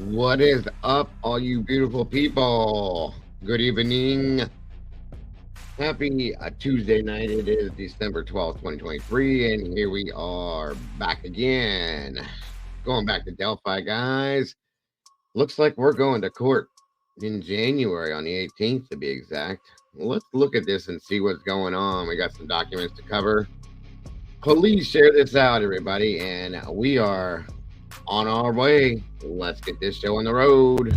What is up, all you beautiful people? Good evening. Happy Tuesday night. It is December 12th, 2023, and here we are back again. Going back to Delphi, guys. Looks like we're going to court in January on the 18th, to be exact. Let's look at this and see what's going on. We got some documents to cover. Please share this out, everybody, and we are on our way. Let's get this show on the road.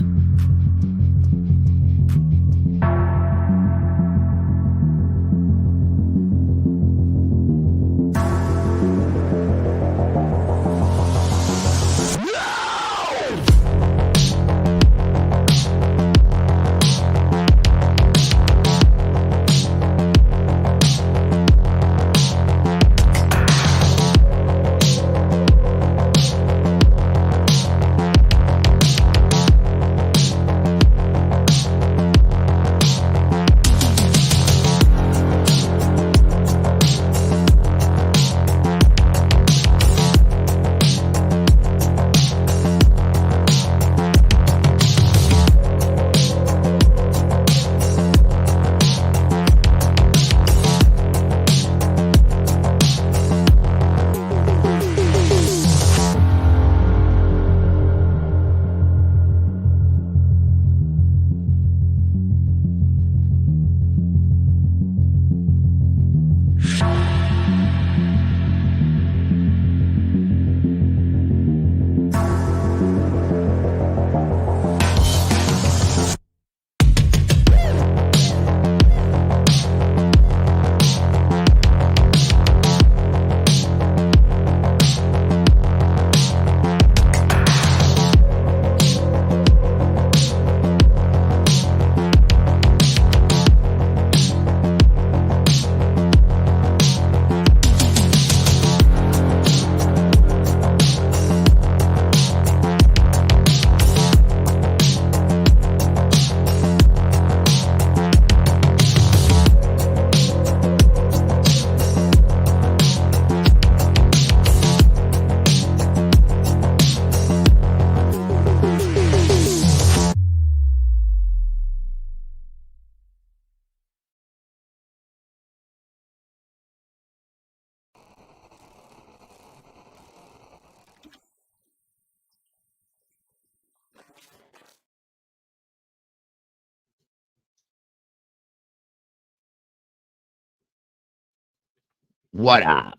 What up?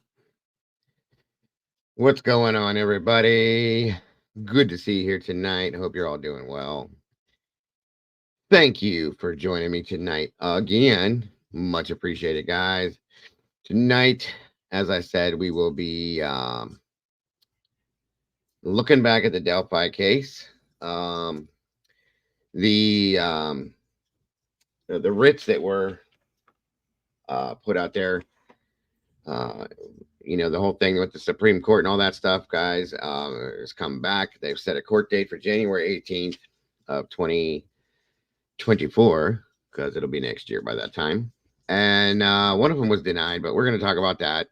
What's going on, everybody? Good to see you here tonight. Hope you're all doing well. Thank you for joining me tonight again. Much appreciated, guys. Tonight, as I said, we will be looking back at the Delphi case. The writs that were put out there. The whole thing with the Supreme Court and all that stuff, guys, has come back. They've set a court date for January 18th of 2024, because it'll be next year by that time. And one of them was denied, but we're going to talk about that.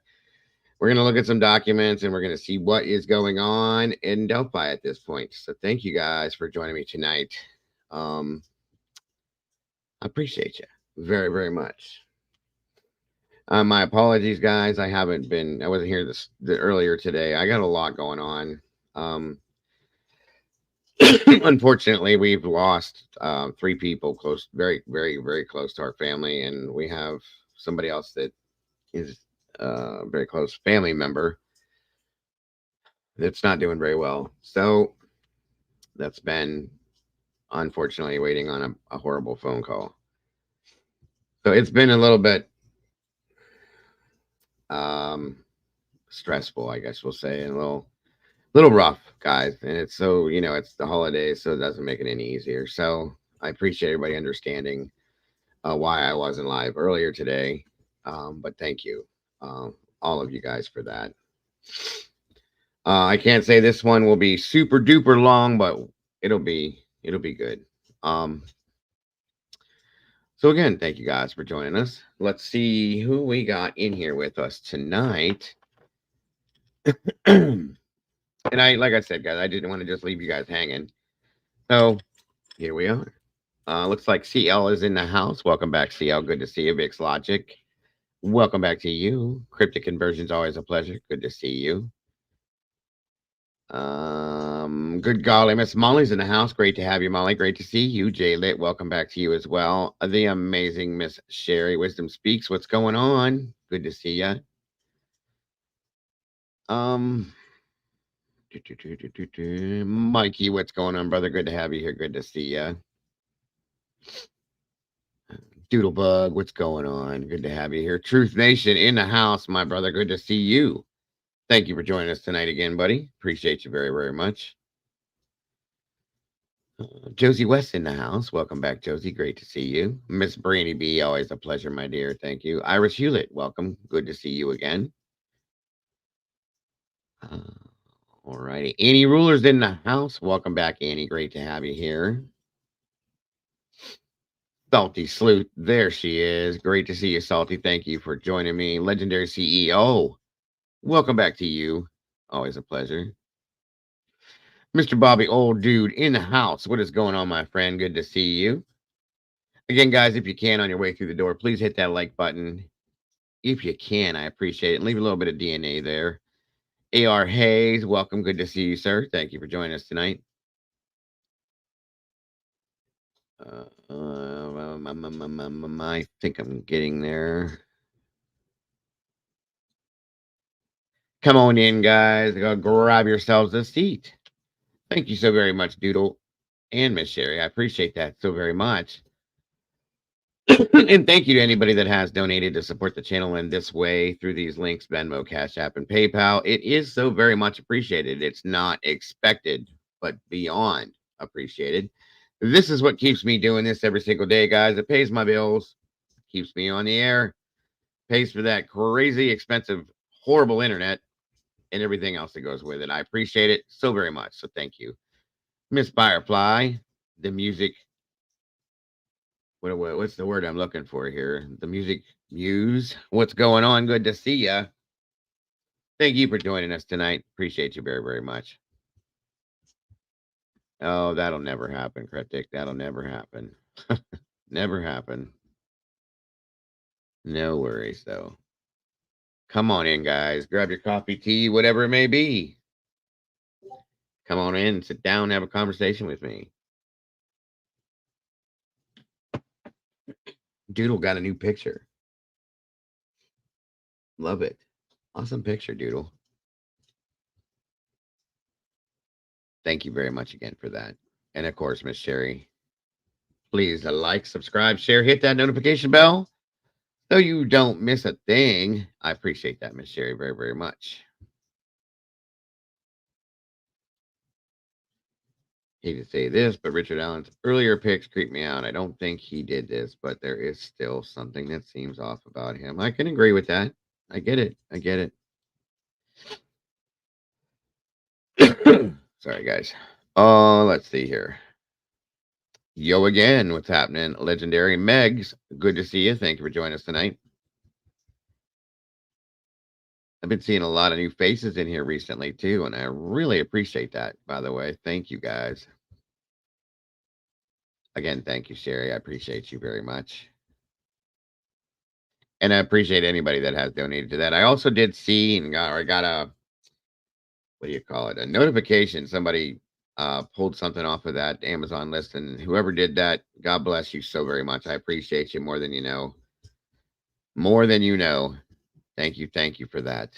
We're going to look at some documents, and we're going to see what is going on in Delphi at this point. So thank you guys for joining me tonight. I appreciate you very, very much. My apologies, guys. I wasn't here earlier today. I got a lot going on. Unfortunately, we've lost 3 people close, very, very, very close to our family, and we have somebody else that is a very close family member that's not doing very well. So that's been, unfortunately, waiting on a horrible phone call. So it's been a little bit stressful, I guess we'll say, and a little rough, guys. And it's so, it's the holidays, so it doesn't make it any easier. So I appreciate everybody understanding why I wasn't live earlier today. But thank you, all of you guys, for that. I can't say this one will be super duper long, but it'll be good. So again, thank you guys for joining us. Let's see who we got in here with us tonight. And like I said, guys, I didn't want to just leave you guys hanging. So here we are. Looks like CL is in the house. Welcome back, CL. Good to see you, Vix Logic. Welcome back to you. Cryptic conversions always a pleasure. Good to see you. Good golly, Miss Molly's in the house. Great to have you, Molly. Great to see you, Jay Lit. Welcome back to you as well. The amazing Miss Sherry Wisdom Speaks. What's going on? Good to see you. Um, Mikey, what's going on, brother? Good to have you here. Good to see you. Doodlebug, what's going on? Good to have you here. Truth Nation in the house, my brother. Good to see you. Thank you for joining us tonight again, buddy. Appreciate you very, very much. Josie West in the house. Welcome back, Josie. Great to see you. Miss Brainy B, always a pleasure, my dear. Thank you. Iris Hewlett, welcome. Good to see you again. Uh, all righty. Annie Ruler's in the house. Welcome back, Annie. Great to have you here. Salty Sleuth, there she is. Great to see you, Salty. Thank you for joining me. Legendary CEO, welcome back to you. Always a pleasure. Mr. Bobby, old dude in the house. What is going on, my friend? Good to see you. Again, guys, if you can, on your way through the door, please hit that like button. If you can, I appreciate it. And leave a little bit of DNA there. AR Hayes, welcome. Good to see you, sir. Thank you for joining us tonight. I think I'm getting there. Come on in, guys. Go grab yourselves a seat. Thank you so very much, Doodle and Miss Sherry. I appreciate that so very much. And thank you to anybody that has donated to support the channel in this way through these links, Venmo, Cash App, and PayPal. It is so very much appreciated. It's not expected, but beyond appreciated. This is what keeps me doing this every single day, guys. It pays my bills, keeps me on the air, pays for that crazy expensive, horrible internet, and everything else that goes with it. I appreciate it so very much. So thank you. Miss Firefly, the music. What's the word I'm looking for here? The music muse. What's going on? Good to see ya. Thank you for joining us tonight. Appreciate you very, very much. Oh, that'll never happen, Cryptic. That'll never happen. Never happen. No worries, though. Come on in, guys. Grab your coffee, tea, whatever it may be. Come on in, sit down, have a conversation with me. Doodle got a new picture. Love it. Awesome picture, Doodle. Thank you very much again for that. And of course, Miss Sherry, please like, subscribe, share, hit that notification bell so you don't miss a thing. I appreciate that, Miss Sherry, very, very much. Hate to say this, but Richard Allen's earlier picks creep me out. I don't think he did this, but there is still something that seems off about him. I can agree with that. I get it. I get it. Sorry, guys. Let's see here. Yo again, what's happening? Legendary Megs, good to see you. Thank you for joining us tonight. I've been seeing a lot of new faces in here recently too, and I really appreciate that, by the way. Thank you guys. Again, thank you, Sherry. I appreciate you very much. And I appreciate anybody that has donated to that. I also did see and got, or I got a, what do you call it? A notification. Somebody pulled something off of that Amazon list, and whoever did that, God bless you so very much. I appreciate you more than you know. More than you know. Thank you for that.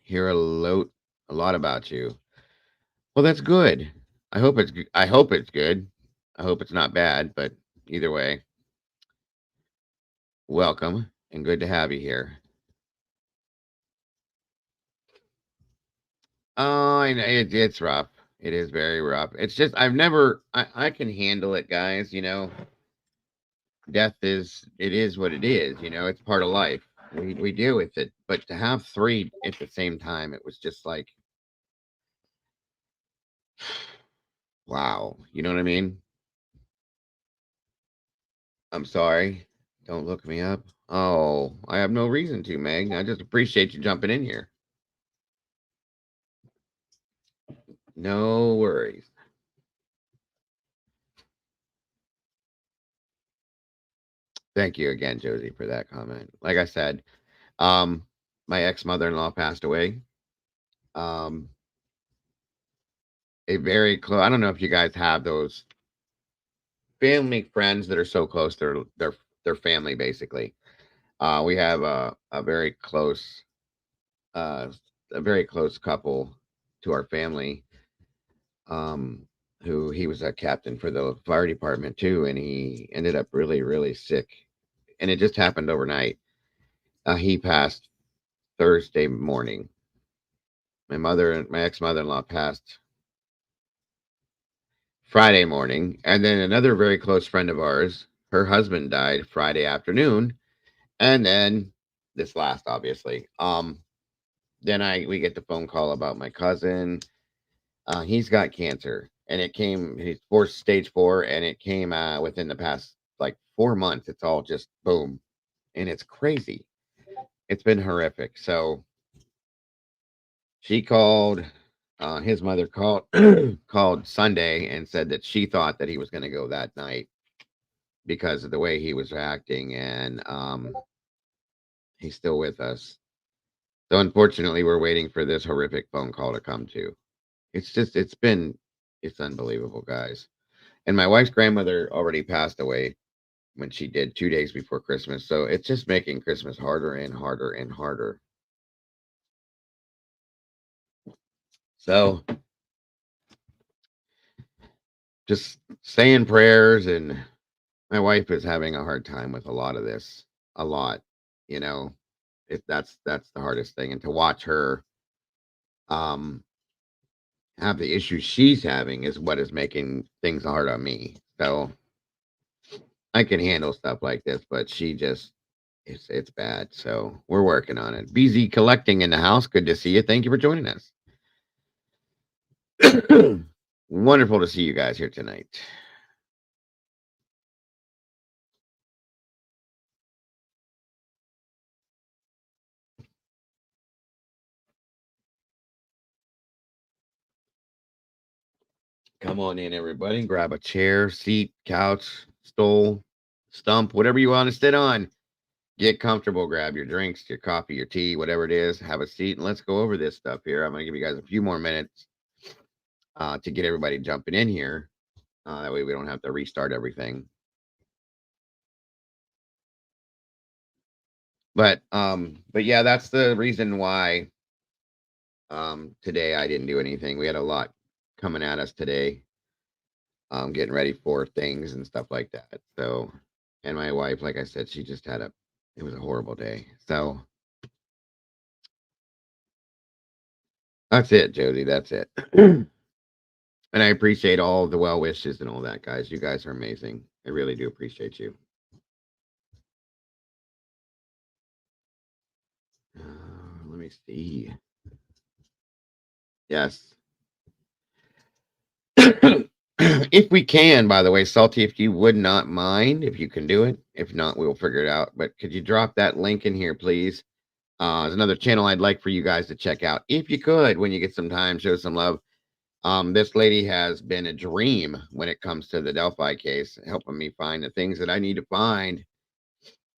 Hear a lot about you. Well, that's good. I hope it's good. I hope it's not bad, but either way, welcome and good to have you here. Oh, I know it's rough. It is very rough. It's just I can handle it, guys, Death is what it is, it's part of life. We deal with it. But to have three at the same time, it was just like wow. You know what I mean? I'm sorry. Don't look me up. Oh, I have no reason to, Meg. I just appreciate you jumping in here. No worries. Thank you again, Josie, for that comment. Like I said, um, my ex mother-in-law passed away. Um, a very close. I don't know if you guys have those family friends that are so close. They're family basically. We have uh, a very close couple to our family. Um, who he was a captain for the fire department too, and he ended up really, really sick, and it just happened overnight. He passed Thursday morning. My ex mother in law passed Friday morning, and then another very close friend of ours, her husband died Friday afternoon, and then this last, obviously. Then I we get the phone call about my cousin. He's got cancer, and it came. He's stage 4, and it came within the past like 4 months. It's all just boom, and it's crazy. It's been horrific. So she called. His mother called called Sunday and said that she thought that he was going to go that night because of the way he was acting, and he's still with us. So unfortunately, we're waiting for this horrific phone call to come to. It's just it's unbelievable, guys. And my wife's grandmother already passed away when she did 2 days before Christmas. So it's just making Christmas harder and harder and harder. So just say in prayers, and my wife is having a hard time with a lot of this. A lot, you know. That's the hardest thing. And to watch her um have the issues she's having is what is making things hard on me. So I can handle stuff like this, but she just it's bad. So we're working on it. BZ collecting in the house. Good to see you. Thank you for joining us. Wonderful to see you guys here tonight. Come on in, everybody. Grab a chair, seat, couch, stool, stump, whatever you want to sit on. Get comfortable. Grab your drinks, your coffee, your tea, whatever it is. Have a seat, and let's go over this stuff here. I'm going to give you guys a few more minutes to get everybody jumping in here. That way we don't have to restart everything. But yeah, that's the reason why today I didn't do anything. We had a lot coming at us today, getting ready for things and stuff like that. So, and my wife, like I said, she just had it was a horrible day. So that's it, Josie. That's it. And I appreciate all the well wishes and all that, guys. You guys are amazing. I really do appreciate you. Let me see. Yes. If we can, by the way, Salty, if you would not mind, if you can do it. If not, we'll figure it out. But could you drop that link in here, please? There's another channel I'd like for you guys to check out. If you could, when you get some time, show some love. This lady has been a dream when it comes to the Delphi case, helping me find the things that I need to find,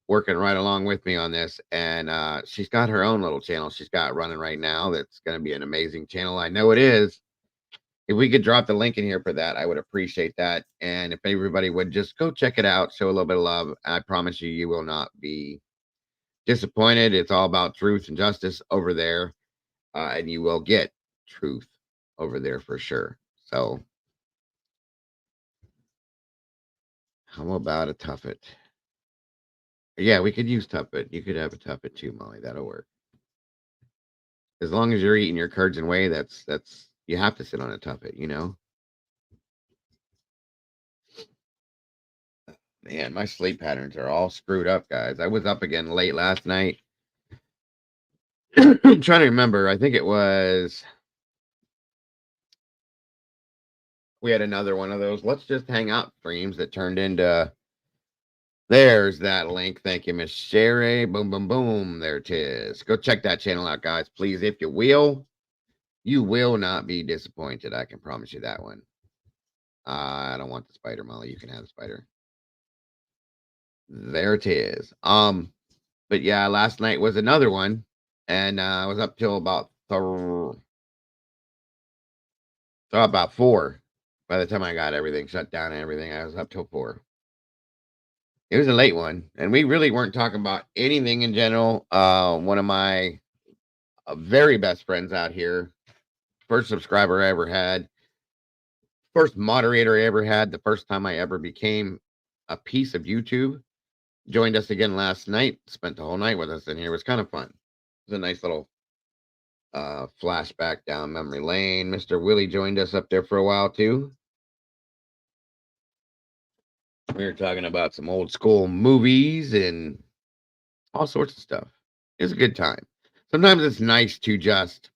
working right along with me on this. And she's got her own little channel she's got running right now that's going to be an amazing channel. I know it is. If we could drop the link in here for that, I would appreciate that. And if everybody would just go check it out, show a little bit of love, I promise you, you will not be disappointed. It's all about truth and justice over there, and you will get truth over there for sure. So, how about a tuffet? Yeah, we could use tuffet. You could have a tuffet too, Molly. That'll work. As long as you're eating your curds and whey, that's you have to sit on a tuffet, you know. Man, my sleep patterns are all screwed up, guys. I was up again late last night. I'm trying to remember. I think it was we had another one of those. Let's just hang out streams that turned into. There's that link. Thank you, Miss Sherry. Boom, boom, boom. There it is. Go check that channel out, guys, please, if you will. You will not be disappointed. I can promise you that one. I don't want the spider, Molly. You can have the spider. There it is. But yeah, last night was another one, and I was up till about 4. By the time I got everything shut down and everything, I was up till 4. It was a late one, and we really weren't talking about anything in general. One of my very best friends out here, first subscriber I ever had, first moderator I ever had, the first time I ever became a piece of YouTube, joined us again last night, spent the whole night with us in here. It was kind of fun. It was a nice little flashback down memory lane. Mr. Willie joined us up there for a while too. We were talking about some old school movies and all sorts of stuff. It was a good time. Sometimes it's nice to just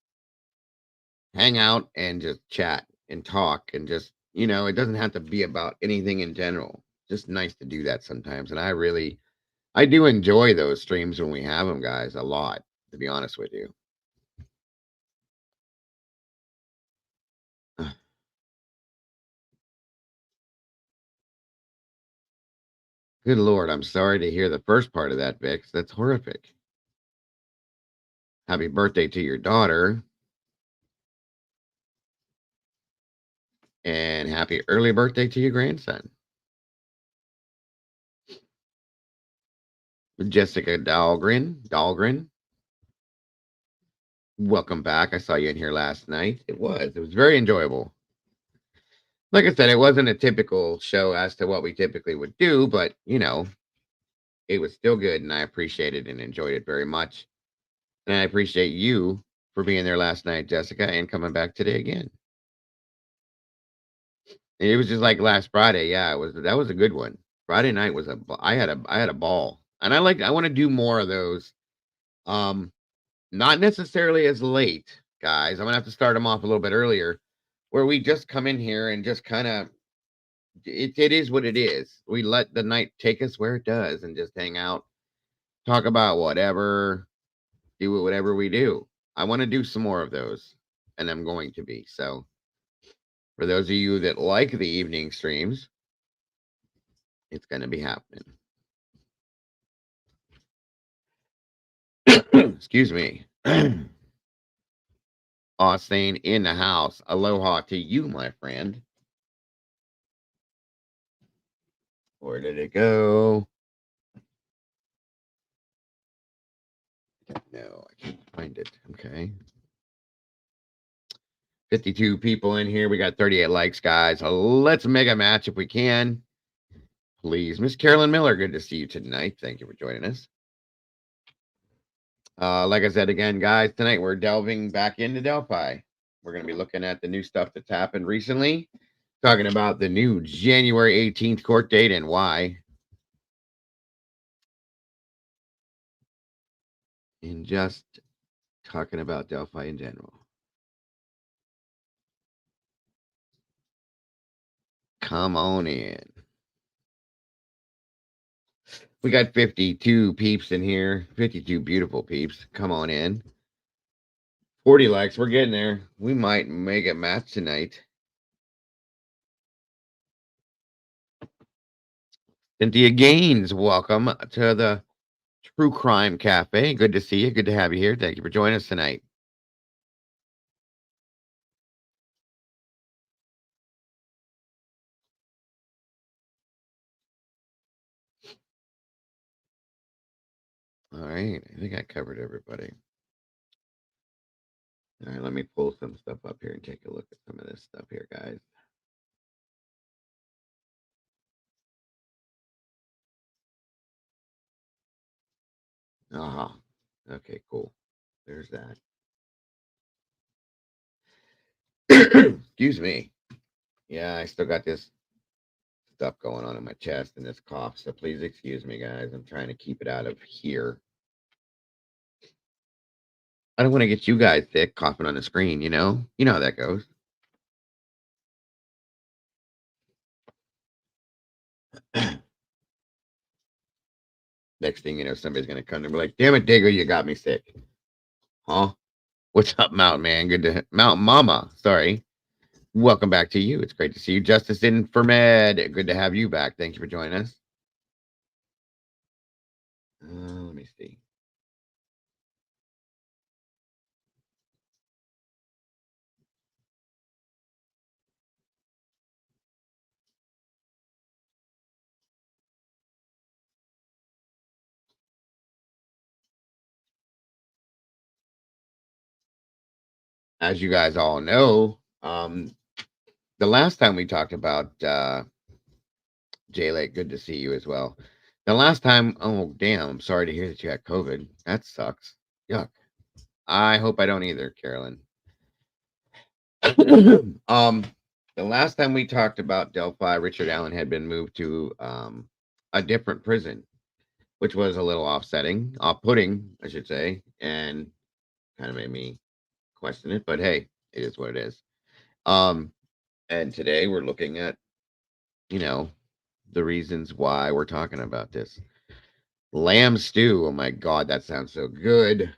hang out and just chat and talk and just, it doesn't have to be about anything in general. Just nice to do that sometimes. And I do enjoy those streams when we have them, guys, a lot, to be honest with you. Good Lord, I'm sorry to hear the first part of that, Vix. That's horrific. Happy birthday to your daughter. And happy early birthday to your grandson. Jessica Dahlgren. Welcome back. I saw you in here last night. It was very enjoyable. Like I said, it wasn't a typical show as to what we typically would do, but it was still good, and I appreciated and enjoyed it very much. And I appreciate you for being there last night, Jessica, and coming back today again. And it was just like last Friday. Yeah, that was a good one. Friday night was I had a ball. And I want to do more of those. Um Not necessarily as late, guys. I'm gonna have to start them off a little bit earlier, where we just come in here and just kind of it is what it is. We let the night take us where it does and just hang out, talk about whatever, do whatever we do. I want to do some more of those, and I'm going to be. So for those of you that like the evening streams, it's gonna be happening. Excuse me. Austin in the house. Aloha to you, my friend. Where did it go? No, I can't find it. Okay. 52 people in here. We got 38 likes, guys. Let's make a match if we can. Please. Miss Carolyn Miller, good to see you tonight. Thank you for joining us. Like I said again, guys, tonight we're delving back into Delphi. We're going to be looking at the new stuff that's happened recently, talking about the new January 18th court date and why. And just talking about Delphi in general. Come on in. We got 52 peeps in here. 52 beautiful peeps. Come on in. 40 likes. We're getting there. We might make a match tonight. Cynthia Gaines, welcome to the True Crime Cafe. Good to see you. Good to have you here. Thank you for joining us tonight. All right. I think I covered everybody. All right. Let me pull some stuff up here and take a look at some of this stuff here, guys. Uh-huh. Okay, cool. There's that. Excuse me. Yeah, I still got this stuff going on in my chest and this cough. So please excuse me, guys. I'm trying to keep it out of here. I don't want to get you guys sick coughing on the screen, you know? You know how that goes. Next thing you know, somebody's going to come and be like, damn it, Digger, you got me sick. Huh? What's up, Mountain Man? Good to Mountain Mama. Sorry. Welcome back to you. It's great to see you. Justice Infirmed. Good to have you back. Thank you for joining us. Let me see. As you guys all know, the last time we talked about Jay Lake, good to see you as well. The last time, oh damn, I'm sorry to hear that you had COVID. That sucks. Yuck. I hope I don't either, Carolyn. The last time we talked about Delphi, Richard Allen had been moved to a different prison, which was a little off-putting, I should say, and kind of made me question it. But hey, it is what it is. And today we're looking at, you know, the reasons why we're talking about this. Lamb stew. Oh my God, that sounds so good.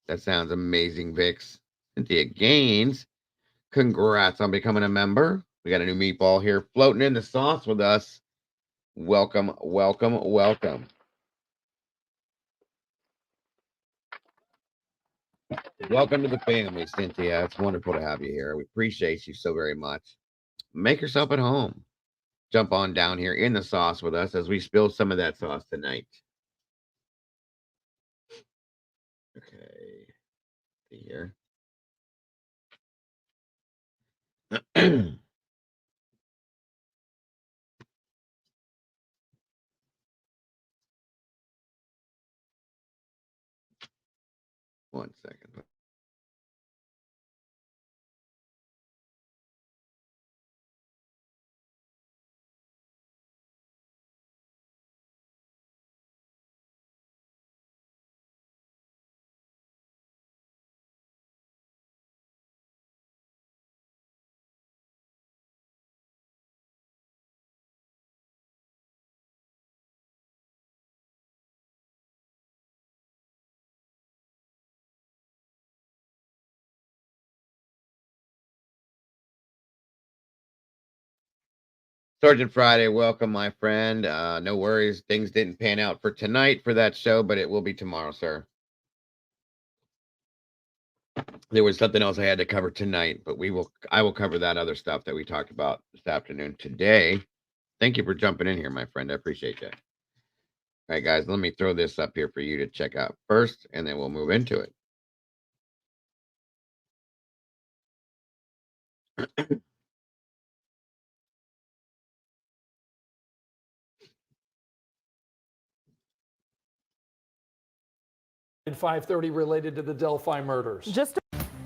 That sounds amazing, Vix. Cynthia Gaines, congrats on becoming a member. We got a new meatball here floating in the sauce with us. Welcome, welcome, welcome. Welcome to the family, Cynthia. It's wonderful to have you here. We appreciate you so very much. Make yourself at home. Jump on down here in the sauce with us as we spill some of that sauce tonight. Okay. See here. One second. Sergeant Friday, welcome, my friend. No worries. Things didn't pan out for tonight for that show, but it will be tomorrow, sir. There was something else I had to cover tonight, but I will cover that other stuff that we talked about this afternoon today. Thank you for jumping in here, my friend. I appreciate that. All right, guys, let me throw this up here for you to check out first, and then we'll move into it. At 5:30 related to the Delphi murders.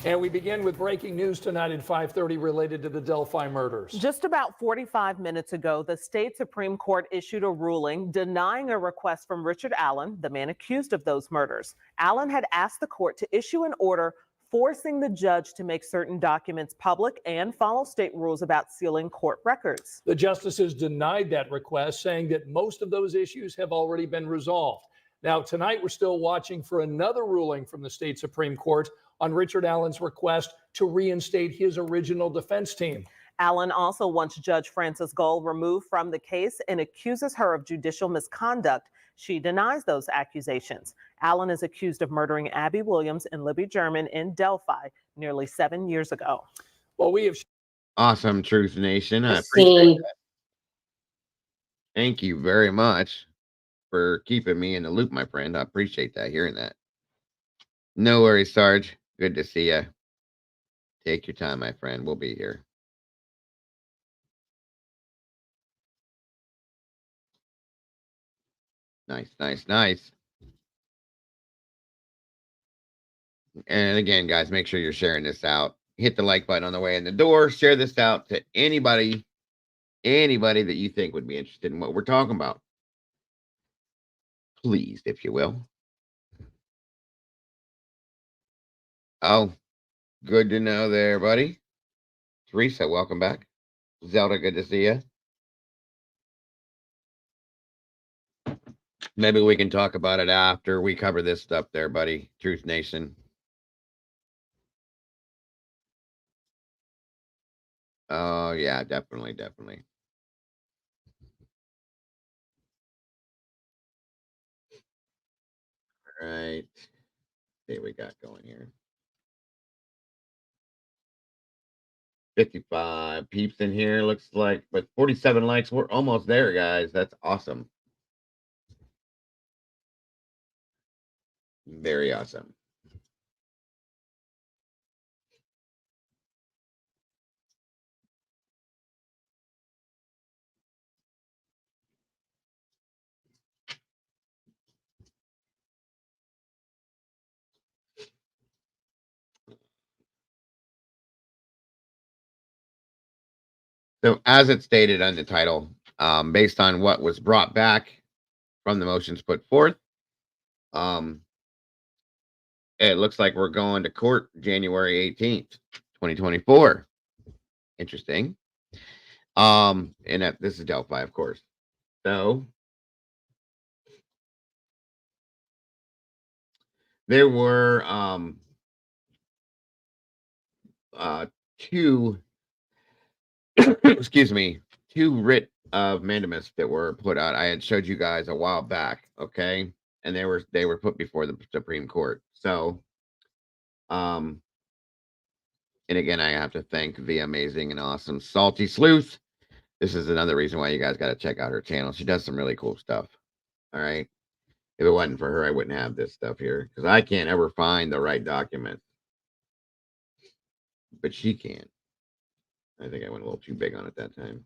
And we begin with breaking news tonight at 5:30 related to the Delphi murders. Just about 45 minutes ago, the state Supreme Court issued a ruling denying a request from Richard Allen, the man accused of those murders. Allen had asked the court to issue an order forcing the judge to make certain documents public and follow state rules about sealing court records. The justices denied that request, saying that most of those issues have already been resolved. Now, tonight, we're still watching for another ruling from the state Supreme Court on Richard Allen's request to reinstate his original defense team. Allen also wants Judge Frances Gull removed from the case and accuses her of judicial misconduct. She denies those accusations. Allen is accused of murdering Abby Williams and Libby German in Delphi nearly 7 years ago. Well, we have awesome, Truth Nation. I appreciate that. Thank you very much for keeping me in the loop, my friend. I appreciate that, hearing that. No worries, Sarge. Good to see you. Take your time, my friend. We'll be here. Nice, nice, nice. And again, guys, make sure you're sharing this out. Hit the like button on the way in the door. Share this out to anybody that you think would be interested in what we're talking about. Please, if you will. Oh, good to know there, buddy. Teresa, welcome back. Zelda, good to see you. Maybe we can talk about it after we cover this stuff there, buddy. Truth Nation. Oh, yeah, definitely, definitely. All right. See what we got going here. 55 peeps in here, looks like, but 47 likes. We're almost there, guys. That's awesome. Very awesome. So, as it stated on the title, based on what was brought back from the motions put forth, um, it looks like we're going to court January 18th, 2024. Interesting. And this is Delphi, of course. So there were two excuse me, two writ of mandamus that were put out. I had showed you guys a while back, okay? And they were put before the Supreme Court. So and again, I have to thank the amazing and awesome Salty Sleuth. This is another reason why you guys got to check out her channel. She does some really cool stuff. All right. If it wasn't for her, I wouldn't have this stuff here because I can't ever find the right document. But she can. I think I went a little too big on it that time.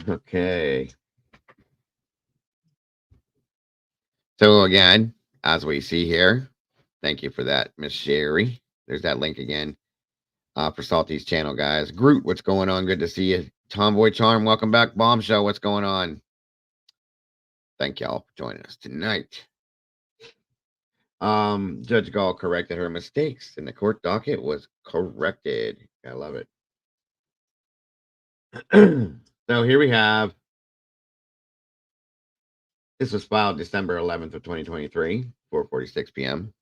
Okay. So again, as we see here, thank you for that, Miss Sherry. There's that link again for Salty's channel, guys. Groot, what's going on? Good to see you. Tomboy Charm, welcome back. Bombshell, what's going on? Thank y'all for joining us tonight. Judge Gall corrected her mistakes, and the court docket was corrected. I love it. So here we have. This was filed December 11th of 2023, 4:46 p.m.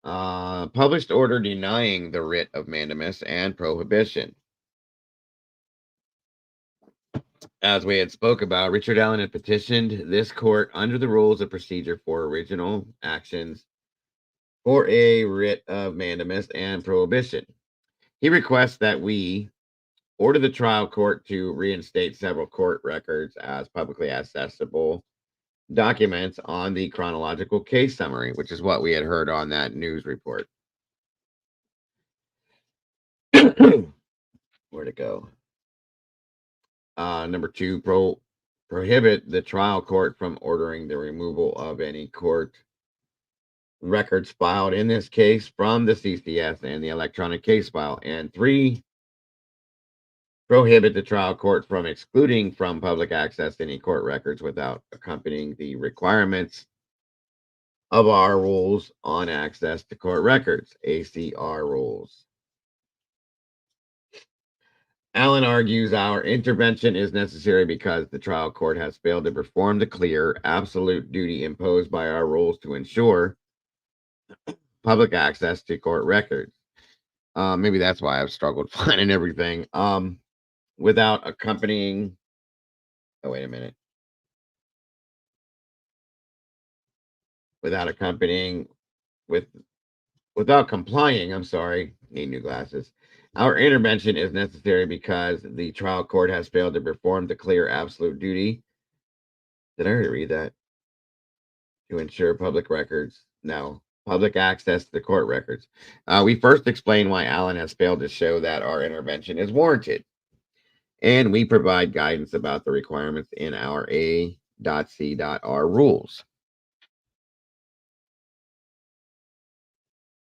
Published order denying the writ of mandamus and prohibition. As we had spoke about, Richard Allen had petitioned this court under the rules of procedure for original actions for a writ of mandamus and prohibition. He requests that we order the trial court to reinstate several court records as publicly accessible documents on the chronological case summary, which is what we had heard on that news report. Where'd it go? Number two, prohibit the trial court from ordering the removal of any court records filed in this case from the CCS and the electronic case file. And three, prohibit the trial court from excluding from public access any court records without accompanying the requirements of our rules on access to court records, ACR rules. Allen argues our intervention is necessary because the trial court has failed to perform the clear, absolute duty imposed by our rules to ensure public access to court records. Maybe that's why I've struggled finding everything. Without accompanying. Oh, wait a minute. Without complying, I'm sorry, need new glasses. Our intervention is necessary because the trial court has failed to perform the clear absolute duty. Did I already read that? To ensure public records. No, public access to the court records. We first explain why Allen has failed to show that our intervention is warranted. And we provide guidance about the requirements in our A.C.R rules.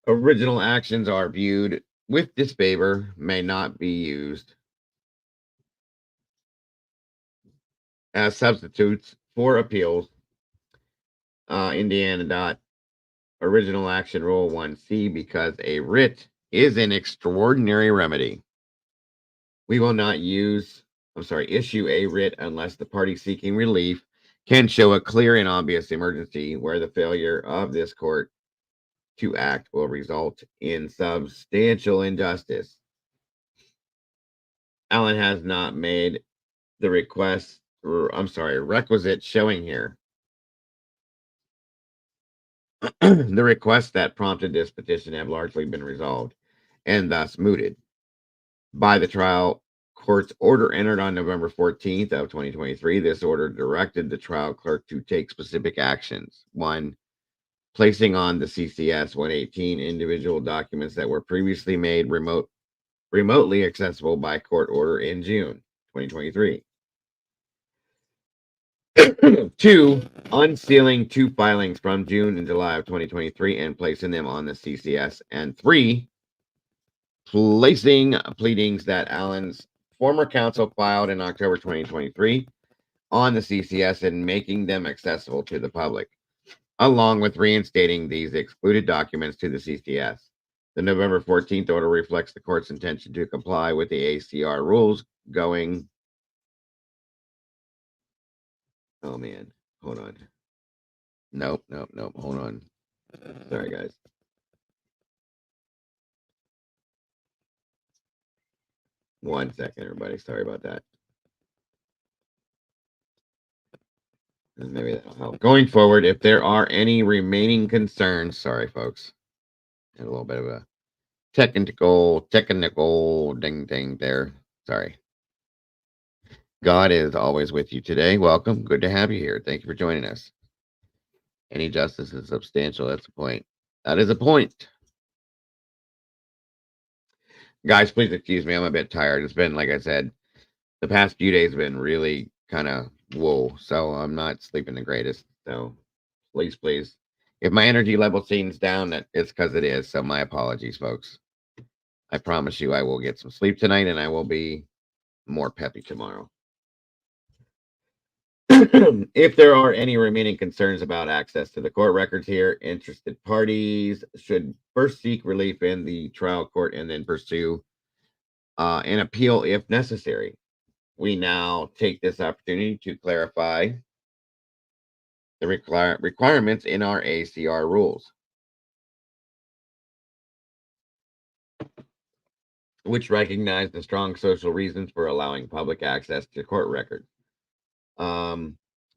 Original actions are viewed with disfavor, may not be used as substitutes for appeals. Indiana. Original action rule 1C, because a writ is an extraordinary remedy. We will not use issue a writ unless the party seeking relief can show a clear and obvious emergency where the failure of this court to act will result in substantial injustice. Allen has not made the requisite showing here. The requests that prompted this petition have largely been resolved and thus mooted by the trial court's order entered on November 14th of 2023. This order directed the trial clerk to take specific actions. 1. Placing on the CCS 118 individual documents that were previously made remotely accessible by court order in June 2023. 2. Unsealing 2 filings from June and July of 2023 and placing them on the CCS. And 3. Placing pleadings that Allen's former counsel filed in October 2023 on the CCS and making them accessible to the public, along with reinstating these excluded documents to the CCS. The November 14th order reflects the court's intention to comply with the ACR rules going. Oh man, hold on. Nope, hold on. Sorry, guys. One second, everybody. Sorry about that. And maybe that'll help. Going forward, if there are any remaining concerns, sorry, folks. Had a little bit of a technical ding there. Sorry. God is always with you today. Welcome. Good to have you here. Thank you for joining us. Any justice is substantial. That's a point. That is a point. Guys, please excuse me. I'm a bit tired. It's been, like I said, the past few days have been really kind of whoa. So I'm not sleeping the greatest. So please. If my energy level seems down, it's because it is. So my apologies, folks. I promise you I will get some sleep tonight and I will be more peppy tomorrow. If there are any remaining concerns about access to the court records here, interested parties should first seek relief in the trial court and then pursue an appeal if necessary. We now take this opportunity to clarify the requirements in our ACR rules, which recognize the strong social reasons for allowing public access to court records.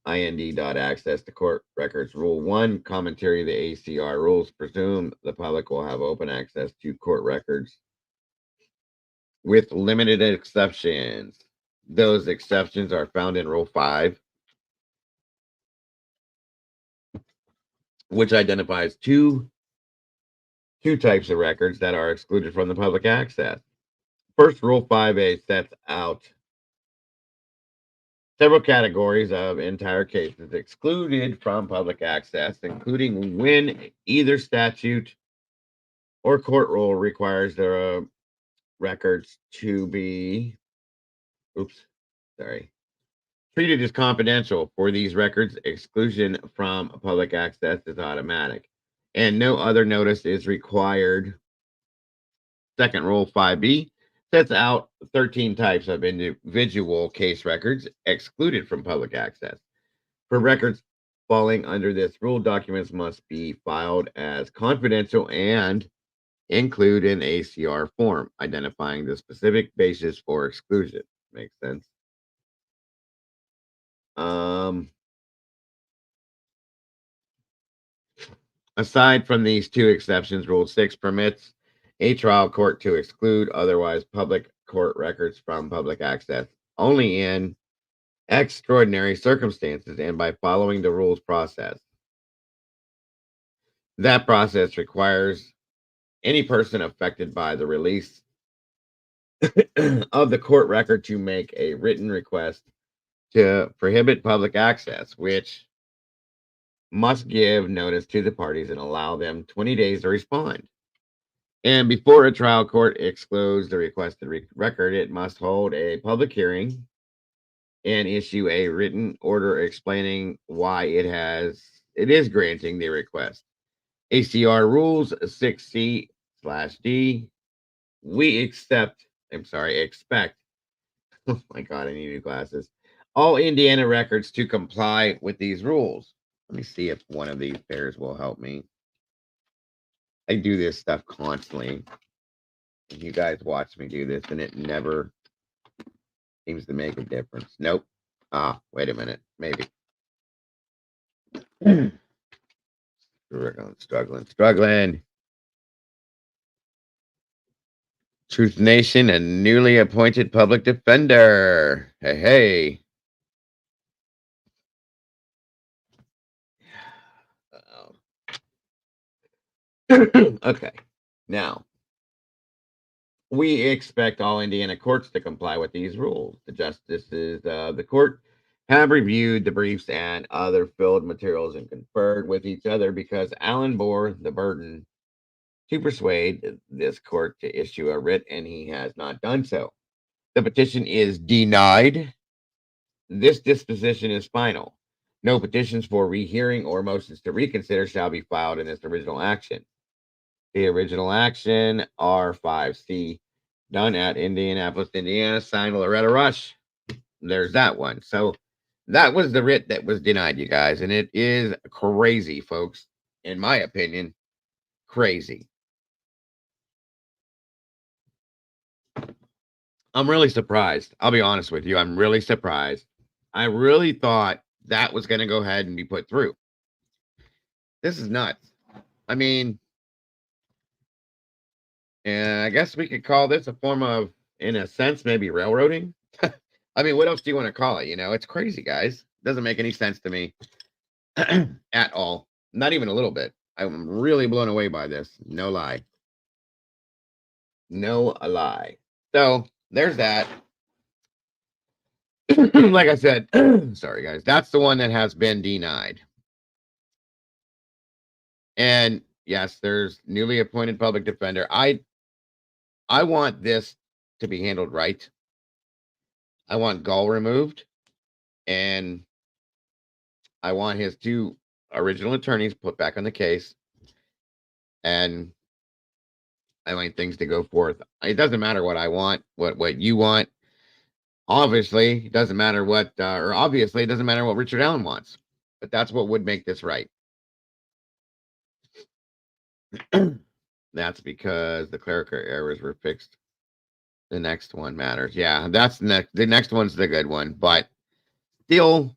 IND.access to court records. Rule 1, commentary of the ACR rules presume the public will have open access to court records with limited exceptions. Those exceptions are found in Rule 5, which identifies two types of records that are excluded from the public access. First, Rule 5A sets out several categories of entire cases excluded from public access, including when either statute or court rule requires the records to be treated as confidential. For these records, exclusion from public access is automatic, and no other notice is required. Second, Rule 5B sets out 13 types of individual case records excluded from public access. For records falling under this rule, documents must be filed as confidential and include an ACR form identifying the specific basis for exclusion. Makes sense. Aside from these two exceptions, Rule 6 permits a trial court to exclude otherwise public court records from public access only in extraordinary circumstances and by following the rules process. That process requires any person affected by the release of the court record to make a written request to prohibit public access, which must give notice to the parties and allow them 20 days to respond. And before a trial court excludes the requested record, it must hold a public hearing and issue a written order explaining why it is granting the request. ACR Rules 6C/D. We expect Oh my God, I need new glasses. All Indiana records to comply with these rules. Let me see if one of these pairs will help me. I do this stuff constantly. You guys watch me do this, and it never seems to make a difference. Nope. Ah, wait a minute. Maybe. Struggling. Truth Nation, a newly appointed public defender. Hey. Okay. Now, we expect all Indiana courts to comply with these rules. The justices of the court have reviewed the briefs and other filled materials and conferred with each other because Allen bore the burden to persuade this court to issue a writ, and he has not done so. The petition is denied. This disposition is final. No petitions for rehearing or motions to reconsider shall be filed in this original action. The original action, R5C, done at Indianapolis, Indiana, signed Loretta Rush. There's that one. So that was the writ that was denied, you guys. And it is crazy, folks. In my opinion, crazy. I'm really surprised. I'll be honest with you. I'm really surprised. I really thought that was going to go ahead and be put through. This is nuts. I mean, and I guess we could call this a form of, in a sense, maybe railroading. I mean, what else do you want to call it? You know, it's crazy, guys. Doesn't make any sense to me at all. Not even a little bit. I'm really blown away by this. No lie. No lie. So there's that. Like I said, sorry, guys. That's the one that has been denied. And yes, there's newly appointed public defender. I want this to be handled right. I want Gall removed, and I want his two original attorneys put back on the case, and I want things to go forth. It doesn't matter what I want, what you want. Obviously, it doesn't matter what, or obviously, it doesn't matter what Richard Allen wants. But that's what would make this right. That's because the clerical errors were fixed. The next one matters. Yeah, that's next. The next one's the good one, but still,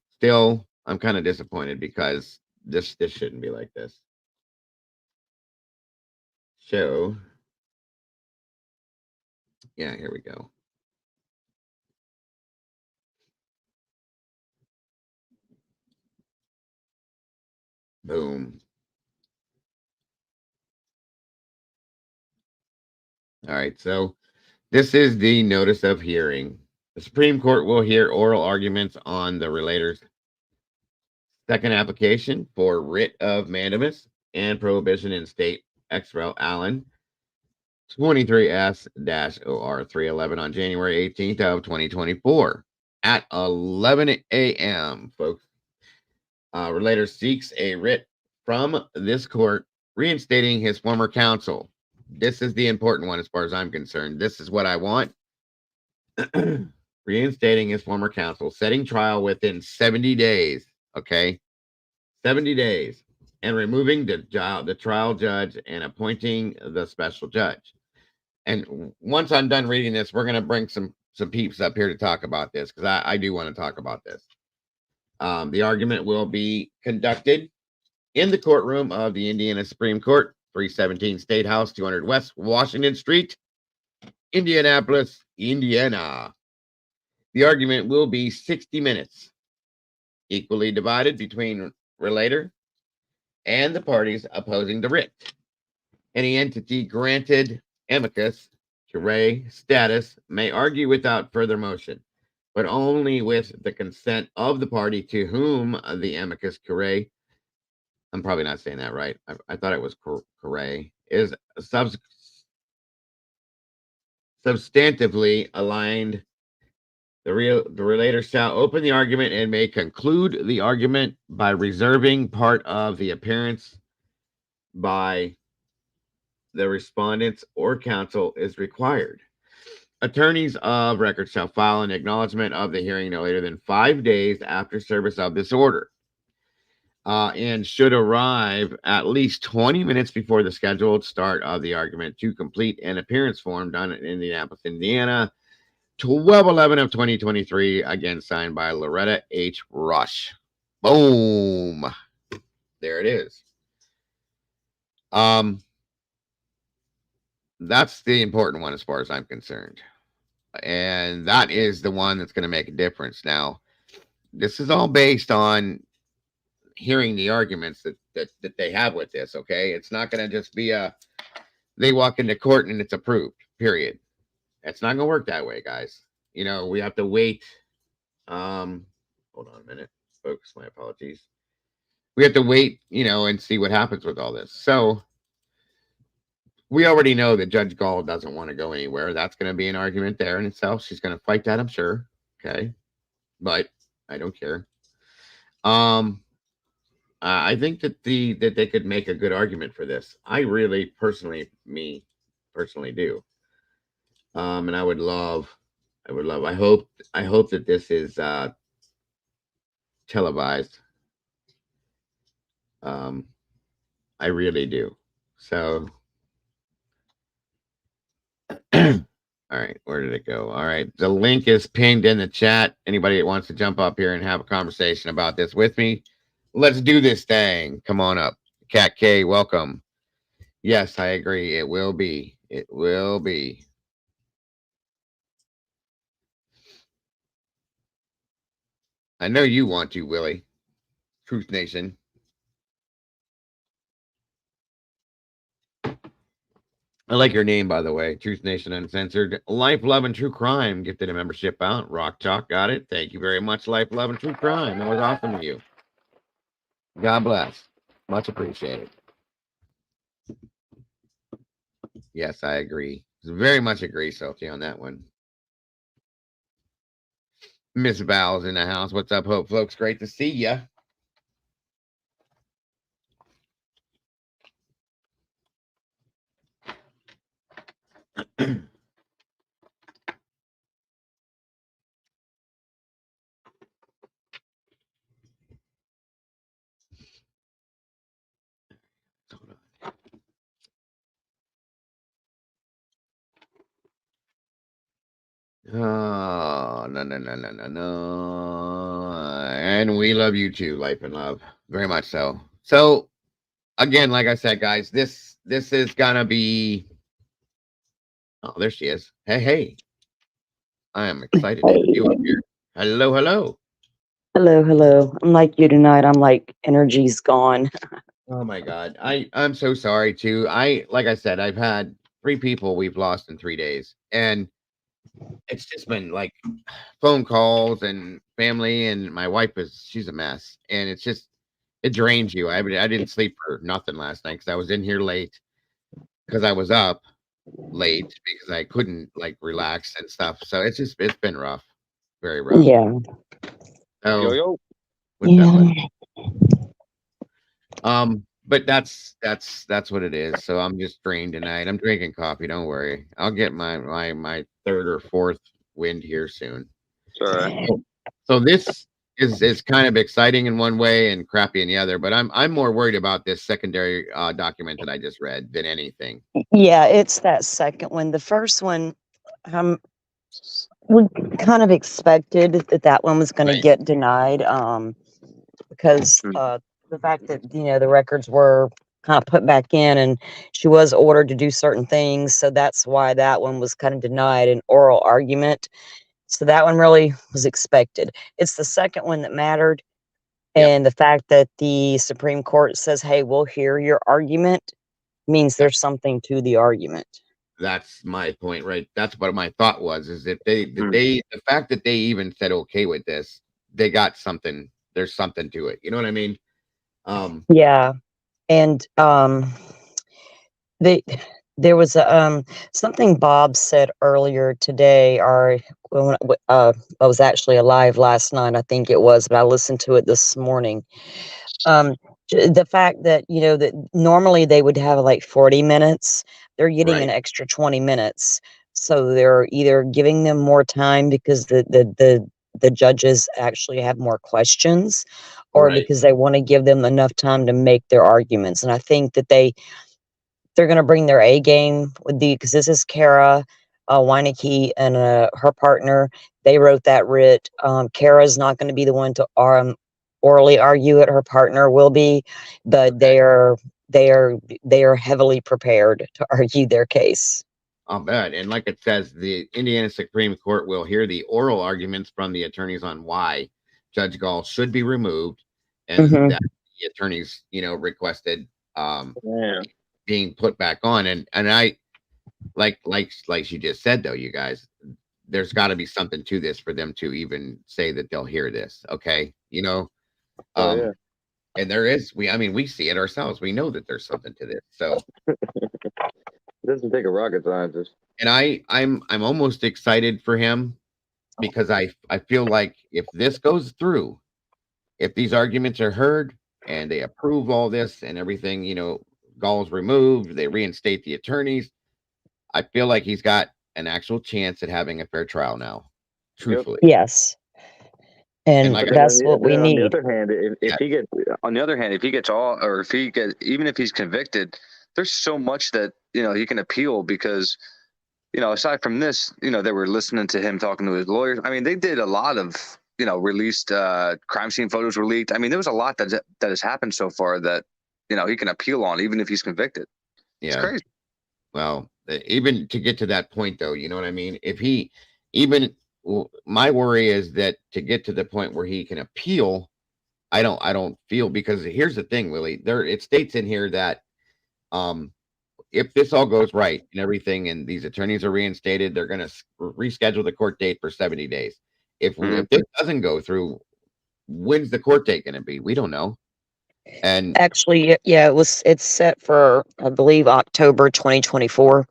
I'm kind of disappointed because this shouldn't be like this. So, yeah, here we go. Boom. All right, so this is the notice of hearing. The Supreme Court will hear oral arguments on the relator's second application for writ of mandamus and prohibition in state ex rel. Allen 23S-OR311 on January 18th of 2024 at 11 a.m., folks. Relator seeks a writ from this court reinstating his former counsel. This is the important one as far as I'm concerned. This is what I want. Reinstating his former counsel, setting trial within 70 days. Okay. 70 days. And removing the trial judge and appointing the special judge. And once I'm done reading this, we're going to bring some peeps up here to talk about this because I do want to talk about this. The argument will be conducted in the courtroom of the Indiana Supreme Court, 317 State House, 200 West Washington Street, Indianapolis, Indiana. The argument will be 60 minutes, equally divided between relator and the parties opposing the writ. Any entity granted amicus curiae status may argue without further motion, but only with the consent of the party to whom the amicus curiae, I'm probably not saying that right. I thought it was curiae, is substantively aligned. The relator shall open the argument and may conclude the argument by reserving part of the appearance by the respondents or counsel is required. Attorneys of record shall file an acknowledgement of the hearing no later than 5 days after service of this order, and should arrive at least 20 minutes before the scheduled start of the argument to complete an appearance form done in Indianapolis, Indiana, 12/11 of 2023, again signed by Loretta H. Rush. Boom. There it is. That's the important one as far as I'm concerned. And that is the one that's going to make a difference. Now, this is all based on hearing the arguments that they have with this, okay? It's not going to just be they walk into court and it's approved, period. It's not going to work that way, guys. You know, we have to wait. Hold on a minute, folks. My apologies. We have to wait, you know, and see what happens with all this. So we already know that Judge Gall doesn't want to go anywhere. That's going to be an argument there in itself. She's going to fight that, I'm sure. Okay. But I don't care. I think that they could make a good argument for this. I really personally do. And I hope that this is televised. I really do. So all right, where did it go? All right, the link is pinned in the chat. Anybody that wants to jump up here and have a conversation about this with me, let's do this thing. Come on up. Cat K, welcome. Yes, I agree. It will be. It will be. I know you want to, Willie. Truth Nation. I like your name, by the way. Truth Nation Uncensored. Life, Love, and True Crime gifted a membership out. Rock Chalk got it. Thank you very much, Life, Love, and True Crime. That was awesome of you. God bless. Much appreciated. Yes, I agree. Very much agree, Sophie, on that one. Miss Val's in the house. What's up, Hope, folks? Great to see ya. Oh, no. And we love you too, Life and Love. Very much so. So, again, like I said, guys, this is gonna be... Oh, there she is. Hey. I am excited to have you up here. Hello. Hello. I'm like you tonight. I'm like, energy's gone. Oh my God. I'm so sorry too. Like I said, I've had 3 people we've lost in 3 days. And it's just been like phone calls and family, and my wife she's a mess. And it's just, it drains you. I didn't sleep for nothing last night because I was in here late because I was up late because I couldn't like relax and stuff. So it's been rough. Very rough. Yeah. So, Yo. But that's what it is. So I'm just drained tonight. I'm drinking coffee. Don't worry. I'll get my 3rd or 4th wind here soon. It's all right. So this is kind of exciting in one way and crappy in the other. But I'm more worried about this secondary document that I just read than anything. Yeah, it's that second one. The first one, we kind of expected that one was going to get denied, because the fact that, you know, the records were kind of put back in and she was ordered to do certain things. So that's why that one was kind of denied an oral argument. So that one really was expected. It's the second one that mattered. Yep. And the fact that the Supreme Court says, hey, we'll hear your argument means there's something to the argument. That's my point, right? That's what my thought was, is that the fact that they even said okay with this, they got something. There's something to it. You know what I mean? Yeah. And there was something Bob said earlier today, or I was actually alive last night, I think it was, but I listened to it this morning. The fact that, you know, that normally they would have like 40 minutes, they're getting an extra 20 minutes. So they're either giving them more time because the judges actually have more questions, or Right. because they want to give them enough time to make their arguments. And I think that they're going to bring their A game with because this is Kara Weineke and her partner. They wrote that writ. Kara's not going to be the one to orally argue it. Her partner will be, but Okay. they are heavily prepared to argue their case. I'll bet. And like it says, the Indiana Supreme Court will hear the oral arguments from the attorneys on why Judge Gall should be removed, and that the attorneys, requested Yeah. being put back on. And I like she just said, though, you guys, there's got to be something to this for them to even say that they'll hear this. Okay, Oh, um, yeah. and there is. We see it ourselves. We know that there's something to this. So. It doesn't take a rocket scientist. And I'm almost excited for him, because I feel like if this goes through, if these arguments are heard and they approve all this and everything, Gall's removed, they reinstate the attorneys, I feel like he's got an actual chance at having a fair trial now. Truthfully. Yes. And like that's what we on need. the other hand, if Yeah. he gets, on the other hand, if he gets all, or if he gets, even if he's convicted, there's so much that he can appeal, because aside from this, they were listening to him talking to his lawyers. I mean, they did a lot of released crime scene photos were leaked. I mean, there was a lot that has happened so far that he can appeal on, even if he's convicted. It's Yeah. crazy. Well, even to get to that point, though, you know what I mean? If he even, my worry is that to get to the point where he can appeal, I don't feel, because here's the thing, Willie, it states in here that if this all goes right and everything, and these attorneys are reinstated, they're going to reschedule the court date for 70 days. If this doesn't go through, when's the court date going to be? We don't know. And Actually, yeah, it's set for, I believe, October 2024.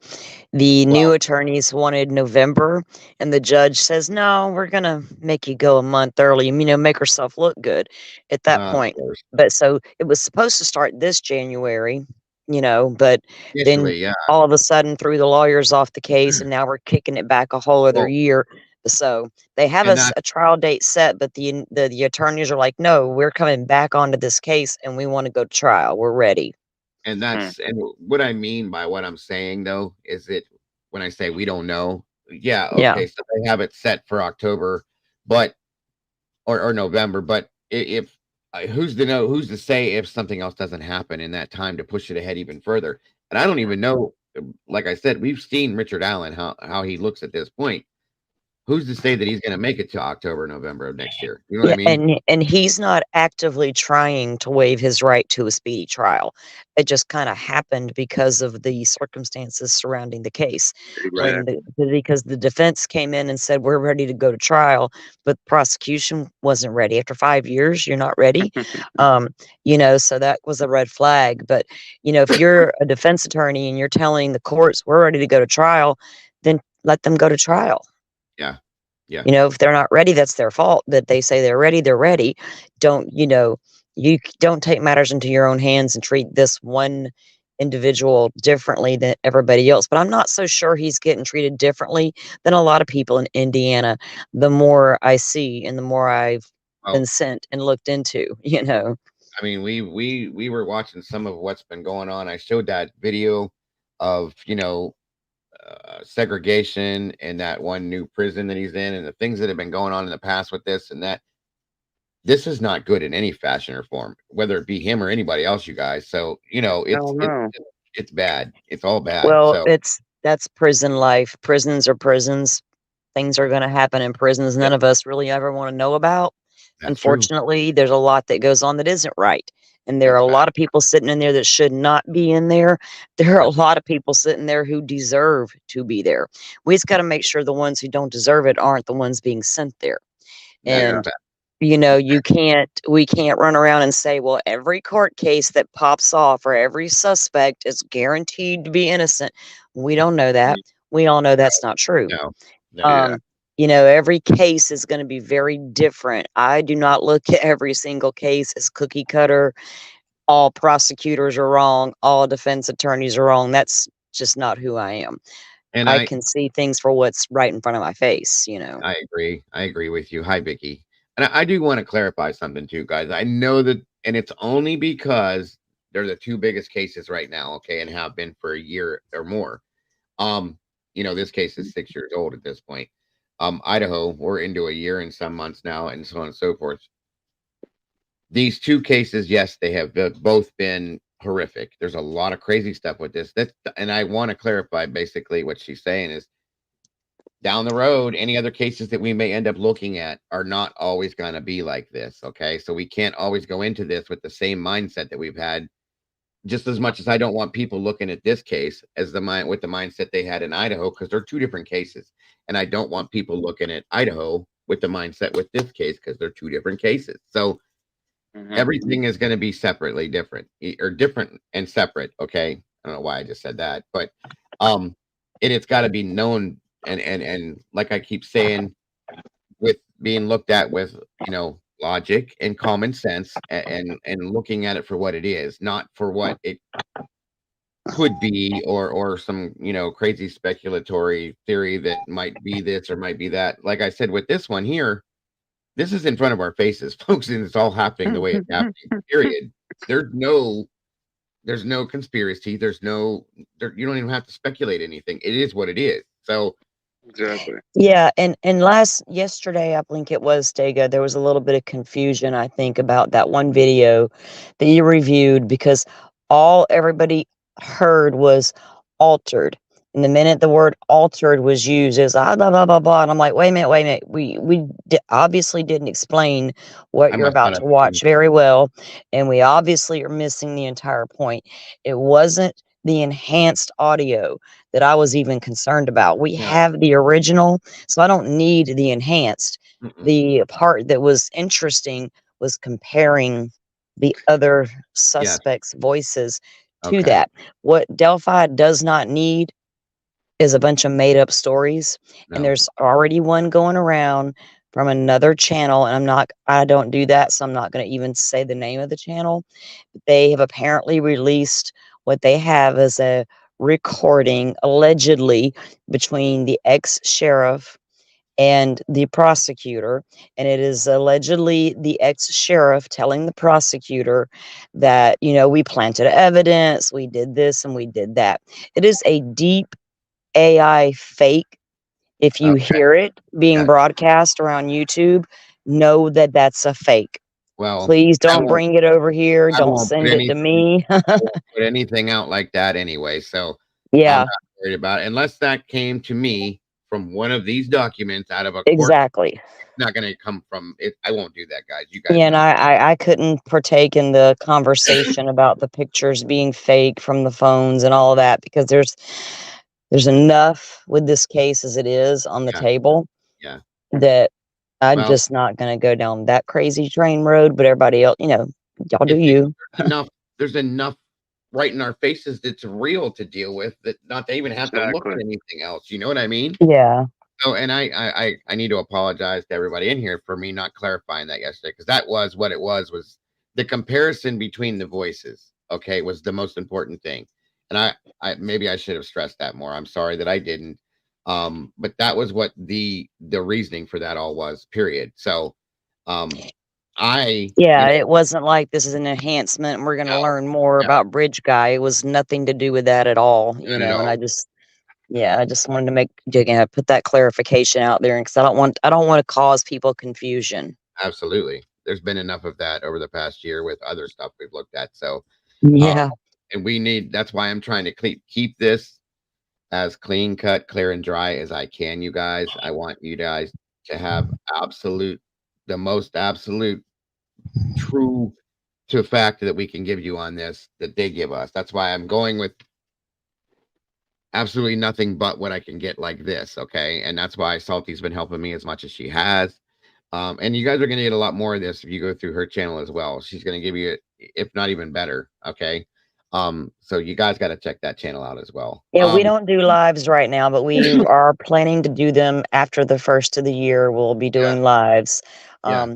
The new attorneys wanted November, and the judge says, no, we're going to make you go a month early, make yourself look good at that point. But so it was supposed to start this January, but then initially, yeah. all of a sudden threw the lawyers off the case, and now we're kicking it back a whole other year. So they have a trial date set, but the attorneys are like, no, we're coming back onto this case and we want to go to trial. We're ready. And and what I mean by what I'm saying, though, is that when I say we don't know, yeah, okay, so they have it set for October, or November, but if who's to know, who's to say if something else doesn't happen in that time to push it ahead even further? And I don't even know. Like I said, we've seen Richard Allen, how he looks at this point. Who's to say that he's going to make it to October, November of next year? You know what I mean? And he's not actively trying to waive his right to a speedy trial. It just kind of happened because of the circumstances surrounding the case. Right. And because the defense came in and said, we're ready to go to trial, but the prosecution wasn't ready. After 5 years, you're not ready. So that was a red flag. But, if you're a defense attorney and you're telling the courts, we're ready to go to trial, then let them go to trial. Yeah. Yeah. If they're not ready, that's their fault. But they say they're ready, they're ready. You don't take matters into your own hands and treat this one individual differently than everybody else. But I'm not so sure he's getting treated differently than a lot of people in Indiana. The more I see and the more I've been sent and looked into, I mean, we were watching some of what's been going on. I showed that video of, segregation in that one new prison that he's in, and the things that have been going on in the past with this and that. This is not good in any fashion or form, whether it be him or anybody else, you guys. So, it's bad. It's all bad. Well, that's prison life. Prisons are prisons. Things are going to happen in prisons none of us really ever want to know about. Unfortunately, there's a lot that goes on that isn't right. And there are a lot of people sitting in there that should not be in there. There are a lot of people sitting there who deserve to be there. We just got to make sure the ones who don't deserve it aren't the ones being sent there. And, we can't run around and say, well, every court case that pops off or every suspect is guaranteed to be innocent. We don't know that. We all know that's not true. Every case is going to be very different. I do not look at every single case as cookie cutter. All prosecutors are wrong. All defense attorneys are wrong. That's just not who I am. And I can see things for what's right in front of my face, you know. I agree. I agree with you. Hi, Vicky. And I do want to clarify something too, guys. I know that, and it's only because they're the two biggest cases right now, okay, and have been for a year or more. Um, this case is 6 years old at this point. Idaho, we're into a year and some months now, and so on and so forth. These two cases, yes, they have both been horrific. There's a lot of crazy stuff with this. And I want to clarify basically what she's saying is down the road, any other cases that we may end up looking at are not always going to be like this. Okay. So we can't always go into this with the same mindset that we've had, just as much as I don't want people looking at this case as the mindset they had in Idaho, because they're two different cases. And I don't want people looking at Idaho with the mindset with this case, because they're two different cases. So everything is going to be separately different, or different and separate. Okay. I don't know why I just said that, but it's got to be known, and like I keep saying, with being looked at with logic and common sense, and looking at it for what it is, not for what it could be, or some crazy speculatory theory that might be this or might be that. Like I said, with this one here, this is in front of our faces, folks, and it's all happening the way it's happening. Period. There's no conspiracy. You don't even have to speculate anything. It is what it is. So Exactly. Yeah, and yesterday, I think it was, Dega, there was a little bit of confusion, I think, about that one video that you reviewed, because all everybody heard was altered. And the minute the word altered was used, is blah blah blah blah, and I'm like, wait a minute, we obviously didn't explain what I you're must not about to have watch very well, and we obviously are missing the entire point. It wasn't the enhanced audio that I was even concerned about. We have the original, so I don't need the enhanced. The part that was interesting was comparing the other suspects' voices to Okay. that. What Delphi does not need is a bunch of made up stories. And No. there's already one going around from another channel. And I don't do that. So I'm not going to even say the name of the channel. They have apparently released what they have as a recording, allegedly, between the ex-sheriff and the prosecutor. And it is allegedly the ex-sheriff telling the prosecutor that, we planted evidence, we did this and we did that. It is a deep AI fake. If you Okay. hear it being Yeah. broadcast around YouTube, know that that's a fake. Well, Please I don't won't bring it over here. I Don't won't put send it to anything me. put anything out like that anyway. So I'm Yeah, not worried about it unless that came to me from one of these documents out of a court. exactly. It's not going to come from it. I won't do that, guys. You guys Yeah, and know. I couldn't partake in the conversation about the pictures being fake from the phones and all of that, because there's enough with this case as it is on the Yeah. table Yeah. that I'm Well, just not going to go down that crazy train road. But everybody else, y'all do you. there's enough right in our faces that's real to deal with, that not to even have to look at anything else. You know what I mean? Yeah. So, and I need to apologize to everybody in here for me not clarifying that yesterday, because that was what it was the comparison between the voices. Okay, was the most important thing, and I maybe I should have stressed that more. I'm sorry that I didn't. But that was what the reasoning for that all was. Period. So, Yeah, it wasn't like this is an enhancement and we're going to no, learn more no, about Bridge Guy. It was nothing to do with that at all, not at and all. I just wanted to put that clarification out there, because I don't want to cause people confusion. Absolutely. There's been enough of that over the past year with other stuff we've looked at. So, Yeah. and that's why I'm trying to keep this as clean cut, clear and dry as I can, you guys. I want you guys to have the most absolute true to fact that we can give you on this, that they give us. That's why I'm going with absolutely nothing but what I can get like this. Okay. And that's why Salty's been helping me as much as she has. And you guys are going to get a lot more of this if you go through her channel as well. She's going to give you, if not even better. Okay. So you guys got to check that channel out as well. Yeah, we don't do lives right now, but we are planning to do them after the first of the year. We'll be doing lives. Yeah.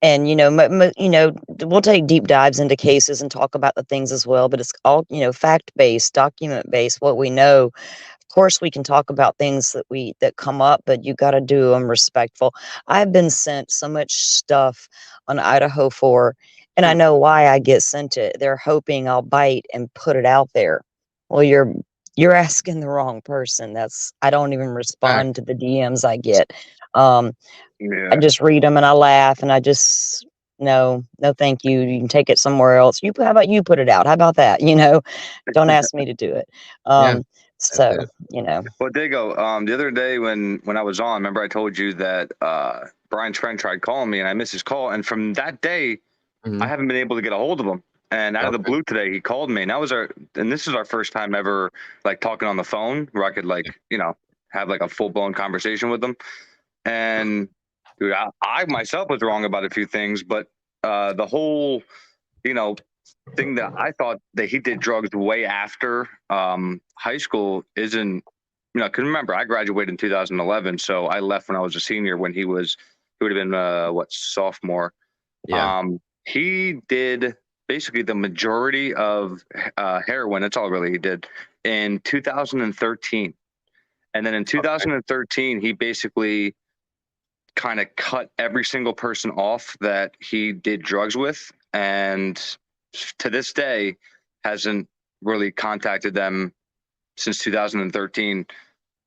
And we'll take deep dives into cases and talk about the things as well, but it's all fact based, document based, what we know. Of course we can talk about things that come up, but you got to do them respectful. I've been sent so much stuff on Idaho 4, and I know why I get sent it. They're hoping I'll bite and put it out there. Well, you're asking the wrong person. I don't even respond to the DMs I get. I just read them and I laugh and I just no, thank you. You can take it somewhere else. How about you put it out? How about that? Don't ask me to do it. Yeah, So, it. Well, Dago, the other day when I was on, remember I told you that Brian's friend tried calling me and I missed his call. And from that day, I haven't been able to get a hold of him. And out of the blue today, he called me. And this is our first time ever like talking on the phone where I could have like a full blown conversation with him. And dude, I myself was wrong about a few things, but the whole, thing that I thought that he did drugs way after high school isn't, because remember, I graduated in 2011, so I left when I was a senior. When he would have been sophomore. Yeah. He did basically the majority of heroin. That's all really he did in 2013, and then in 2013 he basically kind of cut every single person off that he did drugs with, and to this day hasn't really contacted them since 2013.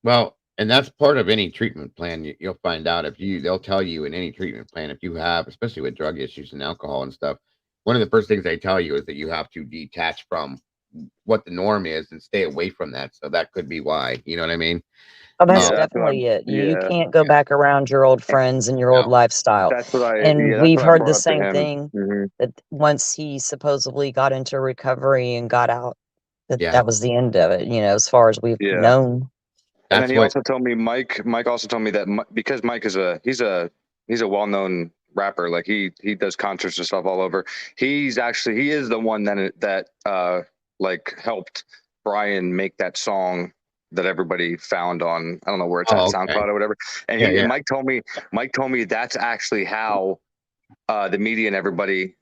Well, and that's part of any treatment plan. You'll find out they'll tell you in any treatment plan, if you have, especially with drug issues and alcohol and stuff, one of the first things they tell you is that you have to detach from what the norm is and stay away from that. So that could be why, you know what I mean? Oh, that's definitely it. You can't go back around your old friends and your old lifestyle. That's what And we've heard the same him. thing, that once he supposedly got into recovery and got out, that was the end of it, as far as we've known. And then he also told me, Mike also told me that because Mike is he's a well-known rapper, like he does concerts and stuff all over. He is the one that like helped Brian make that song that everybody found on, I don't know where it's at, SoundCloud or whatever. And and Mike told me that's actually how the media and everybody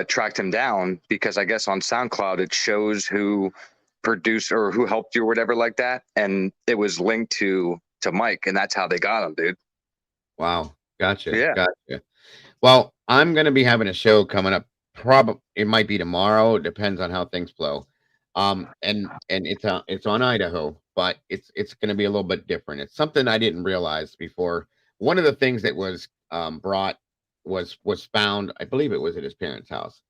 tracked him down, because I guess on SoundCloud it shows who produced or who helped you or whatever like that, and it was linked to Mike, and that's how they got him, dude. Wow. Gotcha. Well, I'm gonna be having a show coming up. Probably it might be tomorrow. It depends on how things flow. And it's on Idaho, but it's gonna be a little bit different. It's something I didn't realize before. One of the things that was brought was found, I believe it was at his parents' house.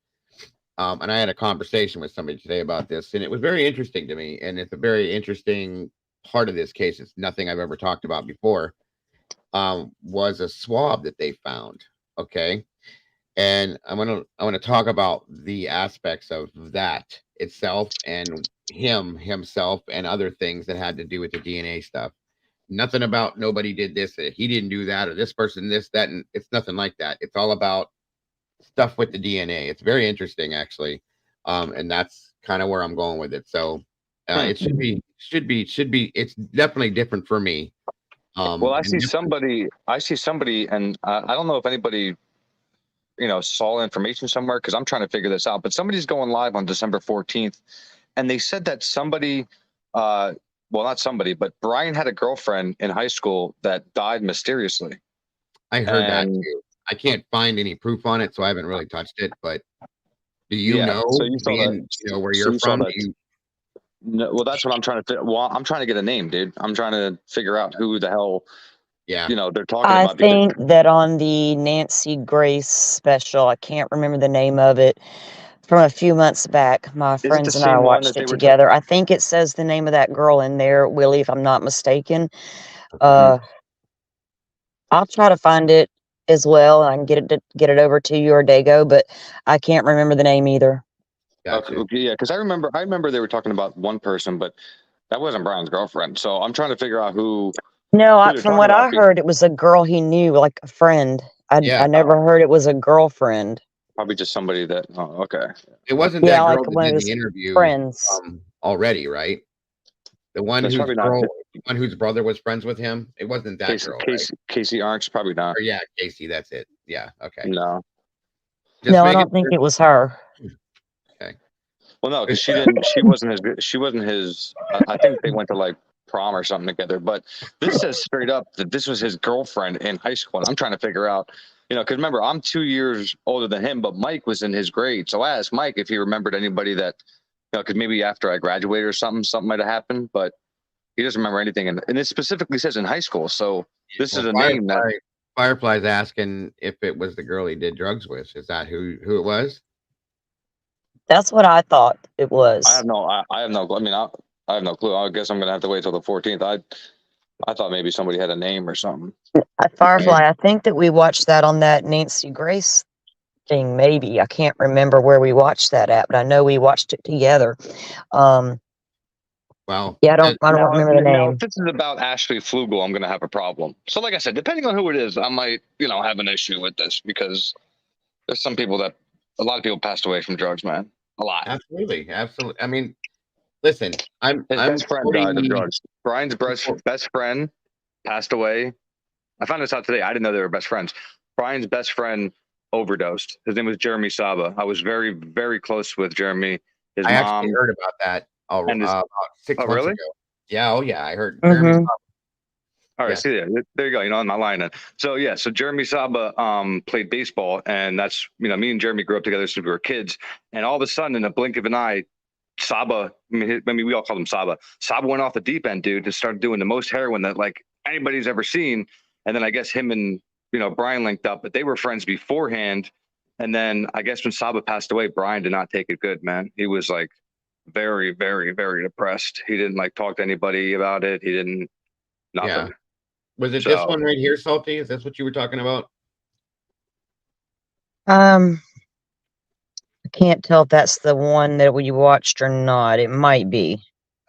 And I had a conversation with somebody today about this, and it was very interesting to me. And it's a very interesting part of this case. It's nothing I've ever talked about before. Was a swab that they found. Okay. And I want to talk about the aspects of that itself and himself and other things that had to do with the DNA stuff. Nothing about nobody did this, he didn't do that, or this person, this, that, and it's nothing like that. It's all about stuff with the DNA. It's very interesting, actually. And that's kind of where I'm going with it. So it should be, it's definitely different for me. Well, I see somebody, and I don't know if anybody, saw information somewhere, because I'm trying to figure this out, but somebody's going live on December 14th, and they said that somebody, well, not somebody, but Brian had a girlfriend in high school that died mysteriously. I heard that too. I can't find any proof on it, so I haven't really touched it, but do you know, so you saw that, where you're from? No, well, that's what I'm trying to. Well, I'm trying to get a name, dude. I'm trying to figure out who the hell, they're talking about. I think that on the Nancy Grace special, I can't remember the name of it, from a few months back, my friends and I watched it together. I think it says the name of that girl in there, Willie, if I'm not mistaken. I'll try to find it as well, and I can get it over to you or Dago, but I can't remember the name either. Gotcha. Okay, yeah, because I remember they were talking about one person, but that wasn't Brian's girlfriend. So I'm trying to figure out who. No, from what I heard, it was a girl he knew, like a friend. I never heard it was a girlfriend. Probably just somebody that. Oh, okay. It wasn't that girl that did the interview. Friends. Already, right? The one whose brother was friends with him. It wasn't that girl. Casey Arndt, probably not. Or, yeah, Casey. That's it. Yeah. Okay. No. I don't think it was her. Okay. Well, no, because she wasn't his. I think they went to like prom or something together. But this says straight up that this was his girlfriend in high school. And I'm trying to figure out, because remember, I'm 2 years older than him, but Mike was in his grade. So I asked Mike if he remembered anybody that, because maybe after I graduated or something might have happened, but he doesn't remember anything. And it specifically says in high school. So this is a name that Firefly's asking if it was the girl he did drugs with. Is that who it was? That's what I thought it was. I have no. I have no. I mean, I have no clue. I guess I'm gonna have to wait till the 14th. I thought maybe somebody had a name or something. Firefly, I think that we watched that on that Nancy Grace thing. Maybe I can't remember where we watched that at, but I know we watched it together. Well, yeah, I don't remember the name. If this is about Ashley Flugel, I'm gonna have a problem. So, like I said, depending on who it is, I might, have an issue with this because there's some people a lot of people passed away from drugs, man. A lot. Absolutely. I mean, listen, I'm best friend died of drugs. Brian's best friend passed away. I found this out today. I didn't know they were best friends. Brian's best friend overdosed. His name was Jeremy Saba. I was very, very close with Jeremy. His mom actually heard about that about 6 months really? ago. Yeah, yeah, I heard. Mm-hmm. Jeremy Saba. All right, see there you go. I'm not lying. So Jeremy Saba played baseball, and that's me and Jeremy grew up together since we were kids. And all of a sudden, in a blink of an eye, Saba, I mean we all call him Saba. Saba went off the deep end, dude, and started doing the most heroin that like anybody's ever seen. And then I guess him and Brian linked up, but they were friends beforehand. And then I guess when Saba passed away, Brian did not take it good, man. He was like very, very, very depressed. He didn't like talk to anybody about it. He didn't nothing. Yeah. Was it this one right here, Salty? Is this what you were talking about? I can't tell if that's the one that we watched or not. It might be.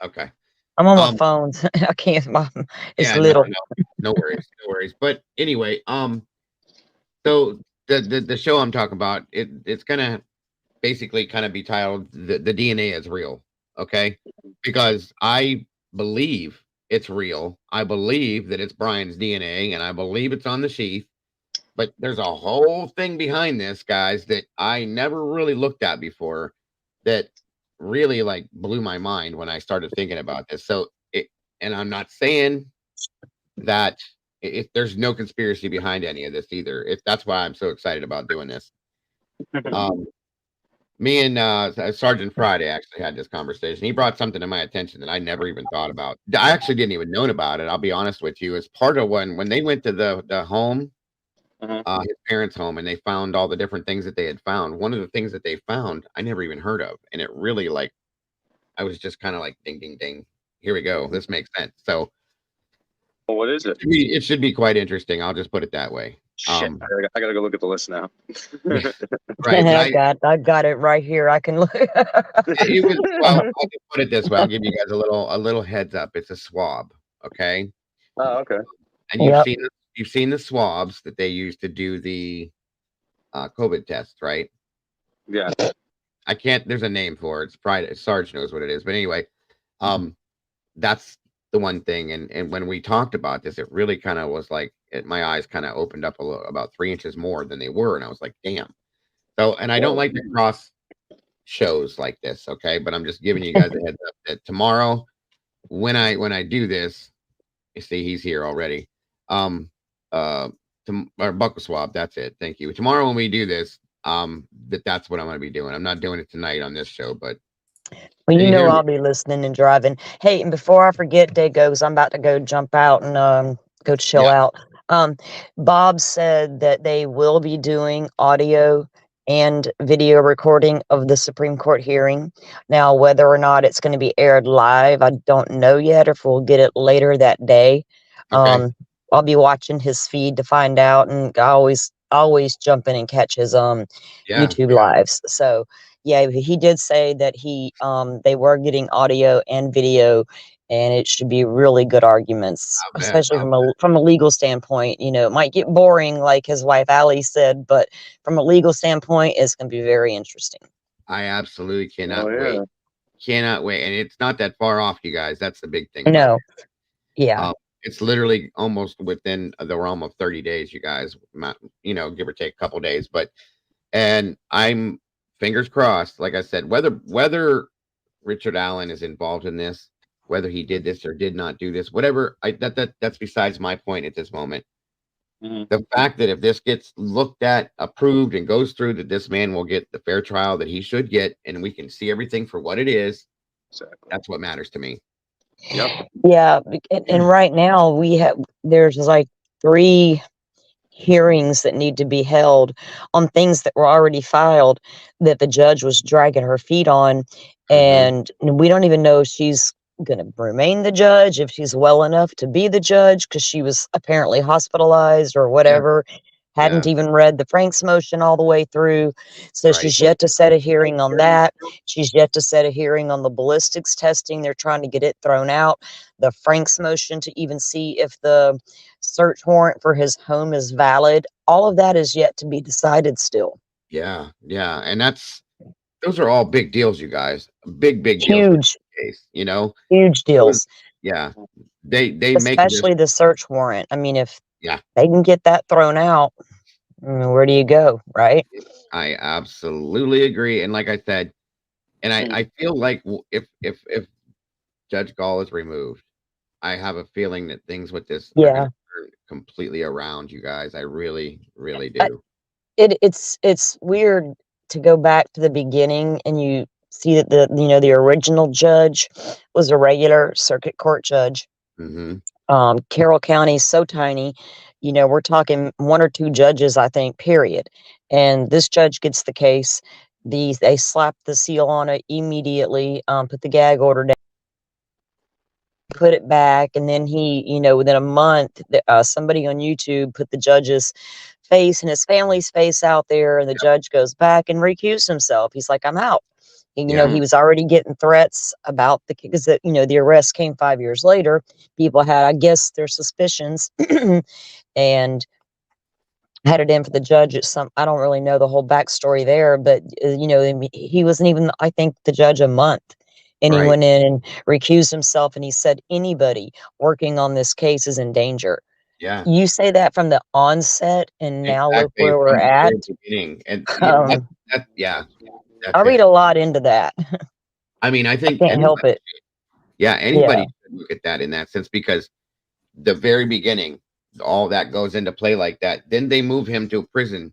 Okay. I'm on my phone. I can't. It's little. No worries, no worries. But anyway, so the show I'm talking about, it's gonna basically kind of be titled the DNA is real, okay? Because I believe it's real. I believe that it's Brian's DNA, and I believe it's on the sheath. But there's a whole thing behind this, guys, that I never really looked at before that really like blew my mind when I started thinking about this. So and I'm not saying that if there's no conspiracy behind any of this either. If that's why I'm so excited about doing this. Me and Sergeant Friday actually had this conversation. He brought something to my attention that I never even thought about. I actually didn't even know about it. I'll be honest with you. As part of when they went to the home, his parents' home, and they found all the different things that they had found. One of the things that they found, I never even heard of, and it really I was just kind of like, ding, ding, ding. Here we go. This makes sense. So, well, what is it? It should be quite interesting. I'll just put it that way. Shit, I gotta go look at the list now. Right. I got it right here. I can look. It was, well, I'll just put it this way. I'll give you guys a little heads up. It's a swab. Okay. Oh, okay. And you've seen the swabs that they use to do the COVID test, right? Yeah. I can't. There's a name for it. It's probably Sarge knows what it is. But anyway, that's the one thing. And when we talked about this, it really kind of was like my eyes kind of opened up a little, about 3 inches more than they were, and I was like, damn. So, and I don't like to cross shows like this, okay? But I'm just giving you guys a heads up that tomorrow, when I do this, you see he's here already. Or buckle swab. That's it. Thank you. Tomorrow when we do this, that's what I'm going to be doing. I'm not doing it tonight on this show, but well, I'll be listening and driving. Hey, and before I forget, Dago, because I'm about to go jump out and go chill out. Bob said that they will be doing audio and video recording of the Supreme Court hearing. Now, whether or not it's going to be aired live, I don't know yet, or if we'll get it later that day. Okay. I'll be watching his feed to find out, and I always jump in and catch his YouTube lives. So yeah, he did say that they were getting audio and video, and it should be really good arguments, especially from a legal standpoint. It might get boring, like his wife Allie said, but from a legal standpoint, it's going to be very interesting. I absolutely cannot wait. Cannot wait, and it's not that far off, you guys. That's the big thing. No, yeah. It's literally almost within the realm of 30 days, you guys, give or take a couple days. And I'm fingers crossed, like I said, whether Richard Allen is involved in this, whether he did this or did not do this, whatever. That's besides my point at this moment. The fact that if this gets looked at, approved, and goes through, that this man will get the fair trial that he should get, and we can see everything for what it is. Exactly. That's what matters to me. Yep. Yeah, and right now there's like 3 hearings that need to be held on things that were already filed that the judge was dragging her feet on, and we don't even know if she's going to remain the judge, if she's well enough to be the judge, because she was apparently hospitalized or whatever. Hadn't even read the Franks motion all the way through. So Right. she's yet to set a hearing on that. She's yet to set a hearing on the ballistics testing. They're trying to get it thrown out. The Franks motion to even see if the search warrant for his home is valid. All of that is yet to be decided still. Yeah. And those are all big deals, you guys. Big deals. Huge. Case, you know? Huge deals. Yeah. They make especially the search warrant. I mean, if Yeah. they can get that thrown out, where do you go, right? I absolutely agree. And like I said, and I feel like if Judge Gall is removed, I have a feeling that things with this are Yeah. gonna turn completely around, you guys. I really do. It's weird to go back to the beginning and you see that the original judge was a regular circuit court judge. Carroll County is so tiny, we're talking 1 or 2 judges, I think, period. And this judge gets the case. They slap the seal on it immediately, put the gag order down, put it back, and then he, within a month, somebody on YouTube put the judge's face and his family's face out there, and the judge goes back and recused himself. He's like, I'm out. And, he was already getting threats about because the arrest came 5 years later. People had, I guess, their suspicions and had it in for the judge at I don't really know the whole backstory there, but, he wasn't even, I think, the judge a month. And he went in and recused himself, and he said, anybody working on this case is in danger. Yeah. You say that from the onset, and now look where we're at. And I read a lot into that. I mean, I think can't help it. Yeah, anybody should look at that in that sense, because the very beginning, all that goes into play like that. Then they move him to prison.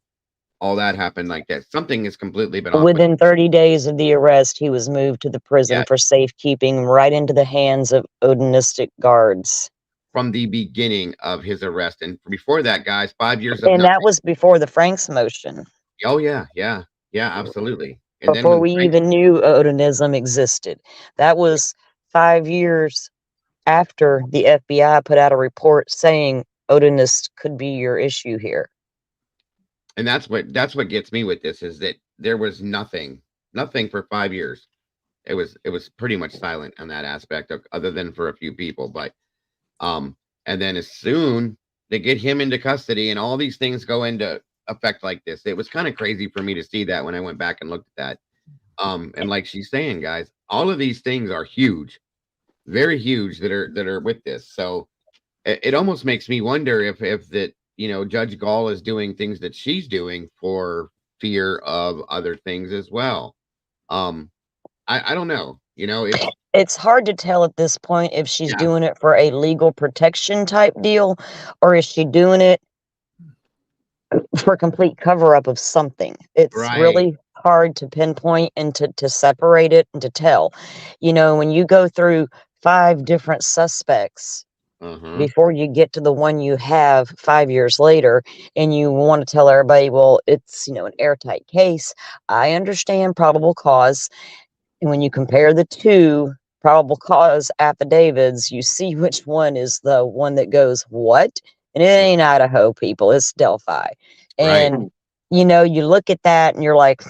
All that happened like that. Something has completely been off. Within 30 days of the arrest, he was moved to the prison for safekeeping, right into the hands of Odinistic guards. From the beginning of his arrest. And before that, guys, 5 years of And nothing. that was before the Franks motion. Oh, yeah, absolutely. And before we even knew Odinism existed. That was 5 years after the FBI put out a report saying Odinist could be your issue here. And that's what gets me with this, is that there was nothing for 5 years. It was pretty much silent on that aspect, other than for a few people. But and then as soon they get him into custody and all these things go into effect like this, it was kind of crazy for me to see that when I went back and looked at that. And like she's saying, guys, all of these things are huge, very huge, that are with this. So it almost makes me wonder if that, Judge Gall is doing things that she's doing for fear of other things as well. I don't know. It's hard to tell at this point if she's doing it for a legal protection type deal, or is she doing it for complete cover up of something. It's really hard to pinpoint and to separate it and to tell. When you go through 5 different suspects before you get to the one you have 5 years later, and you want to tell everybody, well, it's, an airtight case. I understand probable cause. And when you compare the 2 probable cause affidavits, you see which one is the one that goes, what? And it ain't Idaho, people, it's Delphi. And, you look at that and you're like,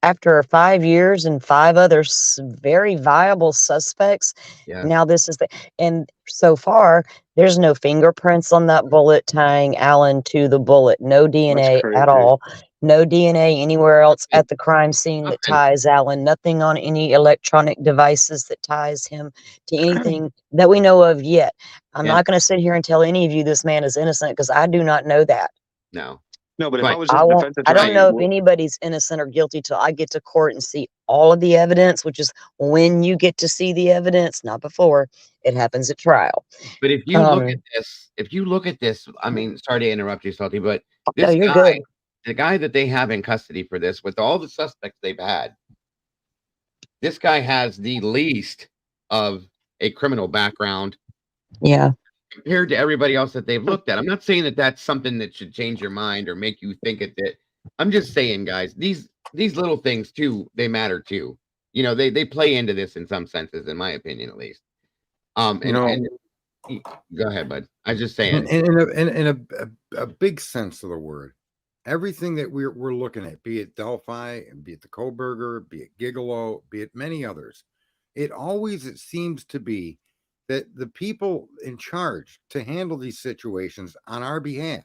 after 5 years and 5 other very viable suspects, now this is and so far, there's no fingerprints on that bullet tying Allen to the bullet. No DNA at all. No DNA anywhere else at the crime scene that ties Allen. Nothing on any electronic devices that ties him to anything that we know of yet. I'm not going to sit here and tell any of you this man is innocent, because I do not know that. No. No, but if I But was I his won't. defense I don't attorney, know if anybody's innocent or guilty till I get to court and see all of the evidence, which is when you get to see the evidence, not before. It happens at trial. if you look at this, I mean, sorry to interrupt you, Salty, but No, this you're guy, good. the guy that they have in custody for this, with all the suspects they've had, this guy has the least of a criminal background Yeah. compared to everybody else that they've looked at. I'm not saying that that's something that should change your mind or make you think it that. I'm just saying, guys, these little things too, they matter too. You know, they play into this in some senses, in my opinion, at least. And go ahead, bud. I was just saying. In a big sense of the word, everything that we're looking at, be it Delphi, be it the Kohlberger, be it Gigolo, be it many others, it seems to be that the people in charge to handle these situations on our behalf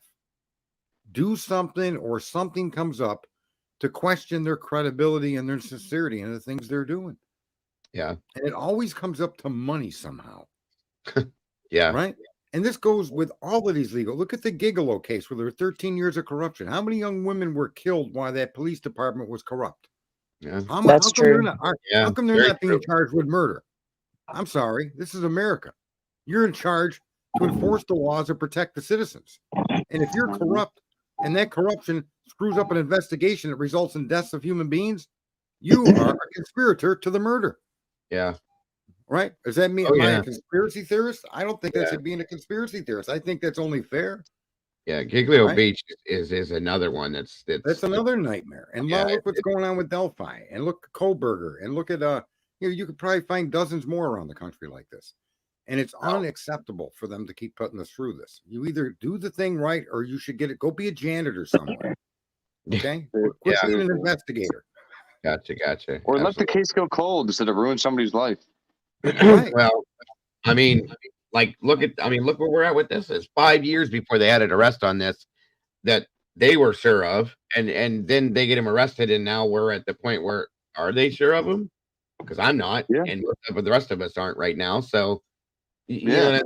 do something, or something comes up to question their credibility and their sincerity in the things they're doing. Yeah. And it always comes up to money somehow. Yeah. Right. And this goes with all of these legal. Look at the Gigolo case where there were 13 years of corruption. How many young women were killed while that police department was corrupt? Yeah. That's come they're true. not, Yeah, how come they're very not being true. charged with murder? I'm sorry. This is America. You're in charge to enforce the laws and protect the citizens. And if you're corrupt and that corruption screws up an investigation that results in deaths of human beings, you are a conspirator to the murder. Yeah. Right? Does that mean Oh, am I yeah. a conspiracy theorist? I don't think that's Yeah. being a conspiracy theorist. I think that's only fair. Yeah. Giglio Right? Beach is another one that's another nightmare. And Yeah, now look what's going on with Delphi, and look at Kohlberger, and look at you could probably find dozens more around the country like this. And it's unacceptable for them to keep putting us through this. You either do the thing right, or you should go be a janitor somewhere. Okay? Quit Yeah. being an investigator. Gotcha. or let the Absolutely. case go cold instead of ruin somebody's life. Right. Well, I mean, look where we're at with this. It's 5 years before they had an arrest on this that they were sure of, and then they get him arrested, and now we're at the point where are they sure of him? Because I'm not, Yeah. and the rest of us aren't right now. So you Yeah. know what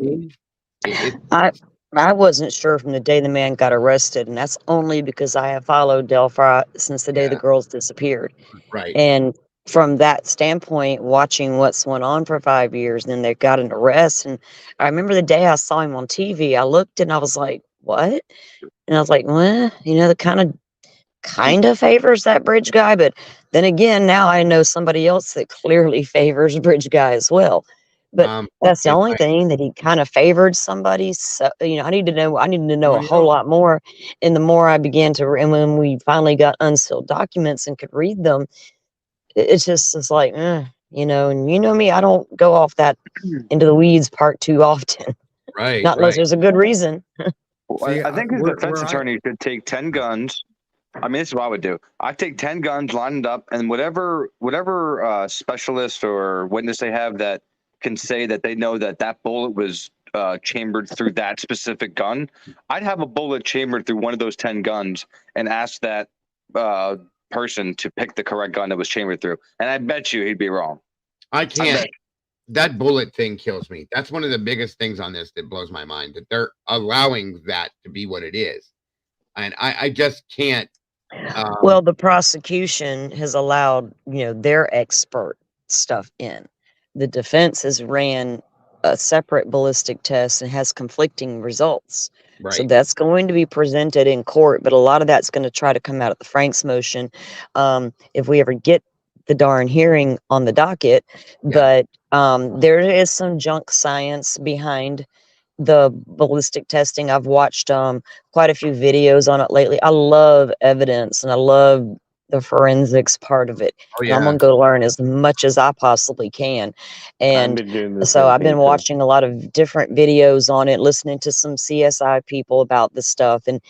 I mean? I wasn't sure from the day the man got arrested, and that's only because I have followed Delphi since the day the Yeah. girls disappeared. Right. And from that standpoint, watching what's went on for 5 years, then they got an arrest. And I remember the day I saw him on TV, I looked and I was like, what? And I was like, well, that kind of favors that bridge guy. But then again, now I know somebody else that clearly favors bridge guy as well. But that's the if only I- thing that he kind of favored somebody. So, I needed to know Well, a whole lot more. And the more I began to, and when we finally got unsealed documents and could read them, it's like, and you know me, I don't go off that into the weeds part too often. right, Not unless right. there's a good reason. Well, See, I think his where defense I- attorney should take 10 guns. I mean, this is what I would do. I'd take 10 guns lined up, and whatever specialist or witness they have that can say that they know that bullet was chambered through that specific gun, I'd have a bullet chambered through one of those 10 guns and ask that person to pick the correct gun that was chambered through. And I bet you he'd be wrong. I can't. That bullet thing kills me. That's one of the biggest things on this that blows my mind, that they're allowing that to be what it is. And I just can't. Well, the prosecution has allowed, their expert stuff in. The defense has ran a separate ballistic test and has conflicting results. So Right. that's going to be presented in court, but a lot of that's going to try to come out of the Franks motion if we ever get the darn hearing on the docket. Yeah. But there is some junk science behind the ballistic testing. I've watched quite a few videos on it lately. I love evidence and I love the forensics part of it. Oh, And I'm yeah. gonna go learn as much as I possibly can. And so I've been watching a lot of different videos on it, listening to some CSI people about this stuff, and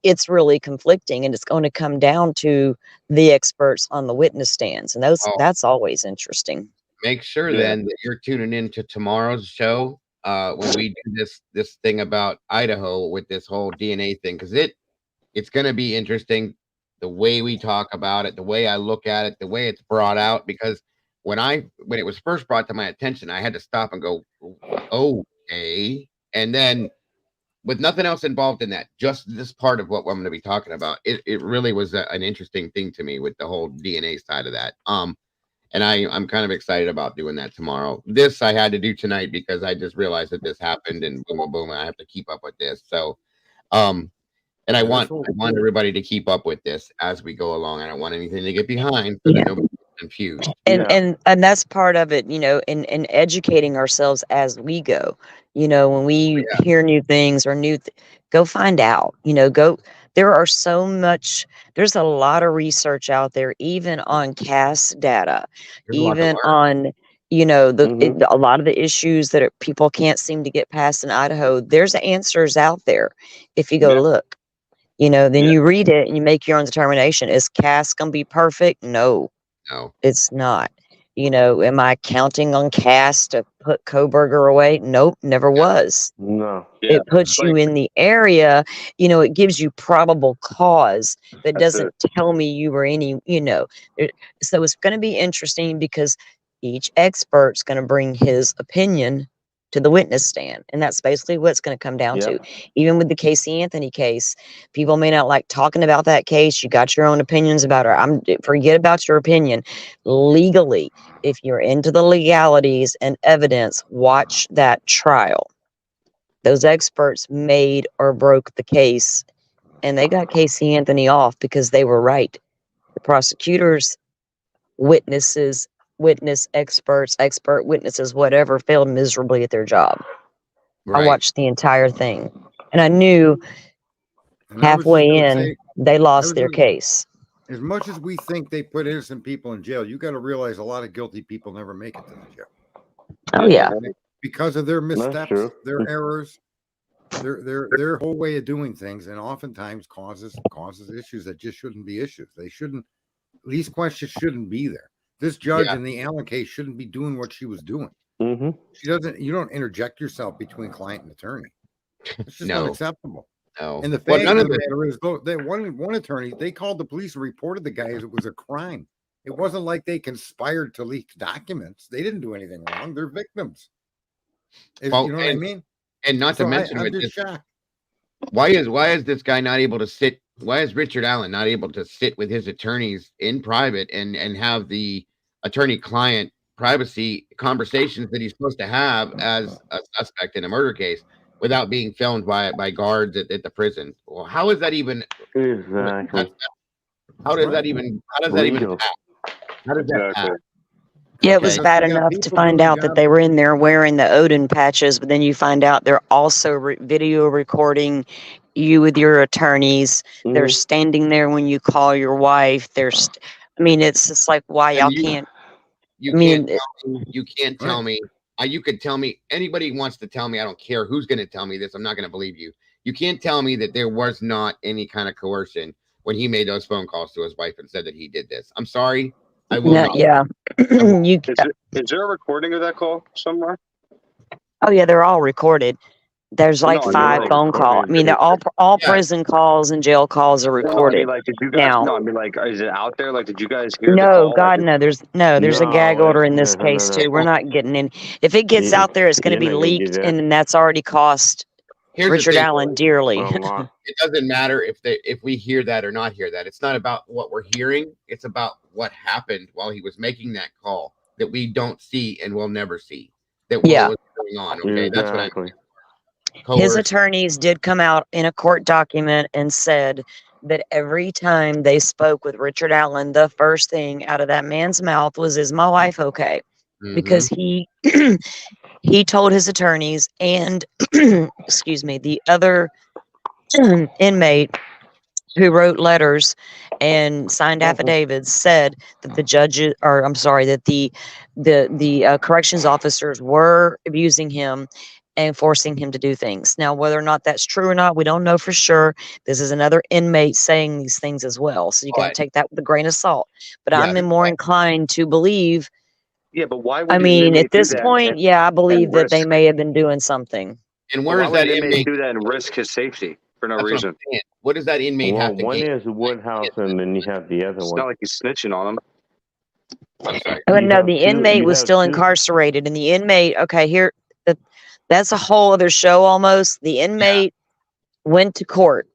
it's really conflicting, and it's going to come down to the experts on the witness stands, and Oh, that's always interesting. make sure Yeah. then that you're tuning into tomorrow's show when we do this thing about Idaho with this whole DNA thing, because it's going to be interesting the way we talk about it, the way I look at it, the way it's brought out. Because when it was first brought to my attention, I had to stop and go, okay. And then with nothing else involved in that, just this part of what I'm going to be talking about, it really was an interesting thing to me with the whole DNA side of that. And I'm kind of excited about doing that tomorrow. This I had to do tonight because I just realized that this happened, and boom, boom, boom, and I have to keep up with this. So, and I want everybody to keep up with this as we go along. I don't want anything to get behind so that nobody gets confused. And that's part of it, in educating ourselves as we go. When we hear new things or go find out. There's a lot of research out there, even on cast data, even on a lot of the issues that people can't seem to get past in Idaho. There's answers out there if you go look. Then you read it and you make your own determination. Is CAS gonna be perfect? No, it's not. Am I counting on CAS to put Koberger away? Nope, never was. No. It puts you in the area, it gives you probable cause, but doesn't tell me you were so it's going to be interesting because each expert's going to bring his opinion to the witness stand. And that's basically what it's going to come down to. Even with the Casey Anthony case, people may not like talking about that case. You got your own opinions about her. Forget about your opinion. Legally, if you're into the legalities and evidence, watch that trial. Those experts made or broke the case, and they got Casey Anthony off because they were right. The prosecutors, witnesses, witness experts, expert witnesses, whatever, failed miserably at their job. I watched the entire thing, and I knew halfway in they lost their case. As much as we think they put innocent people in jail, you got to realize a lot of guilty people never make it to the jail. Oh yeah, because of their missteps, their errors, their whole way of doing things, and oftentimes causes issues that just shouldn't be issues. They shouldn't. These questions shouldn't be there. This judge in the Allen case shouldn't be doing what she was doing. She doesn't. You don't interject yourself between client and attorney. It's just not acceptable. No. And the fact of the matter is, though, they one attorney, they called the police and reported the guy as it was a crime. It wasn't like they conspired to leak documents. They didn't do anything wrong. They're victims. You know what I mean? And not to mention, I'm just shocked. Why is this guy not able to sit? Why is Richard Allen not able to sit with his attorneys in private and have the attorney-client privacy conversations that he's supposed to have as a suspect in a murder case without being filmed by guards at the prison? Well, how is that even? Exactly. How does that even happen? How does that happen? Yeah, it was bad enough to find out that they were in there wearing the Odin patches, but then you find out they're also video recording you with your attorneys. They're standing there when you call your wife. It's just like, why y'all can't? You can't tell me. You could tell me. Anybody wants to tell me. I don't care who's going to tell me this. I'm not going to believe you. You can't tell me that there was not any kind of coercion when he made those phone calls to his wife and said that he did this. I'm sorry. I will not. Yeah. Is there a recording of that call somewhere? Oh yeah, they're all recorded. There's like 5 phone calls. They're all prison calls and jail calls are recorded. Did you guys? Is it out there? Did you guys hear? No, God, no. There's a gag order in this case too. We're not getting in. If it gets out there, it's going to be leaked, and that's already cost Richard Allen dearly. It doesn't matter if we hear that or not hear that. It's not about what we're hearing. It's about what happened while he was making that call that we don't see and will never see. What was going on. Okay, that's what I mean. His attorneys did come out in a court document and said that every time they spoke with Richard Allen, the first thing out of that man's mouth was, "Is my wife okay?" Because he he told his attorneys and the other inmate who wrote letters and signed affidavits said that the corrections officers were abusing him and forcing him to do things. Now, whether or not that's true or not, we don't know for sure. This is another inmate saying these things as well. So you got to take that with a grain of salt. But I'm more inclined to believe. Yeah, but why would at this point, I believe that they may have been doing something. And where does that inmate do that and risk his safety for no reason? What does that inmate have to one gain? is Woodhouse, and then you have the other It's one. not like he's snitching on him. I'm sorry. No, the inmate was still incarcerated, and the inmate. Okay, here, that's a whole other show almost. The inmate went to court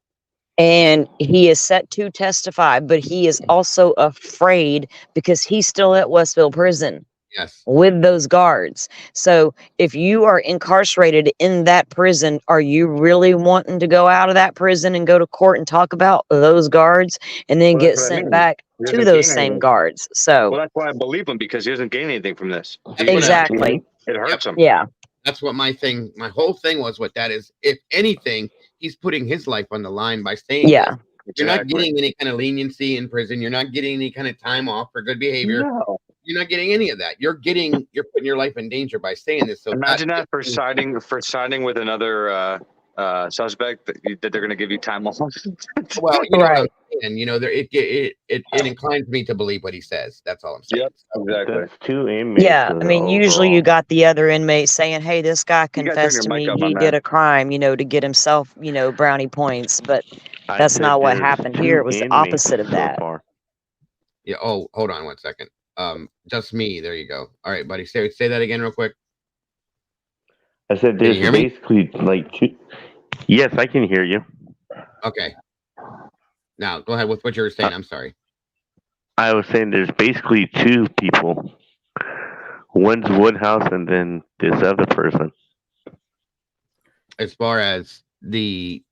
and he is set to testify, but he is also afraid because he's still at Westville Prison Yes. with those guards. So if you are incarcerated in that prison, are you really wanting to go out of that prison and go to court and talk about those guards and then Well, get that's what I sent mean. back He to doesn't those gain same anything. guards? So Well, that's why I believe him, because he doesn't gain anything from this. exactly. It hurts him. Yeah. That's what my whole thing was with that is, if anything, he's putting his life on the line by saying Yeah. this. You're not getting any kind of leniency in prison. You're not getting any kind of time off for good behavior. No. You're not getting any of that. You're putting your life in danger by saying this. So Imagine that for siding with another suspect that they're going to give you time off. Well, you know what I'm Right. saying. You know, it inclines me to believe what he says. That's all I'm saying. Yep, exactly. That's 2 inmates. Yeah. I mean, usually you overall. got the other inmate saying, hey, this guy You gotta turn confessed your to mic me up, my he man. did a crime, to get himself, brownie points. But I that's said not what there's happened 2 here. It was the inmates opposite of so that. far. Yeah. Oh, hold on 1 second. Just me. There you go. All right, buddy. Say that again real quick. I said Can you there's hear me? basically like 2. Yes, I can hear you. Okay. Now go ahead with what you were saying. I'm sorry. I was saying there's basically 2 people. One's Woodhouse and then this other person. As far as the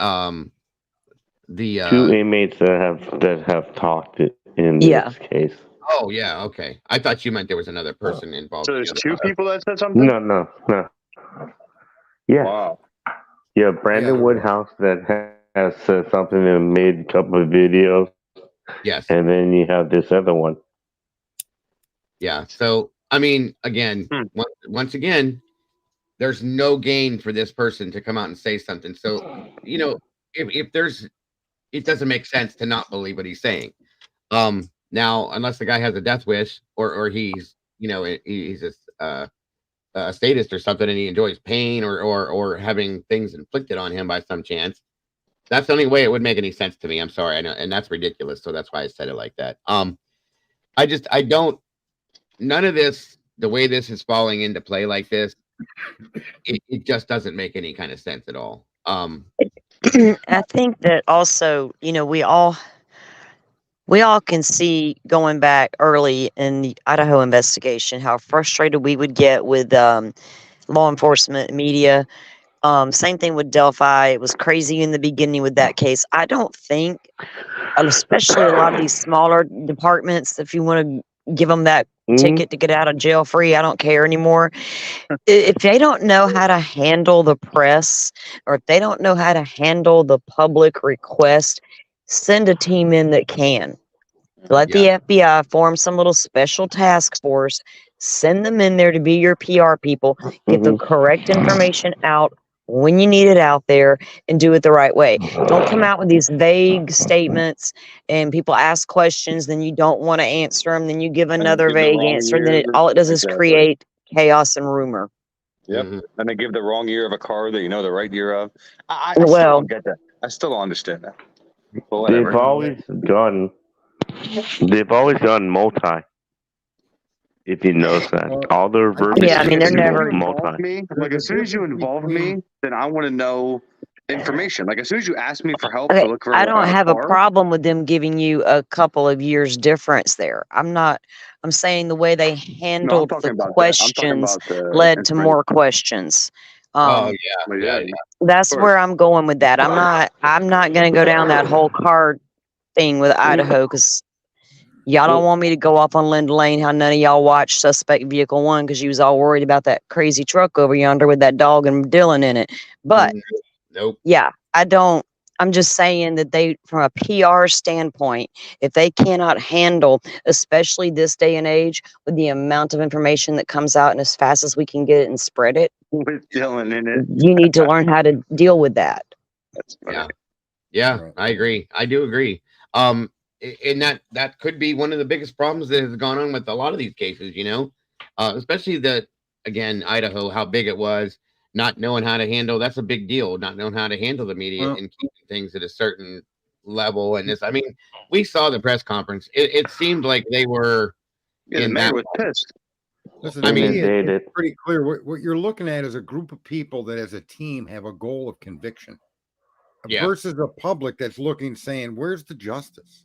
2 inmates that have talked in Yeah. this case. Oh yeah, okay. I thought you meant there was another person involved. So there's in the 2 other- people that said something? No. Yeah. Wow. Yeah, Brandon there was. Woodhouse that has said something and made a couple of videos, Yes. and then you have this other one. Yeah. So I mean, again, once again, there's no gain for this person to come out and say something. So, if there's, it doesn't make sense to not believe what he's saying. Now, unless the guy has a death wish or he's, he's a sadist or something, and he enjoys pain or having things inflicted on him by some chance. That's the only way it would make any sense to me. I'm sorry, I know, and that's ridiculous. So that's why I said it like that. I don't. None of this, the way this is falling into play like this, it just doesn't make any kind of sense at all. I think that also, we all can see going back early in the Idaho investigation how frustrated we would get with law enforcement, media. Same thing with Delphi. It was crazy in the beginning with that case. I don't think, especially a lot of these smaller departments, if you want to give them that ticket to get out of jail free, I don't care anymore. If they don't know how to handle the press, or if they don't know how to handle the public request, send a team in that can. Let the FBI form some little special task force, send them in there to be your PR people, get the correct information out when you need it out there, and do it the right way. Don't come out with these vague statements and people ask questions, then you don't want to answer them, then you give another vague answer, then all it does is create chaos and rumor. Yep. And they give the wrong year of a car that you know the right year of. I still don't get that. I still don't understand that. But whatever. They've always gone multi. If you notice that, all their verbiage. Yeah, I mean, they're never multi. Like as soon as you involve me, then I want to know information. Like as soon as you ask me for help Okay, to look for, I don't have a car, problem with them giving you a couple of years difference there. I'm saying the way they handled the questions led to more questions. Oh yeah. That's where I'm going with that. I'm not going to go down that whole card thing with Idaho because y'all don't want me to go off on Linda Lane how none of y'all watched Suspect Vehicle 1 because you was all worried about that crazy truck over yonder with that dog and Dylan in it. But nope. Yeah, I'm just saying that they, from a PR standpoint, if they cannot handle, especially this day and age, with the amount of information that comes out and as fast as we can get it and spread it, with Dylan in it, you need to learn how to deal with that. That's funny. Yeah, I agree. I do agree. And that could be one of the biggest problems that has gone on with a lot of these cases, especially again, Idaho, how big it was, not knowing how to handle, that's a big deal, not knowing how to handle the media and keeping things at a certain level. And we saw the press conference. It seemed like they were the mayor was pissed. Listen, I mean, it's pretty clear. What you're looking at is a group of people that as a team have a goal of conviction. Yeah. versus a public that's looking, saying, "Where's the justice?"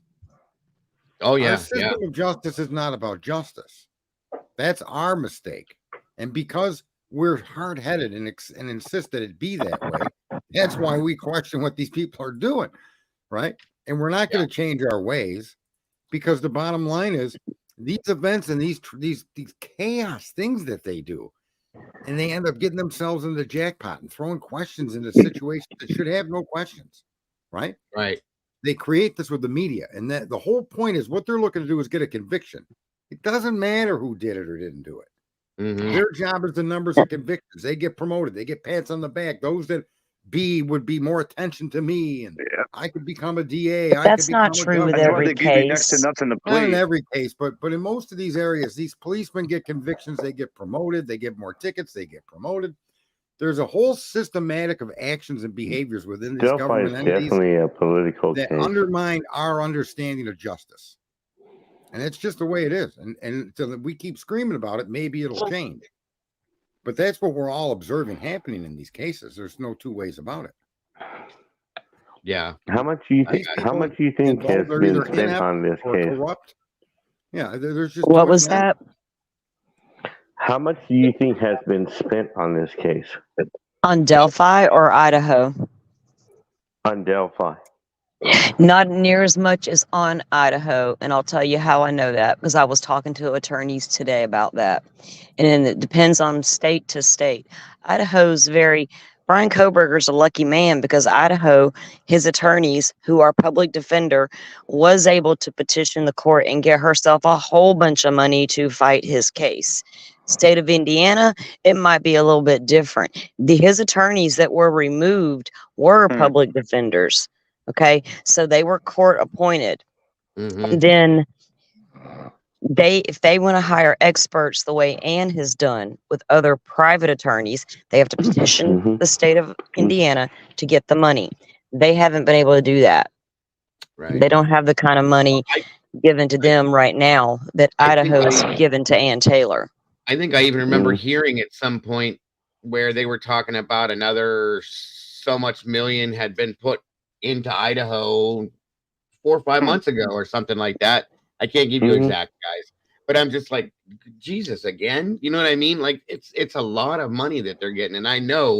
Oh Our yeah, system yeah. of justice is not about justice. That's our mistake. And because we're hard-headed and insist that it be that way, that's why we question what these people are doing, right? And we're not going to change our ways, because the bottom line is these events and these chaos things that they do, and they end up getting themselves in the jackpot and throwing questions into situations that should have no questions, right? Right. They create this with the media, and that the whole point is what they're looking to do is get a conviction. It doesn't matter who did it or didn't do it. Their job is the numbers of convictions. They get promoted. They get pats on the back. Those that would be more attention to me, and I could become a DA. I could That's not become a true with That's governor. why every they give you next to case. nothing to Not in plead. every case, but in most of these areas, these policemen get convictions. They get promoted. They get more tickets. They get promoted. There's a whole systematic of actions and behaviors within these Delphi government is entities definitely a political that case. undermine our understanding of justice. And it's just the way it is. And until we keep screaming about it, maybe it'll change. But that's what we're all observing happening in these cases. There's no two ways about it. Yeah. How much do you think? These How people much do you think has involved are been either spent inept on this or case? corrupt. Yeah, there's just too What much was nonsense. that? How much do you think has been spent on this case? On Delphi or Idaho? On Delphi. Not near as much as on Idaho. And I'll tell you how I know that, because I was talking to attorneys today about that. And then it depends on state to state. Idaho's Brian Koberger's a lucky man, because Idaho, his attorneys, who are public defender, was able to petition the court and get herself a whole bunch of money to fight his case. State of Indiana, it might be a little bit different. His attorneys that were removed were public defenders. Okay, so they were court appointed. And then if they want to hire experts the way Ann has done with other private attorneys, they have to petition the state of Indiana to get the money. They haven't been able to do that. Right. They don't have the kind of money given to them right now that Idaho's given to Ann Taylor. I think I even remember hearing at some point where they were talking about another so much million had been put into Idaho 4 or 5 months ago or something like that. I can't give you exact, guys, but I'm just like, Jesus, again, you know what I mean? Like it's a lot of money that they're getting, and I know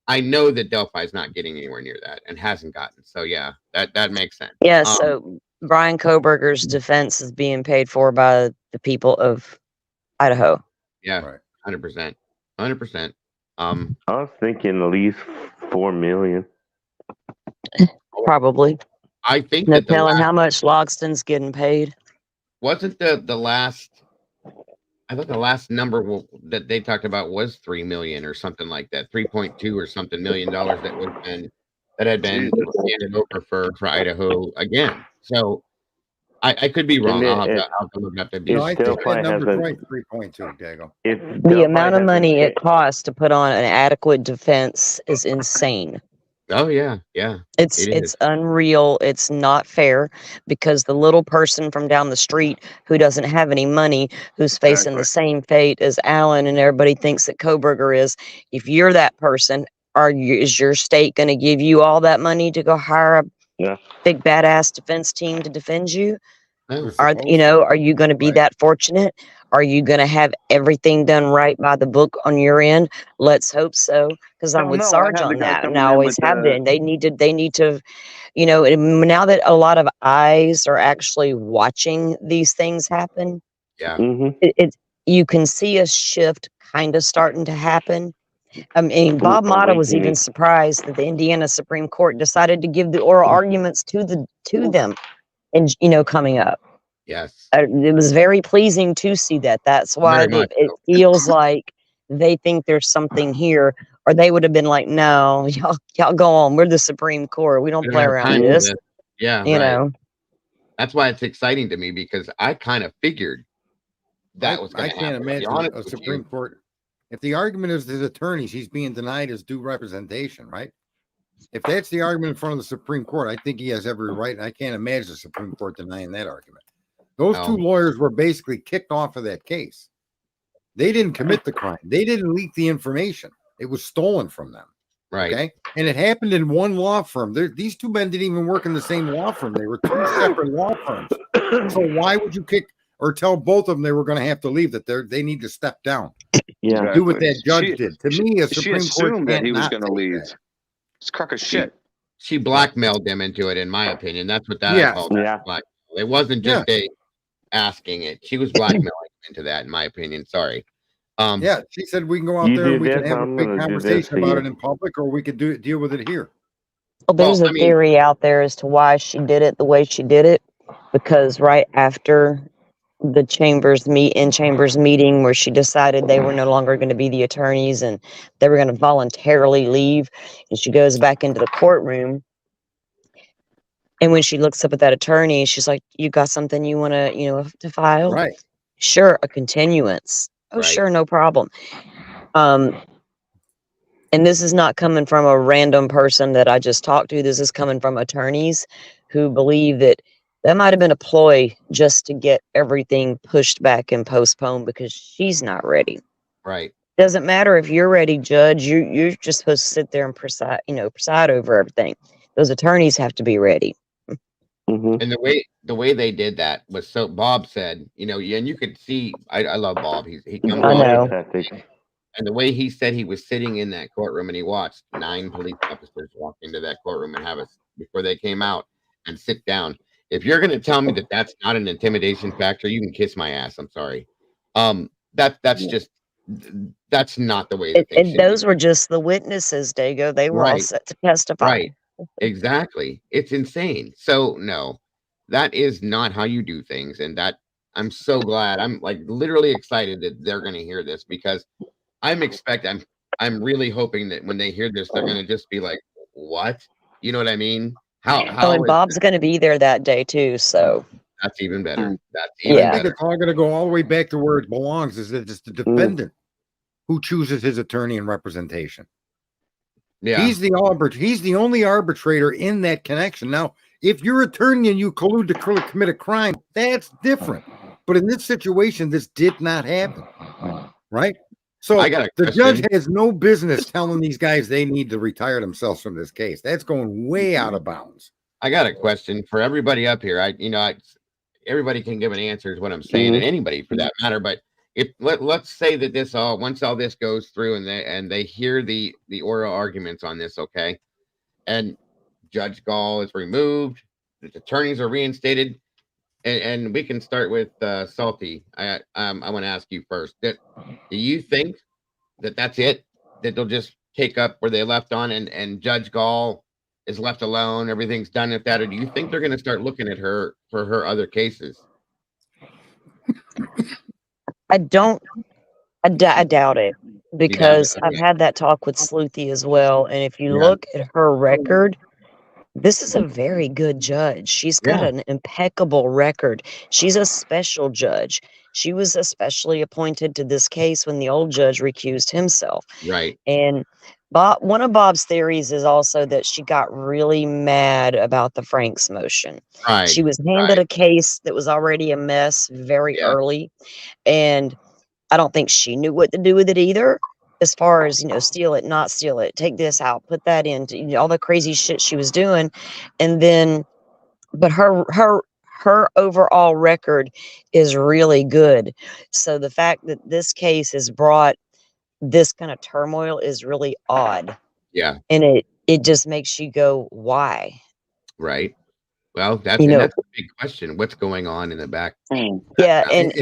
that Delphi's not getting anywhere near that and hasn't gotten. So yeah, that makes sense. Yeah. So Brian Koberger's defense is being paid for by the people of Idaho. Yeah, 100%, 100%. I was thinking at least 4 million. Probably. I think No that telling how much Logston's getting paid. Wasn't the last? I thought the last number that they talked about was 3 million or something like that, 3.2 or something $1 million that had been handed over for Idaho again. So I could be wrong. I'll have to look up the No, I think Delphi that number's hasn't- right, 3.2, Dago. The amount of money it costs to put on an adequate defense is insane. Oh yeah, yeah. It's unreal. It's not fair, because the little person from down the street who doesn't have any money, who's facing the same fate as Allen and everybody thinks that Koberger is, if you're that person, is your state going to give you all that money to go hire a big badass defense team to defend you? Are you going to be that fortunate? Are you going to have everything done right by the book on your end? Let's hope so, because I'm with Sarge on that, and I always have been. They need to, now that a lot of eyes are actually watching these things happen. Yeah. You can see a shift kind of starting to happen. I mean, Bob Motta was even surprised that the Indiana Supreme Court decided to give the oral arguments to them, and coming up. Yes. It was very pleasing to see that. That's why it feels like they think there's something here, or they would have been like, "No, y'all go on. We're the Supreme Court. We don't play around this." Yeah, you know. That's why it's exciting to me, because I kind of figured that was going to happen. I can't imagine a Supreme Court. If the argument is his attorneys, he's being denied his due representation, right? If that's the argument in front of the Supreme Court, I think he has every right. And I can't imagine the Supreme Court denying that argument. Those two lawyers were basically kicked off of that case. They didn't commit the crime. They didn't leak the information. It was stolen from them. Right. Okay. And it happened in one law firm. These two men didn't even work in the same law firm. They were two separate law firms. So why would you kick or tell both of them they were going to have to leave, that they need to step down? Yeah. Do what that judge did. To me, a she Supreme Court assumed that can't he was not going to take leave. that. It's crock of shit. She blackmailed them into it, in my opinion. That's what that I Yes. call that. Yeah. Blackmail. It wasn't just a asking it. She was blackmailing into that, in my opinion. Sorry. Yeah, she said we can go out You there and do we can this, have a I'm big gonna do this conversation to about you. it in public, or we could deal with it here. Well, there's Well, a I mean- theory out there as to why she did it the way she did it, because right after the chambers meeting where she decided they were no longer going to be the attorneys and they were going to voluntarily leave, and she goes back into the courtroom, and when she looks up at that attorney, she's like, "You got something you want to file?" Right. Sure, a continuance. Oh, Right. sure, no problem. And this is not coming from a random person that I just talked to. This is coming from attorneys who believe that might have been a ploy just to get everything pushed back and postponed because she's not ready. Right. Doesn't matter if you're ready, Judge. You're just supposed to sit there and preside over everything. Those attorneys have to be ready. Mm-hmm. And the way they did that was, so Bob said, and you could see, I love Bob. He comes I on, know. and the way he said he was sitting in that courtroom and he watched 9 police officers walk into that courtroom and have us before they came out and sit down. If you're going to tell me that that's not an intimidation factor, you can kiss my ass. I'm sorry. That's just, that's not the way that things And should those be. were just the witnesses, Dago. They were all Right. set to testify. Right. Exactly. It's insane. So no, that is not how you do things. And that, I'm so glad. I'm like literally excited that they're going to hear this, because I'm really hoping that when they hear this, they're going to just be like, what? You know what I mean? Oh, How and is Bob's going to be there that day too. So that's even better. That's I even think better. it's all going to go all the way back to where it belongs, is that it's the defendant who chooses his attorney and representation. Yeah. He's the only arbitrator in that connection. Now, if you're attorney and you collude to commit a crime, that's different. But in this situation, this did not happen. Right? So I got a the question. judge has no business telling these guys they need to retire themselves from this case. That's going way out of bounds. I got a question for everybody up here. Everybody can give an answer is what I'm saying, and anybody for that matter. But if let's say that once all this goes through and they hear the oral arguments on this, okay, and Judge Gall is removed, the attorneys are reinstated, and we can start with Salty. I want to ask you first. Do you think that that's it? That they'll just take up where they left on, and Judge Gall is left alone, everything's done at that, or do you think they're going to start looking at her for her other cases? I doubt it, because I've had that talk with Sleuthy as well. And if you look at her record, this is a very good judge. She's got an impeccable record. She's a special judge. She was especially appointed to this case when the old judge recused himself. Right. And one of Bob's theories is also that she got really mad about the Franks motion. Right. She was handed a case that was already a mess very early, and I don't think she knew what to do with it either. As far as, steal it, not steal it, take this out, put that in, all the crazy shit she was doing. And then, but her overall record is really good. So the fact that this case has brought this kind of turmoil is really odd. Yeah. And it just makes you go, why? Right. Well, that's a big question. What's going on in the back? Yeah, and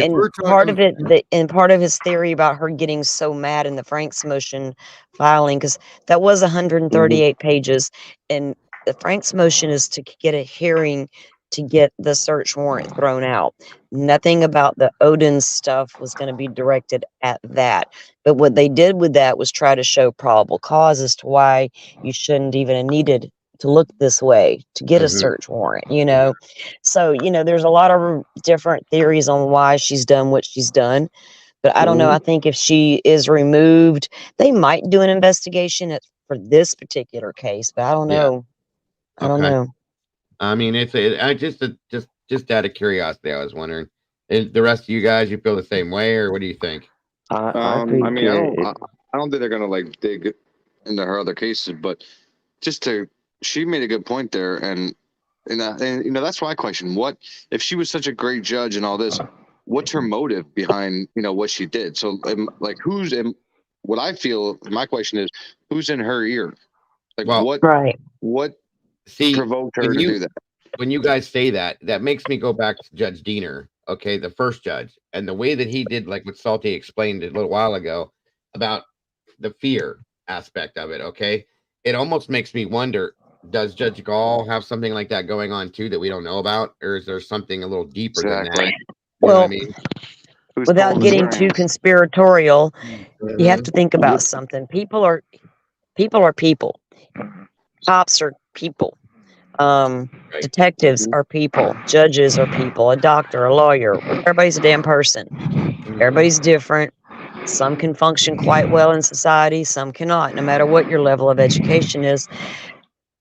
part of it, and part of his theory about her getting so mad in the Franks motion filing, because that was 138 pages, and the Franks motion is to get a hearing to get the search warrant thrown out. Nothing about the Odin stuff was going to be directed at that. But what they did with that was try to show probable cause as to why you shouldn't even have needed to look this way to get a search warrant, So, there's a lot of different theories on why she's done what she's done. But I don't know. I think if she is removed, they might do an investigation for this particular case, but I don't know. I don't know. I mean, I just out of curiosity, I was wondering, is the rest of you guys, you feel the same way, or what do you think? I mean, I don't think they're gonna dig into her other cases, but she made a good point there, and that's why I question what if she was such a great judge and all this, what's her motive behind what she did? So like who's in what I feel. My question is who's in her ear? Like Well, what see, provoked her to do that? When you guys say that, that makes me go back to Judge Diener, okay, the first judge, and the way that he did, like what Salty explained a little while ago about the fear aspect of it, okay? It almost makes me wonder, does Judge Gall have something like that going on too that we don't know about? Or is there something a little deeper than that? You know what I mean? Without getting too conspiratorial, you have to think about something. People are people. Cops are people. Detectives are people. Judges are people. A doctor, a lawyer. Everybody's a damn person. Everybody's different. Some can function quite well in society. Some cannot, no matter what your level of education is.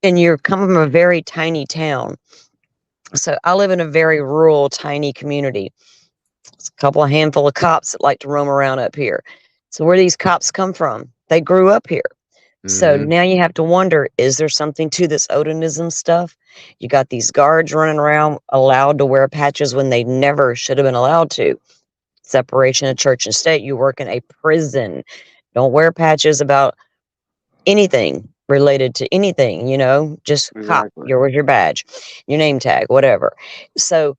And you're coming from a very tiny town. So I live in a very rural, tiny community. It's a handful of cops that like to roam around up here. So where these cops come from? They grew up here. So now you have to wonder, is there something to this Odinism stuff? You got these guards running around allowed to wear patches when they never should have been allowed to. Separation of church and state. You work in a prison. Don't wear patches about anything related to anything, just cop. Where's your badge, your name tag, whatever. So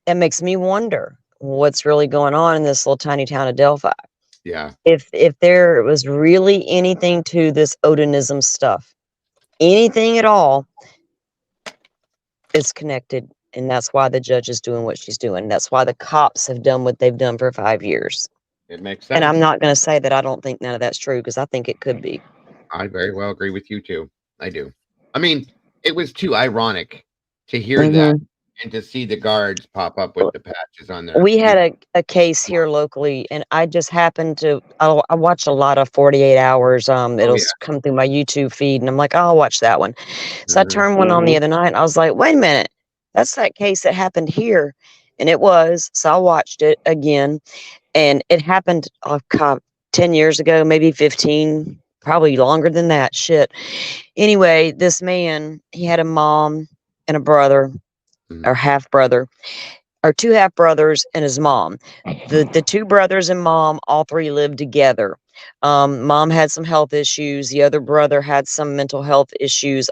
that makes me wonder what's really going on in this little tiny town of Delphi. Yeah. If there was really anything to this Odinism stuff, anything at all, it's connected. And that's why the judge is doing what she's doing. That's why the cops have done what they've done for 5 years. It makes sense. And I'm not going to say that I don't think none of that's true, because I think it could be. I very well agree with you too. I do. I mean, it was too ironic to hear that and to see the guards pop up with the patches on there. We had a case here locally, and I just happened to, I watch a lot of 48 Hours. It'll come through my YouTube feed, and I'm like, oh, I'll watch that one. So I turned one on the other night, and I was like, wait a minute, that's that case that happened here. And it was. So I watched it again, and it happened 10 years ago, maybe 15, probably longer than that. Shit. Anyway, this man, he had a mom and a brother, or half brother, or two half brothers and his mom. The two brothers and mom, all three lived together. Mom had some health issues. The other brother had some mental health issues,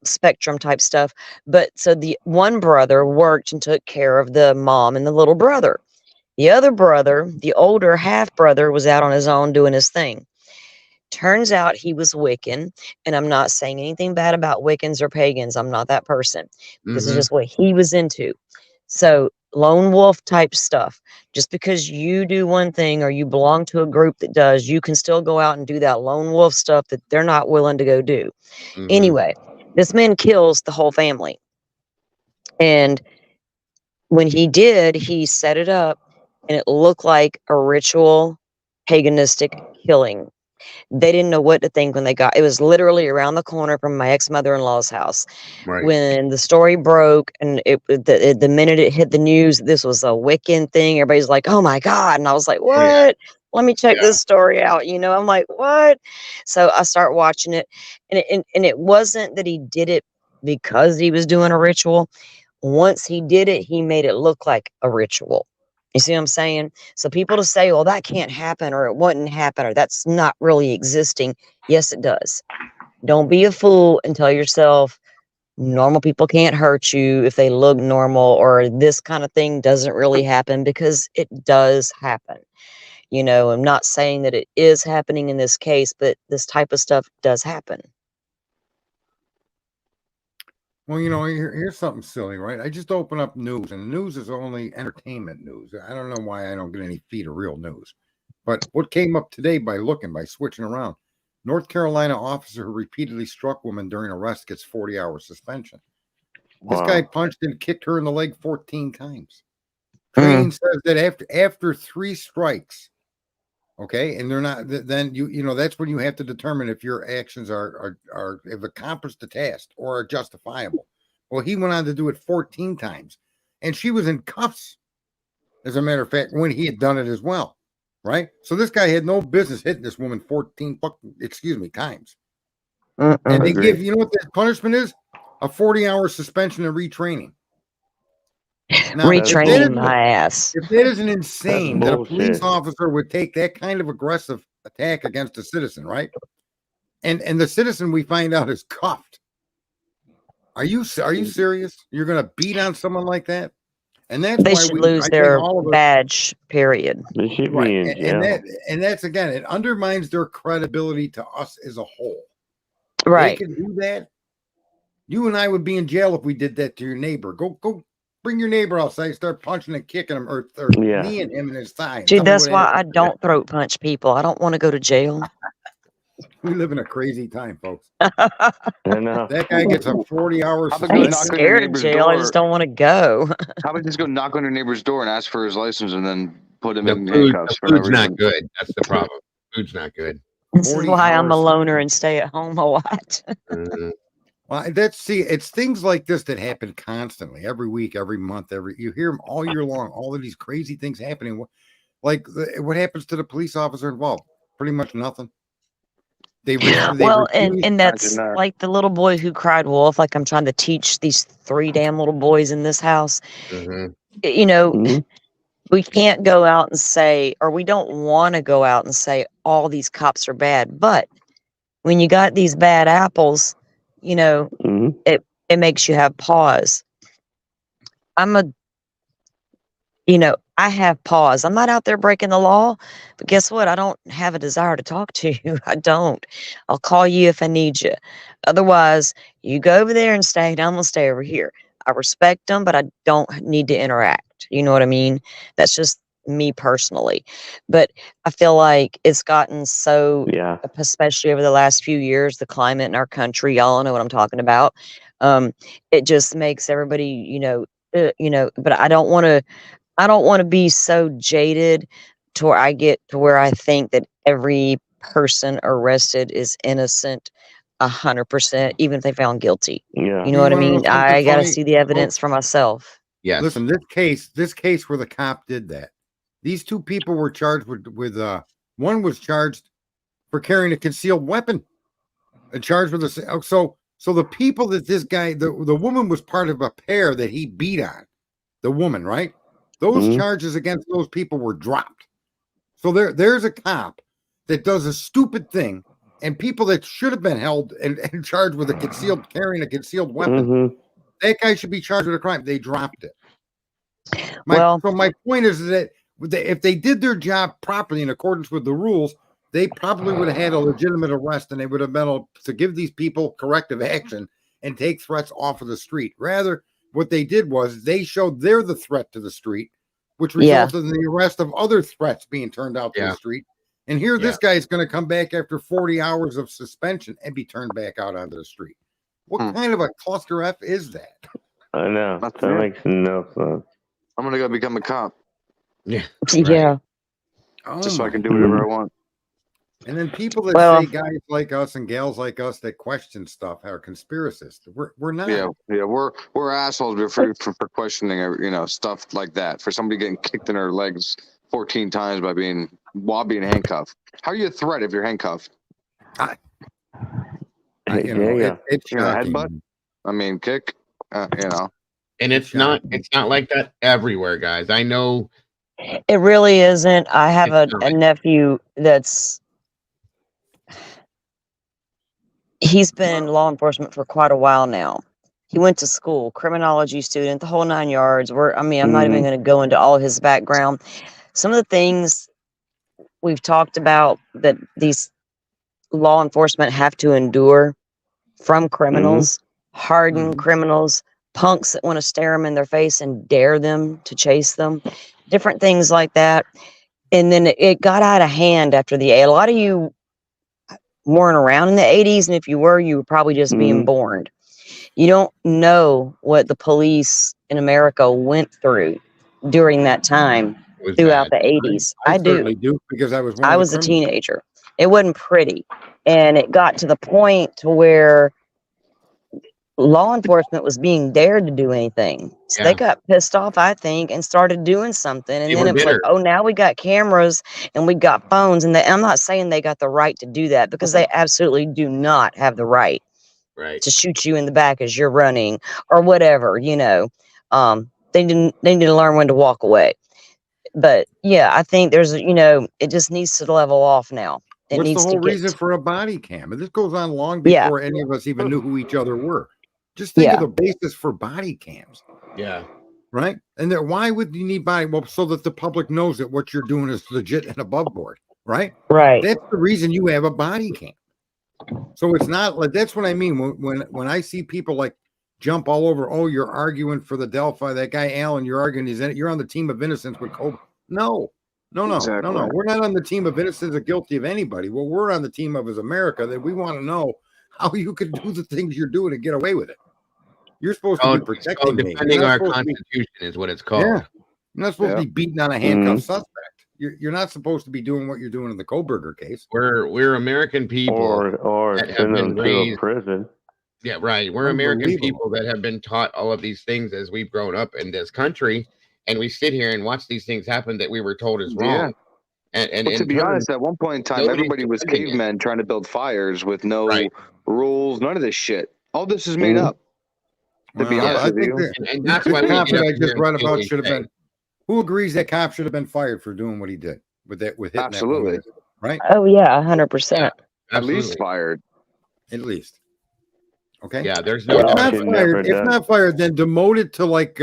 spectrum type stuff. But so the one brother worked and took care of the mom and the little brother. The other brother, the older half brother, was out on his own doing his thing. Turns out he was Wiccan, and I'm not saying anything bad about Wiccans or pagans. I'm not that person. This is just what he was into. So lone wolf type stuff. Just because you do one thing or you belong to a group that does, you can still go out and do that lone wolf stuff that they're not willing to go do. Anyway, this man kills the whole family. And when he did, he set it up, and it looked like a ritual paganistic killing. They didn't know what to think when it was literally around the corner from my ex-mother-in-law's house. Right. When the story broke, and the minute it hit the news, this was a Wiccan thing, everybody's like, oh my God. And I was like, what? Oh, yeah. Let me check this story out. I'm like, what? So I start watching it, and it wasn't that he did it because he was doing a ritual. Once he did it, he made it look like a ritual. You see what I'm saying? So people to say, well, that can't happen, or it wouldn't happen, or that's not really existing. Yes, it does. Don't be a fool and tell yourself normal people can't hurt you if they look normal, or this kind of thing doesn't really happen, because it does happen. I'm not saying that it is happening in this case, but this type of stuff does happen. Well, here's something silly, right? I just open up news, and news is only entertainment news. I don't know why I don't get any feed of real news. But what came up today by switching around, North Carolina officer who repeatedly struck woman during arrest gets 40-hour suspension. Wow. This guy punched and kicked her in the leg 14 times. Training says that after 3 strikes, okay, and they're not, then that's when you have to determine if your actions have accomplished the task or are justifiable. Well, he went on to do it 14 times, and she was in cuffs, as a matter of fact, when he had done it as well, right? So this guy had no business hitting this woman 14 times. Mm-mm. And they Agree. give, you know what the punishment is? A 40-hour suspension and retraining. Now, Retraining my ass. if that isn't insane that a police bullshit. officer would take that kind of aggressive attack against a citizen, right? And the citizen, we find out, is cuffed. Are you serious? You're going to beat on someone like that? And that's They why should I lose think their all of us, badge, period. They should right? be in jail. And that's again, it undermines their credibility to us as a whole. Right. They can do that. You and I would be in jail if we did that to your neighbor. Go bring your neighbor outside, start punching and kicking him or Yeah. kneeing him in his thigh. Dude, that's why I don't throat punch people. I don't want to go to jail. We live in a crazy time, folks. I know. That guy gets a 40-hour How about I go ain't knock on your scared of neighbor's jail. I door? just don't want to go. How about just go knock on your neighbor's door and ask for his license and then put him The in food, handcuffs the for no food's not reason? good. That's the problem. Food's not good. This is 40 why I'm a hours. loner and stay at home a lot. Mhm. Well, it's things like this that happen constantly, every week, every month, you hear them all year long. All of these crazy things happening. Like what happens to the police officer involved? Pretty much nothing. Well, and that's Imagine that. like the little boy who cried wolf. Like I'm trying to teach these 3 damn little boys in this house. Mhm. You know, Mhm. we can't go out and say, or we don't want to go out and say all these cops are bad. But when you got these bad apples, you know, Mhm. it makes you have pause. I have pause. I'm not out there breaking the law, but guess what? I don't have a desire to talk to you. I don't. I'll call you if I need you. Otherwise, you go over there and stay, and I'm going to stay over here. I respect them, but I don't need to interact. You know what I mean? That's just me personally. But I feel like it's gotten so, Yeah. especially over the last few years, the climate in our country, y'all know what I'm talking about. It just makes everybody, but I don't want to be so jaded to where I get to where I think that every person arrested is innocent 100%, even if they found guilty. Yeah. You know what I wanna know mean? something I got to funny? see the evidence for myself. Yes. Listen, this case where the cop did that, these 2 people were charged with one was charged for carrying a concealed weapon, and charged with so the people that this guy, the woman was part of a pair that he beat on, the woman, right? Those Mhm. charges against those people were dropped. So there's a cop that does a stupid thing, and people that should have been held and charged with carrying a concealed weapon, Mhm. that guy should be charged with a crime. They dropped it. Well, So my point is that if they did their job properly in accordance with the rules, they probably would have had a legitimate arrest, and they would have been able to give these people corrective action and take threats off of the street. Rather, what they did was they showed they're the threat to the street, which Yeah. resulted in the arrest of other threats being turned out to Yeah. the street. And here, this guy is going to come back after 40 hours of suspension and be turned back out onto the street. What kind of a cluster F is that? I know. That's That it. makes no sense. I'm gonna go become a cop Yeah. yeah. Oh just so I my can do whatever I want. And then people that Well- say guys like us and gals like us that question stuff are conspiracists. We're not. Yeah, we're assholes for questioning, stuff like that. For somebody getting kicked in their legs 14 times while being handcuffed. How are you a threat if you're handcuffed? Yeah. It's You know, shocking. headbutt? I mean, kick. And it's not like that everywhere, guys. I know It really isn't. I have It's a not. nephew he's been in law enforcement for quite a while now. He went to school, criminology student, the whole 9 yards. I'm not even going to go into all his background. Some of the things we've talked about that these law enforcement have to endure from criminals, hardened criminals, punks that want to stare them in their face and dare them to chase them, different things like that. And then it got out of hand after a lot of you weren't around in the 80s, and if you were probably just being born. You don't know what the police in America went through during that time it was throughout bad. the 80s. I do. certainly do because I was one I of the was a criminals. teenager. It wasn't pretty. And it got to the point to where law enforcement was being dared to do anything. So they Yeah. got pissed off, I think, and started doing something. And They then were it was like, bitter. oh, now we got cameras and we got phones. And I'm not saying they got the right to do that, because they absolutely do not have the right Right. to shoot you in the back as you're running or whatever, you know. They need to learn when to walk away. But yeah, I think there's, you know, it just needs to level off now. It What's the needs to whole get, reason for a body cam? And this goes on long yeah, before any of us even knew who each other were. Just think of yeah, the basis for body cams, Yeah. right? And then why would you need body? Well, so that the public knows that what you're doing is legit and above board, right? right. That's the reason you have a body cam. So it's not like, that's what I mean when I see people like jump all over. Oh, you're arguing for the Delphi. That guy Allen, you're arguing you're on the team of innocence with Kobe. No. Exactly. We're not on the team of innocence or guilty of anybody. What we're on the team of is America, that we want to know how you can do the things you're doing and get away with it. You're supposed to be It's protecting called me. defending You're not our supposed to be, Constitution is what it's called. yeah. You're not supposed Yeah. to be beating on a handcuffed suspect. You're not supposed to be doing what you're doing in the Koberger case. We're American people. Or that have send been them to a raised- prison. Yeah, right. We're American Unbelievable. people that have been taught all of these things as we've grown up in this country, and we sit here and watch these things happen that we were told is wrong. Yeah. And Well, to in be turn, honest, at one point in time, nobody's everybody was defending it. cavemen trying to build fires with no Right. rules, none of this shit. All this is made Mhm. up. To be Well, honest I with think you. that and that's this why we cop get that up I here just and read say what about we should have say. been. Who agrees that cop should have been fired for doing what he did with hitting that Absolutely. woman, right? Oh yeah, 100%. At least Absolutely. fired. At least. Okay. Yeah, there's no If Well, doubt. not should never fired, if done. not fired, then demoted to like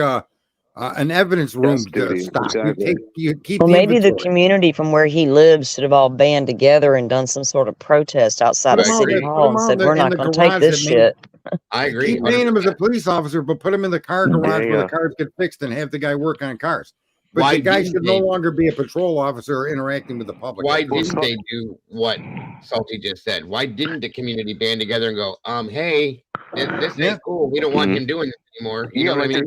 an evidence room Desk duty, stop. exactly. You keep Well, the maybe the inventory. community from where he lives should have all band together and done some sort of protest outside Put of him out City there. agree. Put Hall him and out said, there we're in not the going to take garage this that shit. I agree. keep paying him as a 100%. police officer, but put him in the car garage where Yeah. the cars get fixed and have the guy work on cars. But Why the guy didn't should no they- longer be a patrol officer or interacting with the public. Why Well, didn't they do what Salty just said? Why didn't the community band together and go, hey, this Yeah. ain't cool. We don't want Mhm. him doing this anymore. You Yeah, know what I like mean?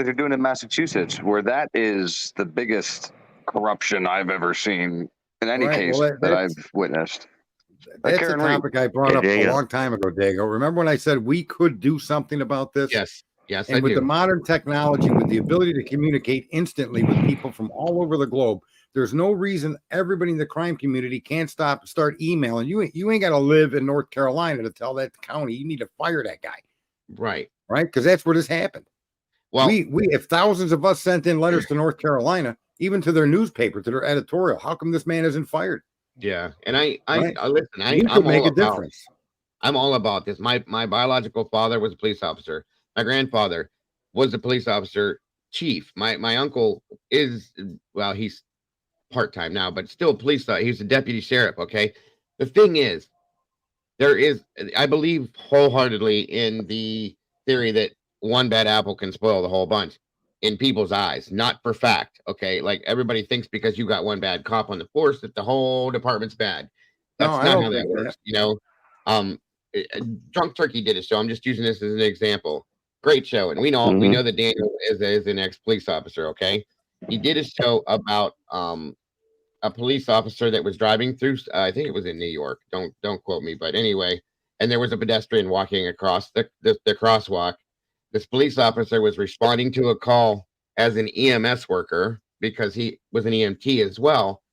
they're doing in Massachusetts, where that is the biggest corruption I've ever seen in any Right, case well, that I've witnessed. That's a Karen Reed. topic I brought Hey, up a Diego. long time ago, Dago. Remember when I said we could do something about this? Yes. Yes, And I with the do. modern technology, with the ability to communicate instantly with people from all over the globe, there's no reason everybody in the crime community can't start emailing. You ain't got to live in North Carolina to tell that county you need to fire that guy, Right. right? Because that's where this happened. Well, We if thousands of us sent in letters to North Carolina, even to their newspaper, to their editorial, how come this man isn't fired? yeah. And I Right. listen, We I'm could make all a about difference. I'm all about this. My biological father was a police officer. My grandfather was a police officer chief. My uncle is, well, he's part-time now, but still police. He's a deputy sheriff. Okay. The thing is, I believe wholeheartedly in the theory that one bad apple can spoil the whole bunch in people's eyes, not for fact. Okay. Like everybody thinks because you got one bad cop on the force that the whole department's bad. No, That's I not don't how that think that. works. You know, Drunk Turkey did a show. I'm just using this as an example. Great show. And we know that Daniel is an ex-police officer. Okay. He did a show about, a police officer that was driving through, I think it was in New York. Don't quote me, but anyway, and there was a pedestrian walking across the crosswalk. This police officer was responding to a call as an EMS worker because he was an EMT as well,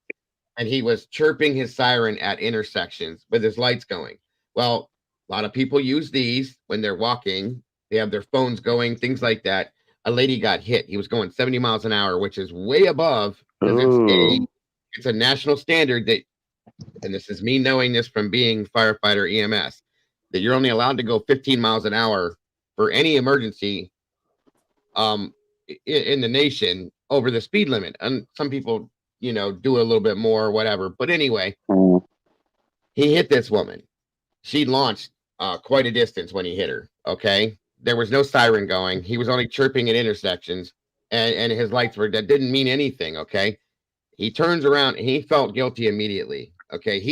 and he was chirping his siren at intersections with his lights going. Well, a lot of people use these when they're walking. They have their phones going, things like that. A lady got hit. He was going 70 miles an hour, which is way above, because it's a national standard that, and this is me knowing this from being firefighter EMS, that you're only allowed to go 15 miles an hour for any emergency in the nation over the speed limit. And some people, do a little bit more or whatever. But anyway, he hit this woman. She launched quite a distance when he hit her. Okay. There was no siren going. He was only chirping at intersections, and his lights that didn't mean anything. Okay. He turns around and he felt guilty immediately. Okay.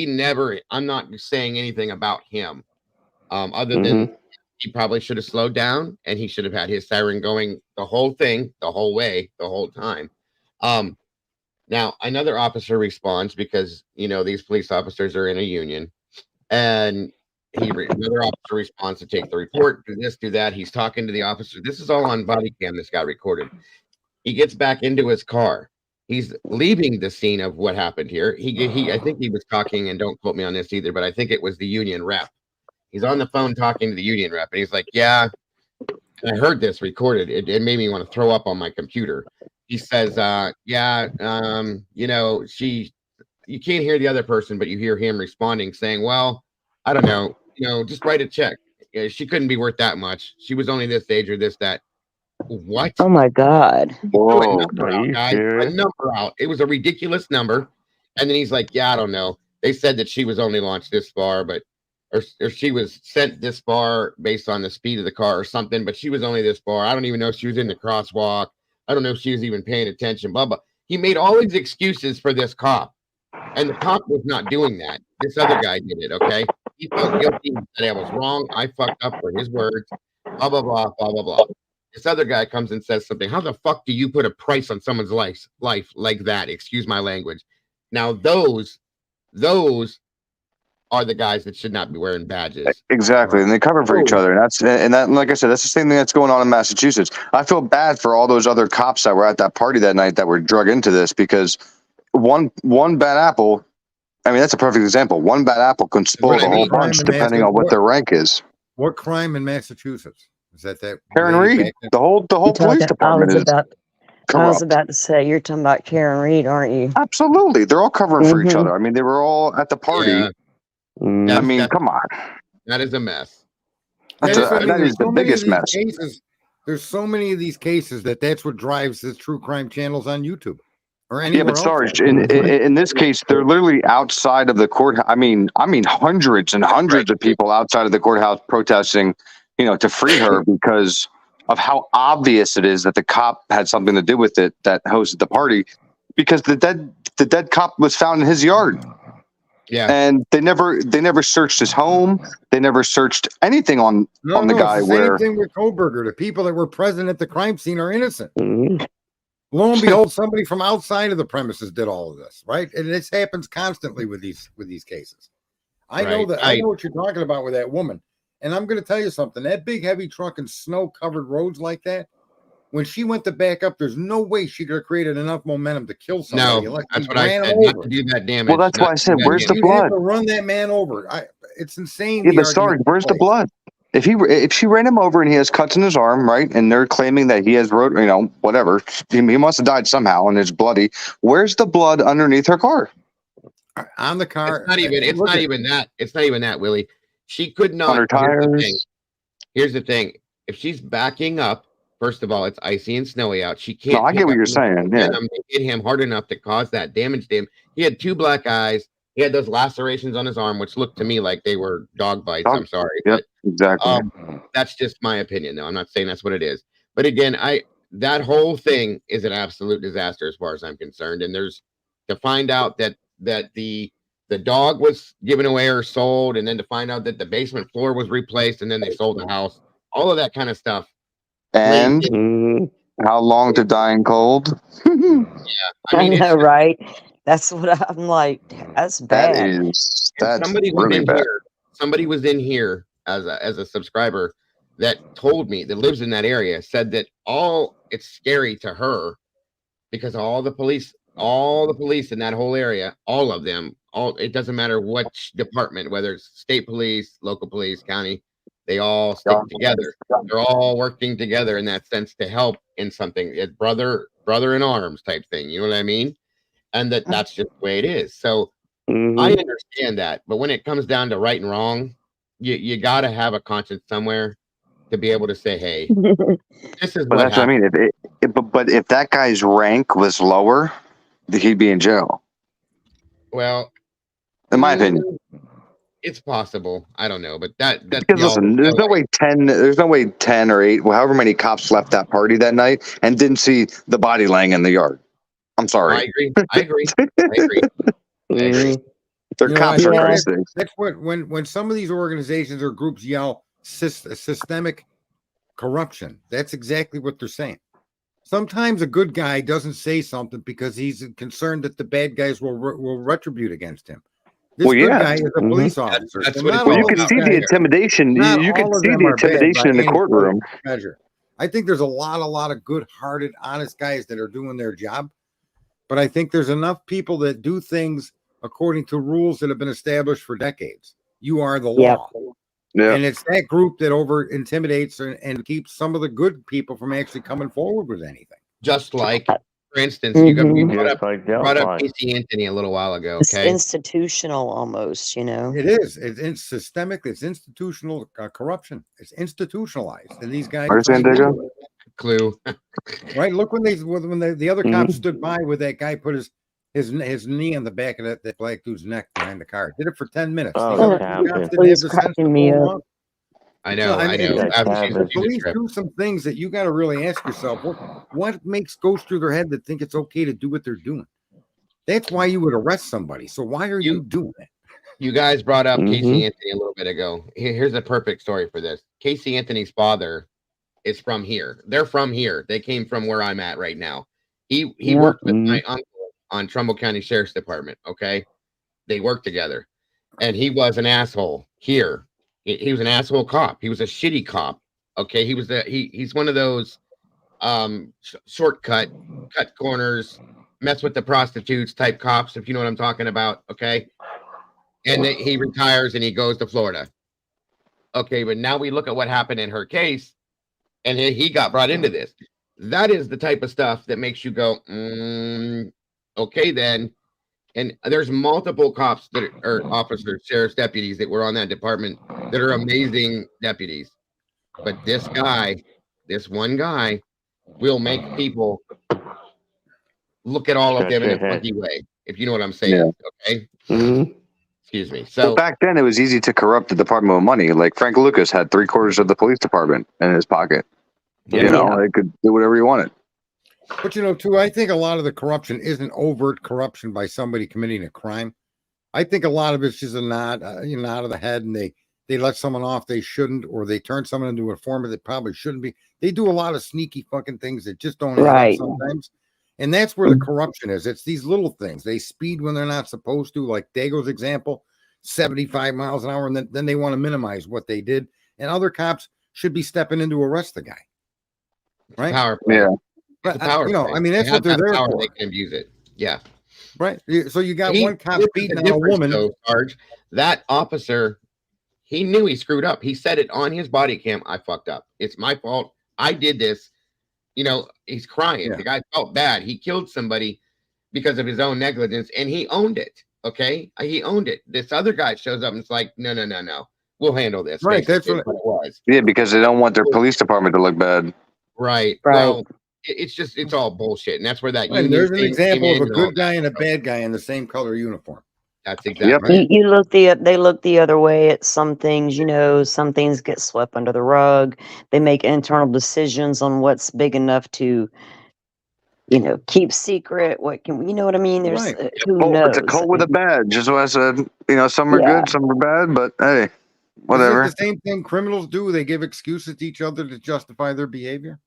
I'm not saying anything about him other than he probably should have slowed down, and he should have had his siren going the whole thing, the whole way, the whole time. Now another officer responds because, these police officers are in a union, and Another officer responds to take the report, do this, do that. He's talking to the officer. This is all on body cam. This got recorded. He gets back into his car. He's leaving the scene of what happened here. I think he was talking, and don't quote me on this either, but I think it was the union rep. He's on the phone talking to the union rep, and he's like, yeah, and I heard this recorded. It made me want to throw up on my computer. He says, yeah, you know, you can't hear the other person, but you hear him responding saying, well, I don't know, you know, just write a check. She couldn't be worth that much. She was only this age or this, that. What? Oh my God. Whoa, serious? a number out. It was a ridiculous number. And then he's like, yeah, I don't know. They said that she was only launched this far, but or she was sent this far based on the speed of the car or something, but she was only this far. I don't even know if she was in the crosswalk. I don't know if she was even paying attention, blah, blah. He made all these excuses for this cop. And the cop was not doing that. This other guy did it, okay? He felt guilty, said I was wrong. I fucked up for his words, blah, blah, blah, blah, blah, blah. This other guy comes and says something. How the fuck do you put a price on someone's life like that? Excuse my language. Now, those are the guys that should not be wearing badges. Exactly, and they cover for each other. And that, like I said, that's the same thing that's going on in Massachusetts. I feel bad for all those other cops that were at that party that night that were drug into this, because one bad apple. I mean, that's a perfect example. One bad apple can spoil the whole bunch, depending on what their rank is. What crime in Massachusetts is that? Karen Reed, the whole police department is corrupt. I was about to say, you're talking about Karen Reed, aren't you? Absolutely, they're all covering for each other. I mean, they were all at the party. Yeah. I mean, come on. That is a mess. That is the biggest mess. There's so many of these cases that's what drives the true crime channels on YouTube or anywhere but Sarge, in this case, they're literally outside of the courthouse. I mean, hundreds and hundreds of people outside of the courthouse protesting, you know, to free her because of how obvious it is that the cop had something to do with it that hosted the party, because the dead cop was found in his yard. Yeah, and they never searched his home. They never searched anything on the guy. It's the same thing with Koberger. The people that were present at the crime scene are innocent. Mm-hmm. Lo and behold, somebody from outside of the premises did all of this, right? And this happens constantly with these cases. I know what you're talking about with that woman, and I'm going to tell you something. That big heavy truck and snow-covered roads like that, when she went to back up, there's no way she could have created enough momentum to kill somebody. No, that's what I said. Not to do that damage. Well, that's why I said, where's the blood? To run that man over. It's insane. Yeah, but Sarge, where's the blood? If she ran him over and he has cuts in his arm, right, and they're claiming that he has whatever, he must have died somehow and it's bloody. Where's the blood underneath her car? On the car. It's not even that. It's not even that, Willie. She could not. On her tires. Here's the thing. If she's backing up, first of all, it's icy and snowy out. She can't. No, I get what you're saying. Yeah, hit him hard enough to cause that damage to him. He had 2 black eyes. He had those lacerations on his arm, which looked to me like they were dog bites. I'm sorry. Yep, exactly. That's just my opinion, though. I'm not saying that's what it is. But again, that whole thing is an absolute disaster as far as I'm concerned. And there's to find out that the dog was given away or sold, and then to find out that the basement floor was replaced, and then they sold the house. All of that kind of stuff. And how long to die in cold? Yeah, I know, right? That's what I'm like. That's bad. That's somebody really was in bad. here. Somebody was in here as a subscriber that told me, that lives in that area, said that it's scary to her because all the police in that whole area, all of them, it doesn't matter which department, whether it's state police, local police, county, they all stick together. They're all working together in that sense to help in something. It's brother in arms type thing. You know what I mean? And that's just the way it is. So I understand that. But when it comes down to right and wrong, you got to have a conscience somewhere to be able to say, hey, this is what that's what I mean. But if that guy's rank was lower, he'd be in jail. Well, in my opinion. It's possible. I don't know, but that because listen, there's no way 10 or 8, however many cops left that party that night and didn't see the body laying in the yard. I'm sorry. I agree. They're cops for Christ's sake. That's what when some of these organizations or groups yell systemic corruption, that's exactly what they're saying. Sometimes a good guy doesn't say something because he's concerned that the bad guys will retribute against him. This Well, good yeah. guy is a police officer. That's So what not it's Well, you all can these see the guys- intimidation. not You can all of see them the are bad by intimidation in the any courtroom. measure. I think there's a lot of good-hearted, honest guys that are doing their job. But I think there's enough people that do things according to rules that have been established for decades. You are the Yep. law. Yeah. And it's that group that over intimidates and keeps some of the good people from actually coming forward with anything. Just like, for instance, you Mhm. brought Just up, like brought up Delphi. Casey Anthony a little while ago. It's Okay. institutional almost, you know. It is. It's systemic. It's institutional corruption. It's institutionalized, and these guys Where's buy Sandiego? into it. Clue. Right? Look when the other cops stood by with that guy put his knee on the back of that black dude's neck behind the car. Did it for 10 minutes. Oh, These other Captain. cops didn't have Please the sense to cracking me pull up. him up. I So, know. I know. That After Captain. she's the through the police script. do some things that you got to really ask yourself, what goes through their head that think it's okay to do what they're doing? That's why you would arrest somebody. So why are you doing it? You guys brought up Casey Mhm. Anthony a little bit ago. Here's a perfect story for this. Casey Anthony's father is from here. They're from here. They came from where I'm at right now. He Yep. worked with my uncle on Trumbull County Sheriff's Department. Okay, they worked together, and he was an asshole here. He was an asshole cop. He was a shitty cop. Okay, he's one of those shortcut, cut corners, mess with the prostitutes type cops, if you know what I'm talking about. Okay, and he retires and he goes to Florida. Okay, but now we look at what happened in her case, and he got brought into this. That is the type of stuff that makes you go, okay, then. And there's multiple cops that are officers, sheriff's deputies that were on that department that are amazing deputies. But this one guy, will make people look at all of them in a funky way, if you know what I'm saying. Okay. Mhm. Excuse me. Well, So back then it was easy to corrupt the Department of Money. Like Frank Lucas had 3/4 of the police department in his pocket. yeah, You know, they could do whatever you wanted. But too, I think a lot of the corruption isn't overt corruption by somebody committing a crime. I think a lot of it's just a nod, nod of the head, and they let someone off they shouldn't, or they turn someone into a informant that probably shouldn't be. They do a lot of sneaky fucking things that just don't add up Right. sometimes. And that's where the corruption is. It's these little things. They speed when they're not supposed to, like Dago's example, 75 miles an hour, and then they want to minimize what they did. And other cops should be stepping in to arrest the guy. Right? power play. Yeah. But Power play. I mean, that's They what have they're that there power, for. they can abuse it. Yeah. Right. So you got one cop Here's beating the on a difference, woman. though, Sarge. That officer, he knew he screwed up. He said it on his body cam. I fucked up. It's my fault. I did this. He's crying. Yeah. The guy felt bad. He killed somebody because of his own negligence, and he owned it. Okay, he owned it. This other guy shows up and it's like, no, we'll handle this. Right, that's basically, what is what it was. Yeah, because they don't want their police department to look bad. Right. Right. Well, it's all bullshit, and that's where that And union there's an thing came example of in a and all good guy that. and a bad guy in the same color uniform. That's exactly Yep. right. You look they look the other way at some things, some things get swept under the rug. They make internal decisions on what's big enough to, keep secret. What can you know what I mean? There's Right. who Oh, knows. it's a cult with a badge. Just what I said. Some are Yeah. good, some are bad, but hey, Is whatever. it the same thing criminals do? They give excuses to each other to justify their behavior.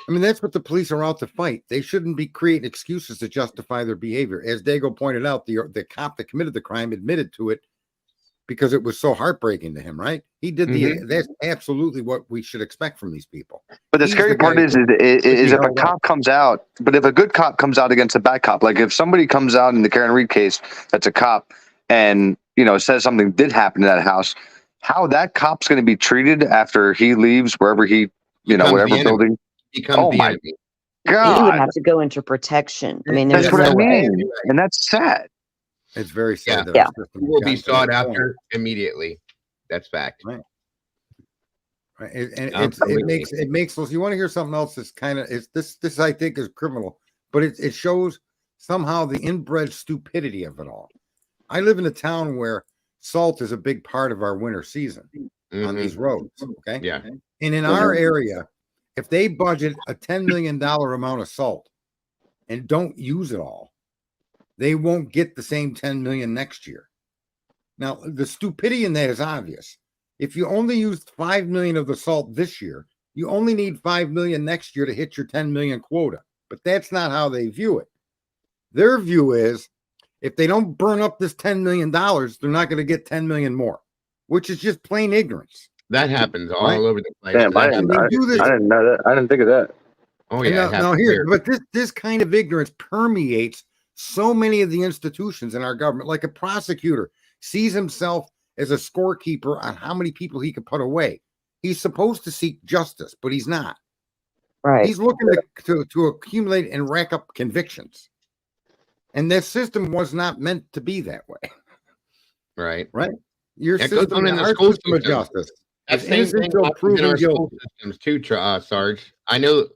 I mean, that's what the police are out to fight. They shouldn't be creating excuses to justify their behavior. As Dago pointed out, the cop that committed the crime admitted to it because it was so heartbreaking to him, right? He did that's absolutely what we should expect from these people. But the He's scary the part guy is that if a held up. cop comes out, but if a good cop comes out against a bad cop, like if somebody comes out in the Karen Reed case that's a cop and, says something did happen to that house, how that cop's going to be treated after he leaves wherever he, Becomes the whatever enemy. building. Becomes Oh the my enemy. He would God. have to go into protection. I mean, there's That's what I no way. mean. And that's sad. It's very sad that Yeah. our system He will be has gotten to sought that point. after immediately. That's fact. Right. Right. And Absolutely. it makes us. You want to hear something else? That's kind of this I think is criminal, but it shows somehow the inbred stupidity of it all. I live in a town where salt is a big part of our winter season on these roads. Okay. Yeah. And in our area, if they budget a $10 million amount of salt and don't use it all, they won't get the same 10 million next year. Now, the stupidity in that is obvious. If you only used 5 million of the salt this year, you only need 5 million next year to hit your 10 million quota. But that's not how they view it. Their view is If they don't burn up this $10 million, they're not going to get 10 million more, which is just plain ignorance. That happens all Right? over the place. Damn, That I happens. They do this. didn't know that. I didn't think of that. Oh And yeah, it now happens here, here. but this kind of ignorance permeates so many of the institutions in our government. Like a prosecutor sees himself as a scorekeeper on how many people he can put away. He's supposed to seek justice, but he's not. Right. He's looking to accumulate and rack up convictions. And that system was not meant to be that way. Right. Right? Your It goes system, on in the our school system of system. justice. That is same innocent thing till happens in proven our school guilty. systems too, Sarge. I know,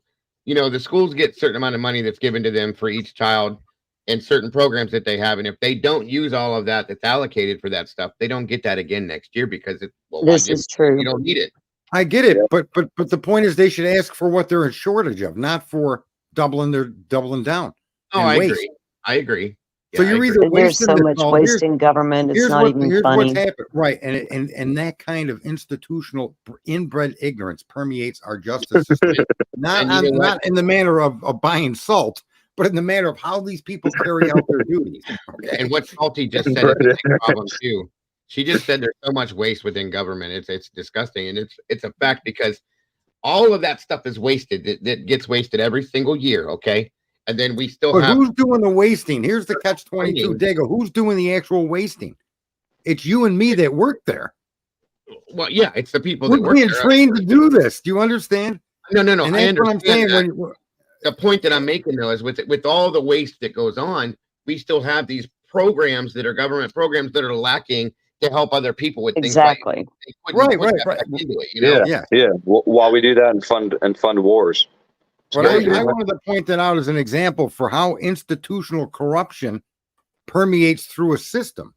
the schools get a certain amount of money that's given to them for each child and certain programs that they have. And if they don't use all of that that's allocated for that stuff, they don't get that again next year because This is true. you don't need it. I get it, but the point is they should ask for what they're in shortage of, not for doubling down. Oh, and I waste. agree. I agree. So Yeah, I you're agree. either There's wasting so this much all. waste in government. It's not even Here's funny. what's happened, right? And that kind of institutional inbred ignorance permeates our justice system, not And you know what? not in the manner of buying salt, but in the manner of how these people carry out their duties. Okay? And what Salty just said is a big problem too. She just said there's so much waste within government. It's disgusting, and it's a fact because all of that stuff is wasted. That gets wasted every single year. Okay, and then we still But have. who's doing the wasting? Here's the catch-22, Dago. Who's doing the actual wasting? It's you and me that work there. Well, yeah, it's the people We're that work being there. trained to do this. Do you understand? No. And I that's what I'm saying. understand that. The point that I'm making though is with all the waste that goes on, we still have these programs that are government programs that are lacking to help other people with Exactly. things like they couldn't put that Right. back into it, you know? Yeah. While we do that and fund wars. But Yeah, I wanted to point that out as an example for how institutional corruption permeates through a system.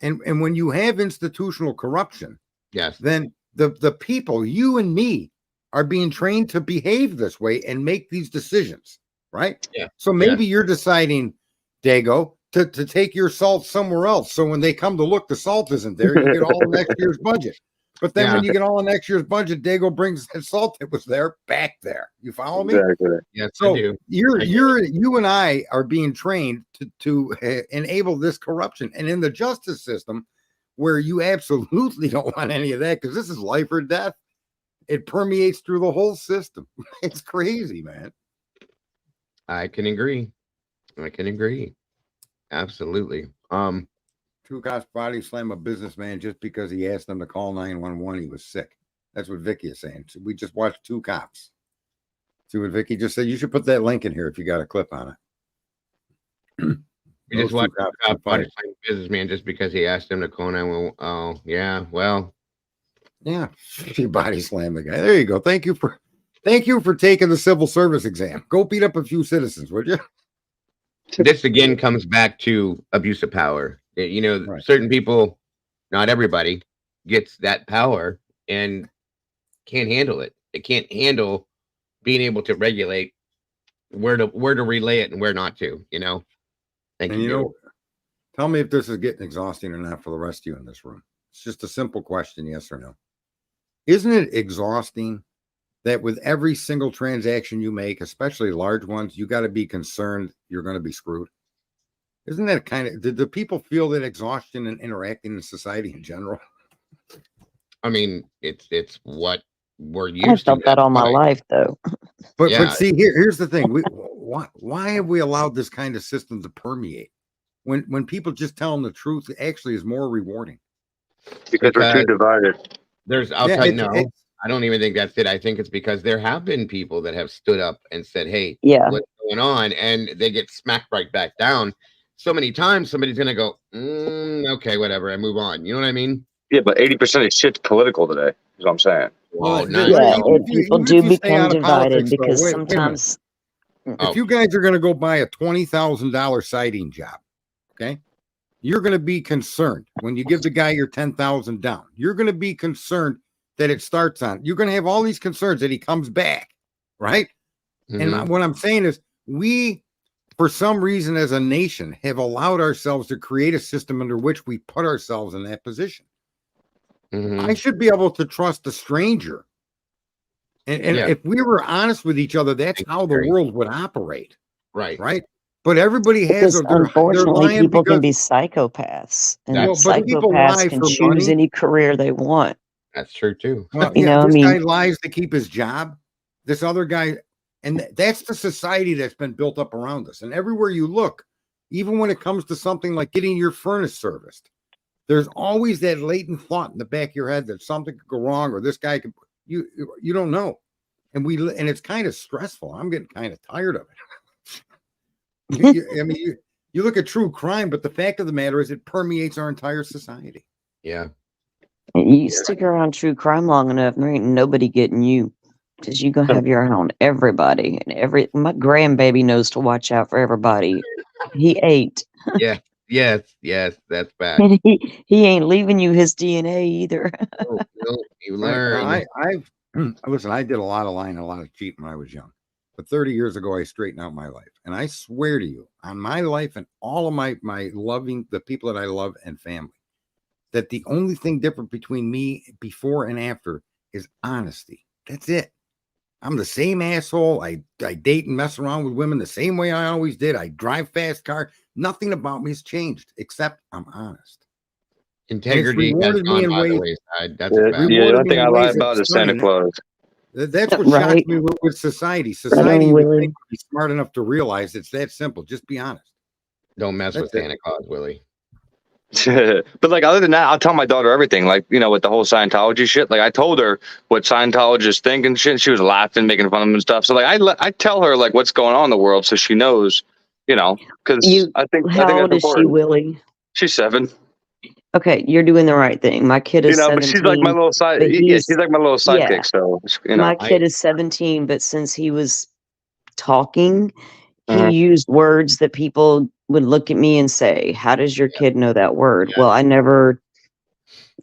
And when you have institutional corruption, Yes. then the people, you and me, are being trained to behave this way and make these decisions, right? Yeah. So maybe you're deciding, Dago, to take your salt somewhere else. So when they come to look, the salt isn't there. You get all of next year's budget. But then when you get all of next year's budget, Dago brings that salt that was there back there. You follow me? Exactly. Yes, So I do. you and I are being trained to enable this corruption, and in the justice system, where you absolutely don't want any of that because this is life or death. It permeates through the whole system. It's crazy, man. I can agree. Absolutely. Two cops body slam a businessman just because he asked them to call 911. He was sick. That's what Vicky is saying. So we just watched two cops. See what Vicky just said? You should put that link in here if you got a clip on it. We just watched a cop body slam a businessman just because he asked him to call 911. Oh, yeah. Well. Yeah, she body slammed the guy. There you go. Thank you for taking the civil service exam. Go beat up a few citizens, would you? This again comes back to abuse of power. Certain people, not everybody, gets that power and can't handle it. They can't handle being able to regulate where to relay it and where not to. Thank you. Tell me if this is getting exhausting or not for the rest of you in this room. It's just a simple question, yes or no. Isn't it exhausting that with every single transaction you make, especially large ones, you got to be concerned you're going to be screwed? Isn't that did the people feel that exhaustion in interacting in society in general? I mean, it's what we're used to. I felt that all my life, though. But see, here's the thing: why have we allowed this kind of system to permeate? When people just tell them the truth, it actually is more rewarding. Because we're too divided. I don't even think that's it. I think it's because there have been people that have stood up and said, "Hey, what's going on?" And they get smacked right back down. So many times, somebody's gonna go, "Okay, whatever," and move on. You know what I mean? Yeah, but 80% of shit's political today. Is what I'm saying. Well, people do become divided because sometimes. If you guys are going to go buy a $20,000 siding job, okay, you're going to be concerned when you give the guy your 10,000 down. You're going to be concerned that it starts on. You're going to have all these concerns that he comes back, right? Mm-hmm. And what I'm saying is, we, for some reason, as a nation, have allowed ourselves to create a system under which we put ourselves in that position. Mm-hmm. I should be able to trust a stranger. And if we were honest with each other, that's how the world would operate. Right. Right. But everybody has, Because they're unfortunately, lying people can because, be psychopaths, and That's but people psychopaths lie can for choose money. any career they want. That's true too. Well, You yeah, know, I this guy mean, lies to keep his job. This other guy, and that's the society that's been built up around us. And everywhere you look, even when it comes to something like getting your furnace serviced, there's always that latent thought in the back of your head that something could go wrong, or this guy could. You don't know, and it's kind of stressful. I'm getting kind of tired of it. I mean, you look at true crime, but the fact of the matter is, it permeates our entire society. Yeah. you stick around true crime long enough, there ain't nobody getting you. Because you gonna have your eye on everybody, and my grandbaby knows to watch out for everybody. He ate. Yeah. Yes. That's bad. And he ain't leaving you his DNA either. No, you Right. learn. I've listen. I did a lot of lying, a lot of cheating when I was young, but 30 years ago, I straightened out my life, and I swear to you, on my life and all of my loving the people that I love and family, that the only thing different between me before and after is honesty. That's it. I'm the same asshole. I date and mess around with women the same way I always did. I drive fast car. Nothing about me has changed except I'm honest. Integrity has rewarded me gone in by the ways. wayside. That's a Yeah, fact. the Rewarded only me thing I in lie ways about that's is Santa stunning. Claus. That's what Right. shocks me with society. Right Society on, would Willie. think would be smart enough to realize it's that simple. Just be honest. Don't mess with That's it. Santa Claus, Willie. But like other than that, I'll tell my daughter everything. Like, you know, with the whole Scientology shit. Like I told her what Scientologists think and shit. She was laughing, making fun of them and stuff. So like I tell her like what's going on in the world so she knows, you know, because I think How that's old is she, important. Willie? She's 7. Okay, you're doing the right thing. My kid You is know, but she's like my 17, little side. but Yeah, she's like my little yeah, sidekick. So you my know, kid is 17, but since he was talking, he Mhm. used words that people would look at me and say, "How does your kid know that word?" Well, I never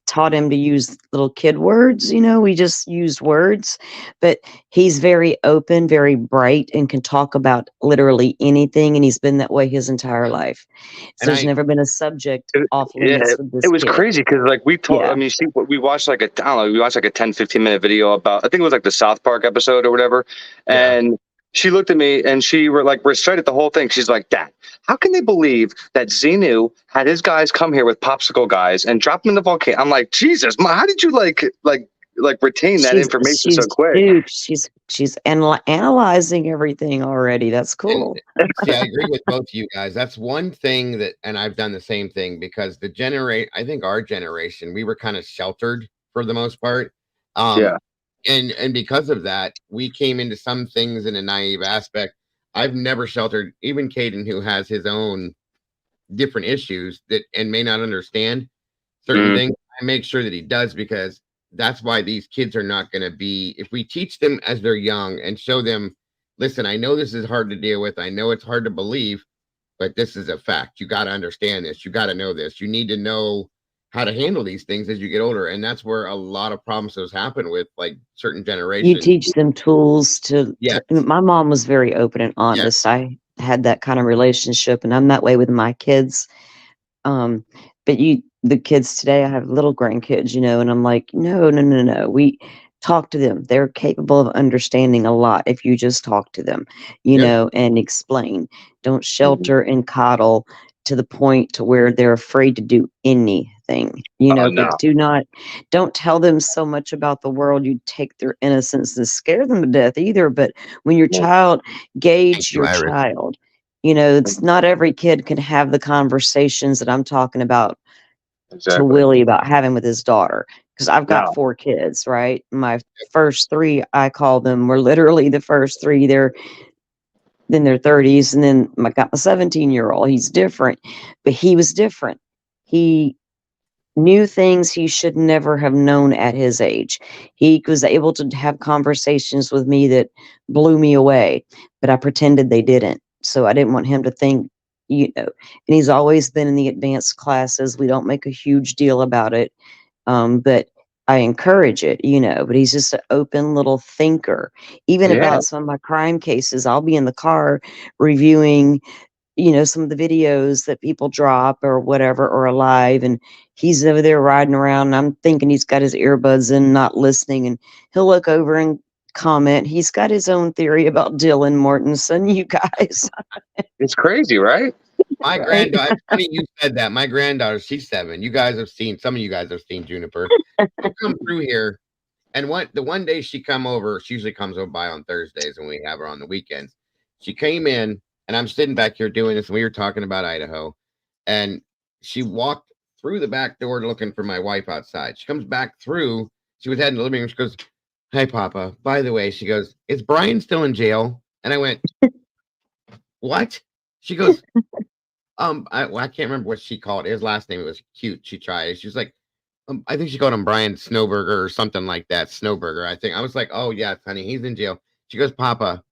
taught him to use little kid words, we just used words, but he's very open, very bright, and can talk about literally anything, and he's been that way his entire life. So And there's never been a subject off Yeah, limits with it this was kid. crazy because like we told, Yeah. I mean, we watched like I don't know, we watched like a 10-15 minute video about, I think it was like the South Park episode or whatever. Yeah. And she looked at me and she recited the whole thing. She's like, Dad, how can they believe that Xenu had his guys come here with popsicle guys and drop them in the volcano? I'm like, Jesus, Ma, how did you like retain that information so quick? Dude, she's analyzing everything already. That's cool. And see, I agree with both of you guys. That's one thing and I've done the same thing because I think our generation, we were kind of sheltered for the most part. Yeah. And because of that, we came into some things in a naive aspect. I've never sheltered, even Caden, who has his own different issues and may not understand certain things. I make sure that he does, because that's why these kids are not going to be, if we teach them as they're young and show them, listen, I know this is hard to deal with. I know it's hard to believe, but this is a fact. You got to understand this. You got to know this. You need to know how to handle these things as you get older. And that's where a lot of problems happen with like certain generations. You teach them tools my mom was very open and honest. Yeah. I had that kind of relationship, and I'm that way with my kids. But the kids today, I have little grandkids, and I'm like, no. We talk to them. They're capable of understanding a lot if you just talk to them, and explain. Don't shelter and coddle to the point to where they're afraid to do anything, No. but don't tell them so much about the world you take their innocence and scare them to death either. But when your child, gauge your child. It's not every kid can have the conversations that I'm talking about to Willie about having with his daughter. Because I've got 4 kids, right? My first 3, I call them, were literally the first 3. They're in their 30s. And then I got my 17-year-old. He's different, but he was different. He knew things he should never have known at his age. He was able to have conversations with me that blew me away, but I pretended they didn't. So I didn't want him to think, and he's always been in the advanced classes. We don't make a huge deal about it. But I encourage it, but he's just an open little thinker. Even about some of my crime cases, I'll be in the car reviewing, some of the videos that people drop or whatever, or alive, and he's over there riding around, and I'm thinking he's got his earbuds in, not listening, and he'll look over and comment. He's got his own theory about Dylan Mortensen, you guys. It's crazy, right? My Right. granddaughter, it's funny you said that. My granddaughter, she's 7. You guys have seen, some of you guys have seen Juniper. She'll come through here. And the one day she come over, she usually comes over by on Thursdays when we have her on the weekends. She came in and I'm sitting back here doing this. And we were talking about Idaho. And she walked through the back door looking for my wife outside. She comes back through. She was heading to the living room. She goes, "Hi, Papa. By the way," she goes, "is Brian still in jail?" And I went, "What?" She goes, I can't remember what she called it. His last name, it was cute. She tried. She was like, I think she called him Brian Snowburger or something like that. Snowburger, I think. I was like, "Oh, yes, honey, he's in jail." She goes, "Papa,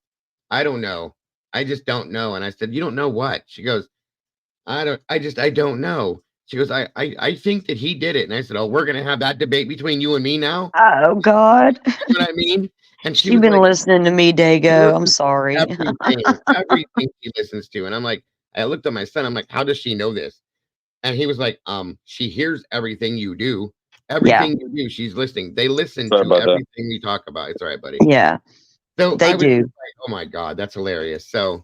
I don't know. I just don't know." And I said, "You don't know what?" She goes, I don't know." She goes, I think that he did it. And I said, "Oh, we're going to have that debate between you and me now?" Oh, God. You know what I mean? And she You've was been like, listening to me, Dago. I'm sorry. everything she listens to. And I'm like, I looked at my son. I'm like, "How does she know this?" And he was like, she hears everything you do. Everything you do, she's listening. They listen Sorry to about that. everything we talk about. It's all right, buddy. Yeah, So they I was do. just like, "Oh my God, that's hilarious." So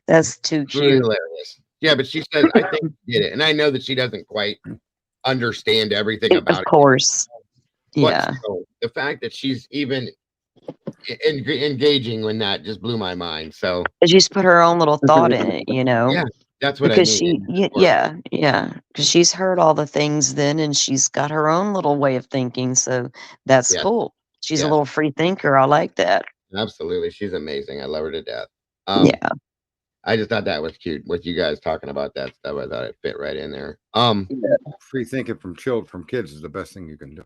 That's too really cute. hilarious. Yeah, but she says, I think she did it. And I know that she doesn't quite understand everything about Of it. course. But Yeah. still, the fact that she's even engaging when that just blew my mind. So She's put her own little thought in it, you know? yeah, that's what I Because mean. yeah. Because she's heard all the things then and she's got her own little way of thinking. So that's Yes, cool. She's a yes, little free thinker. I like that. absolutely. She's amazing. I love her to death. Yeah. I just thought that was cute with you guys talking about that stuff. I thought it fit right in there. Free thinking from kids is the best thing you can do.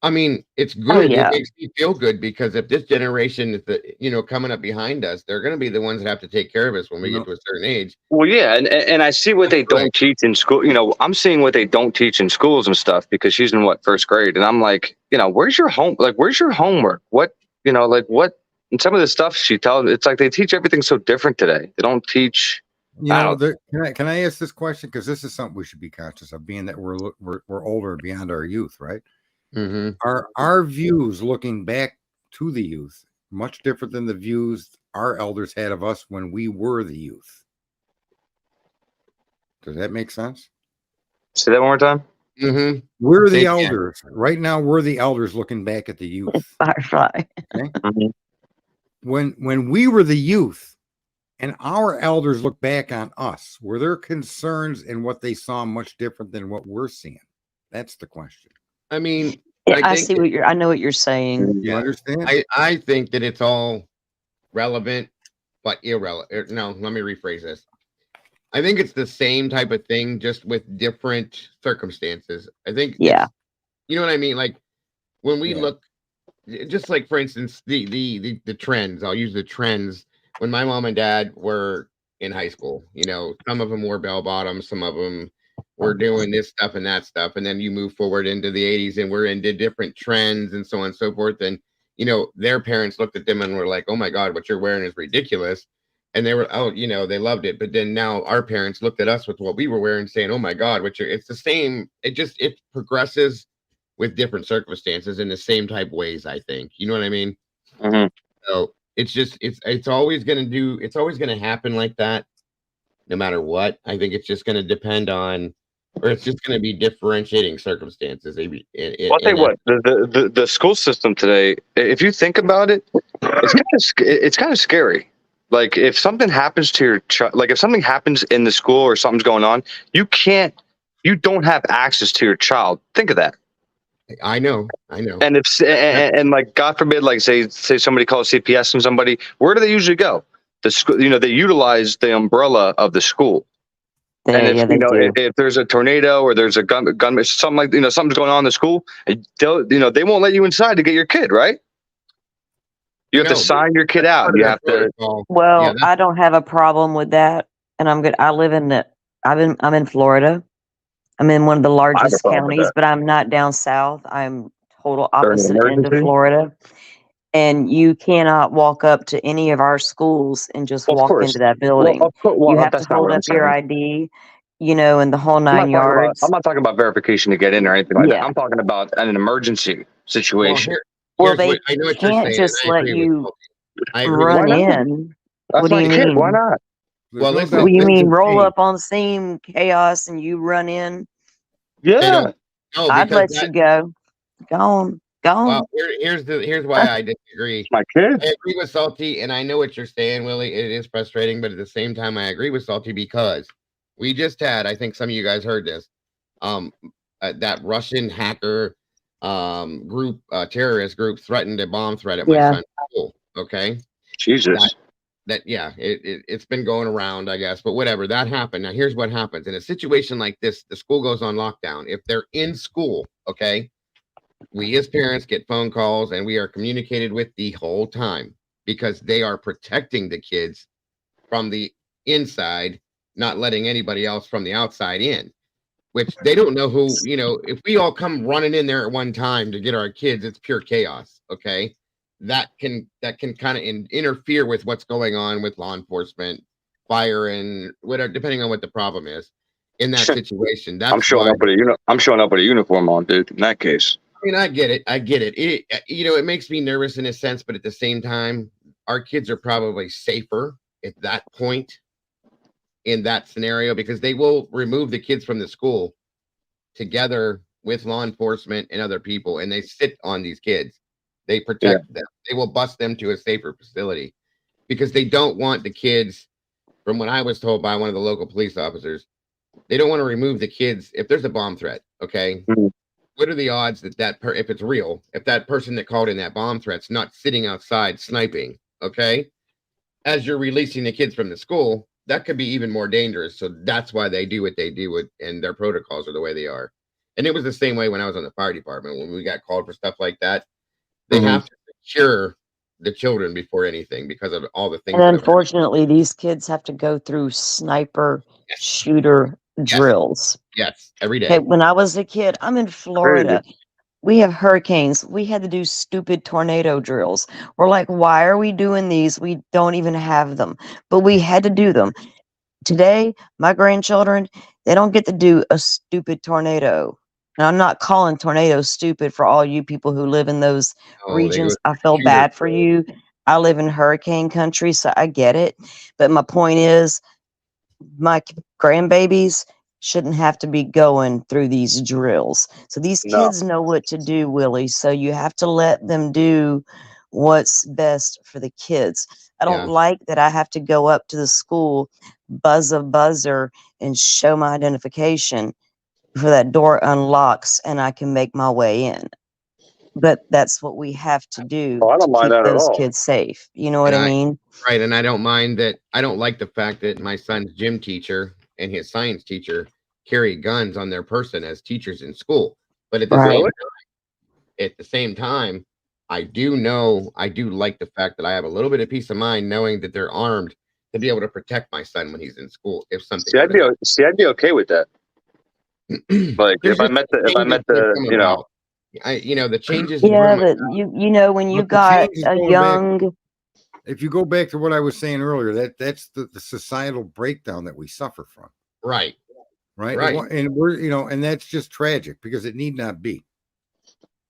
I mean, it's Oh, good. It yeah. makes me feel good because if this generation is coming up behind us, they're going to be the ones that have to take care of us when we get to a certain age. Well, yeah, and I see what they That's right. don't teach in school. I'm seeing what they don't teach in schools and stuff because she's in first grade, and I'm like, where's your where's your homework? What, what? And some of the stuff she tells, it's like they teach everything so different today. They don't teach. Can I ask this question? Because this is something we should be conscious of, being that we're older beyond our youth, right? Mm-hmm. Are our views looking back to the youth much different than the views our elders had of us when we were the youth? Does that make sense? Say that one more time. Mm-hmm. We're the elders right now. We're the elders looking back at the youth. Firefly. Okay? Mhm. When we were the youth and our elders look back on us, were their concerns and what they saw much different than what we're seeing? That's the question. I mean, Yeah, I think see I know what you're saying. You understand? I think that it's all relevant, but irrelevant. No, let me rephrase this. I think it's the same type of thing, just with different circumstances. I think, Yeah. You know what I mean? Like when we look, just like for instance, the trends. I'll use the trends when my mom and dad were in high school. Some of them wore bell bottoms, some of them were doing this stuff and that stuff, and then you move forward into the 80s, and we're into different trends and so on and so forth. And their parents looked at them and were like, "Oh my God, what you're wearing is ridiculous." And they were, they loved it. But then now our parents looked at us with what we were wearing, saying, "Oh my God, it's the same." It progresses with different circumstances in the same type ways, I think. You know what I mean? Mhm. So it's always going to happen like that, no matter what. I think it's just going to depend on, or it's just going to be differentiating circumstances. I'll tell you what, the school system today, if you think about it, it's kind of scary. Like if something happens to your child, like if something happens in the school or something's going on, you don't have access to your child. Think of that. I know. And and like, God forbid, like say somebody calls CPS and somebody, where do they usually go? The school, they utilize the umbrella of the school. And if there's a tornado or there's a gun, something like, something's going on in the school, they won't let you inside to get your kid, right? You have to sign your kid out. You have to. Well, I don't have a problem with that, and I'm good. I'm in Florida. I'm in one of the largest counties, but I'm not down south. I'm total opposite end of Florida. And you cannot walk up to any of our schools and just walk into that building. You have to hold up your ID, and the whole 9 yards. I'm not talking about verification to get in or anything like that. I'm talking about an emergency situation. Well, here's they what I know what you're can't saying, and just I let agree with you Salty. I agree with Why run Salty. not? in. That's What do my you kid. Why mean? not? There's Well, no listen, doubt Well, you things mean have roll changed. up on the scene chaos and you run in? they Yeah. don't. No, I'd because let you go. Go on. Go well, on. here's why I disagree. It's my kid. I agree with Salty, and I know what you're saying, Willie. It is frustrating, but at the same time, I agree with Salty because we just had, I think some of you guys heard this, that Russian hacker group, terrorist group threatened a bomb threat at my Yeah. son's school. Okay. Jesus. Yeah, it's been going around, I guess, but whatever, that happened. Now, here's what happens in a situation like this: the school goes on lockdown. If they're in school, okay, we as parents get phone calls and we are communicated with the whole time because they are protecting the kids from the inside, not letting anybody else from the outside in, which they don't know who, if we all come running in there at one time to get our kids, it's pure chaos. Okay. That can kind of interfere with what's going on with law enforcement, fire, and whatever, depending on what the problem is in that situation. I'm That's showing why. up with I'm showing up with a uniform on, dude. In that case. I mean, I get it. It makes me nervous in a sense, but at the same time, our kids are probably safer at that point in that scenario because they will remove the kids from the school together with law enforcement and other people, and they sit on these kids. They protect them. They will bus them to a safer facility because they don't want the kids, from what I was told by one of the local police officers, they don't want to remove the kids if there's a bomb threat. Okay. Mhm. What are the odds that if it's real, if that person that called in that bomb threat's not sitting outside sniping, okay, as you're releasing the kids from the school, that could be even more dangerous. So that's why they do what they do, and their protocols are the way they are. And it was the same way when I was on the fire department. When we got called for stuff like that, they Mhm. have to secure the children before anything because of all the things And that have happened. unfortunately, these kids have to go through sniper Yes, shooter yes, drills. yes, every Okay, day. when I was a kid, I'm in Crazy. Florida. We have hurricanes. We had to do stupid tornado drills. We're like, why are we doing these? We don't even have them, but we had to do them. Today, my grandchildren, they don't get to do a stupid tornado. And I'm not calling tornadoes stupid for all you people who live in those Oh, they go regions. I through feel shooter bad for drills. you. I live in hurricane country, so I get it. But my point is, my grandbabies shouldn't have to be going through these drills. So these No. kids know what to do, Willie. So you have to let them do what's best for the kids. I don't Yeah, like that I have to go up to the school, buzz a buzzer, and show my identification before that door unlocks and I can make my way in. But that's what we have to do Oh, I to don't mind keep that at those all. kids safe. You know what and I mean? right, and I don't mind that. I don't like the fact that my son's gym teacher and his science teacher carry guns on their person as teachers in school. But Right. at the same time, I do like the fact that I have a little bit of peace of mind knowing that they're armed to be able to protect my son when he's in school if something See, were to I'd be okay with that. happen. Like There's just if I changes met that the, come you know, about. The changes in Yeah, room. but you know when you But the got change is a going back. young If you go back to what I was saying earlier, that's the societal breakdown that we suffer from, Right, right? right. And we're, and that's just tragic because it need not be,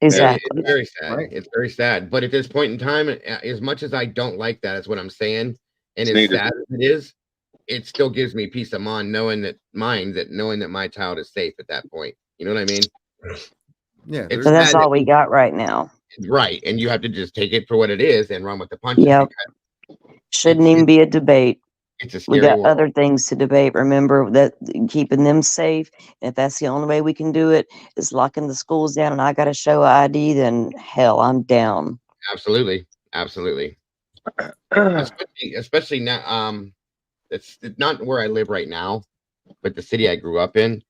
exactly. It's very sad. right? It's very sad. But at this point in time, as much as I don't like that, is what I'm saying, and it's as needed. sad as it is, it still gives me peace of mind knowing that my child is safe at that point. You know what I mean? Yeah, It's So that's sad that all we got right now. right, and you have to just take it for what it is and run with the punches Yep. because Shouldn't even be a debate. it's a We scary got world. other things to debate. Remember that keeping them safe. And if that's the only way we can do it is locking the schools down and I got to show ID, then hell, I'm down. Absolutely, absolutely. Especially now. It's not where I live right now, but the city I grew up in.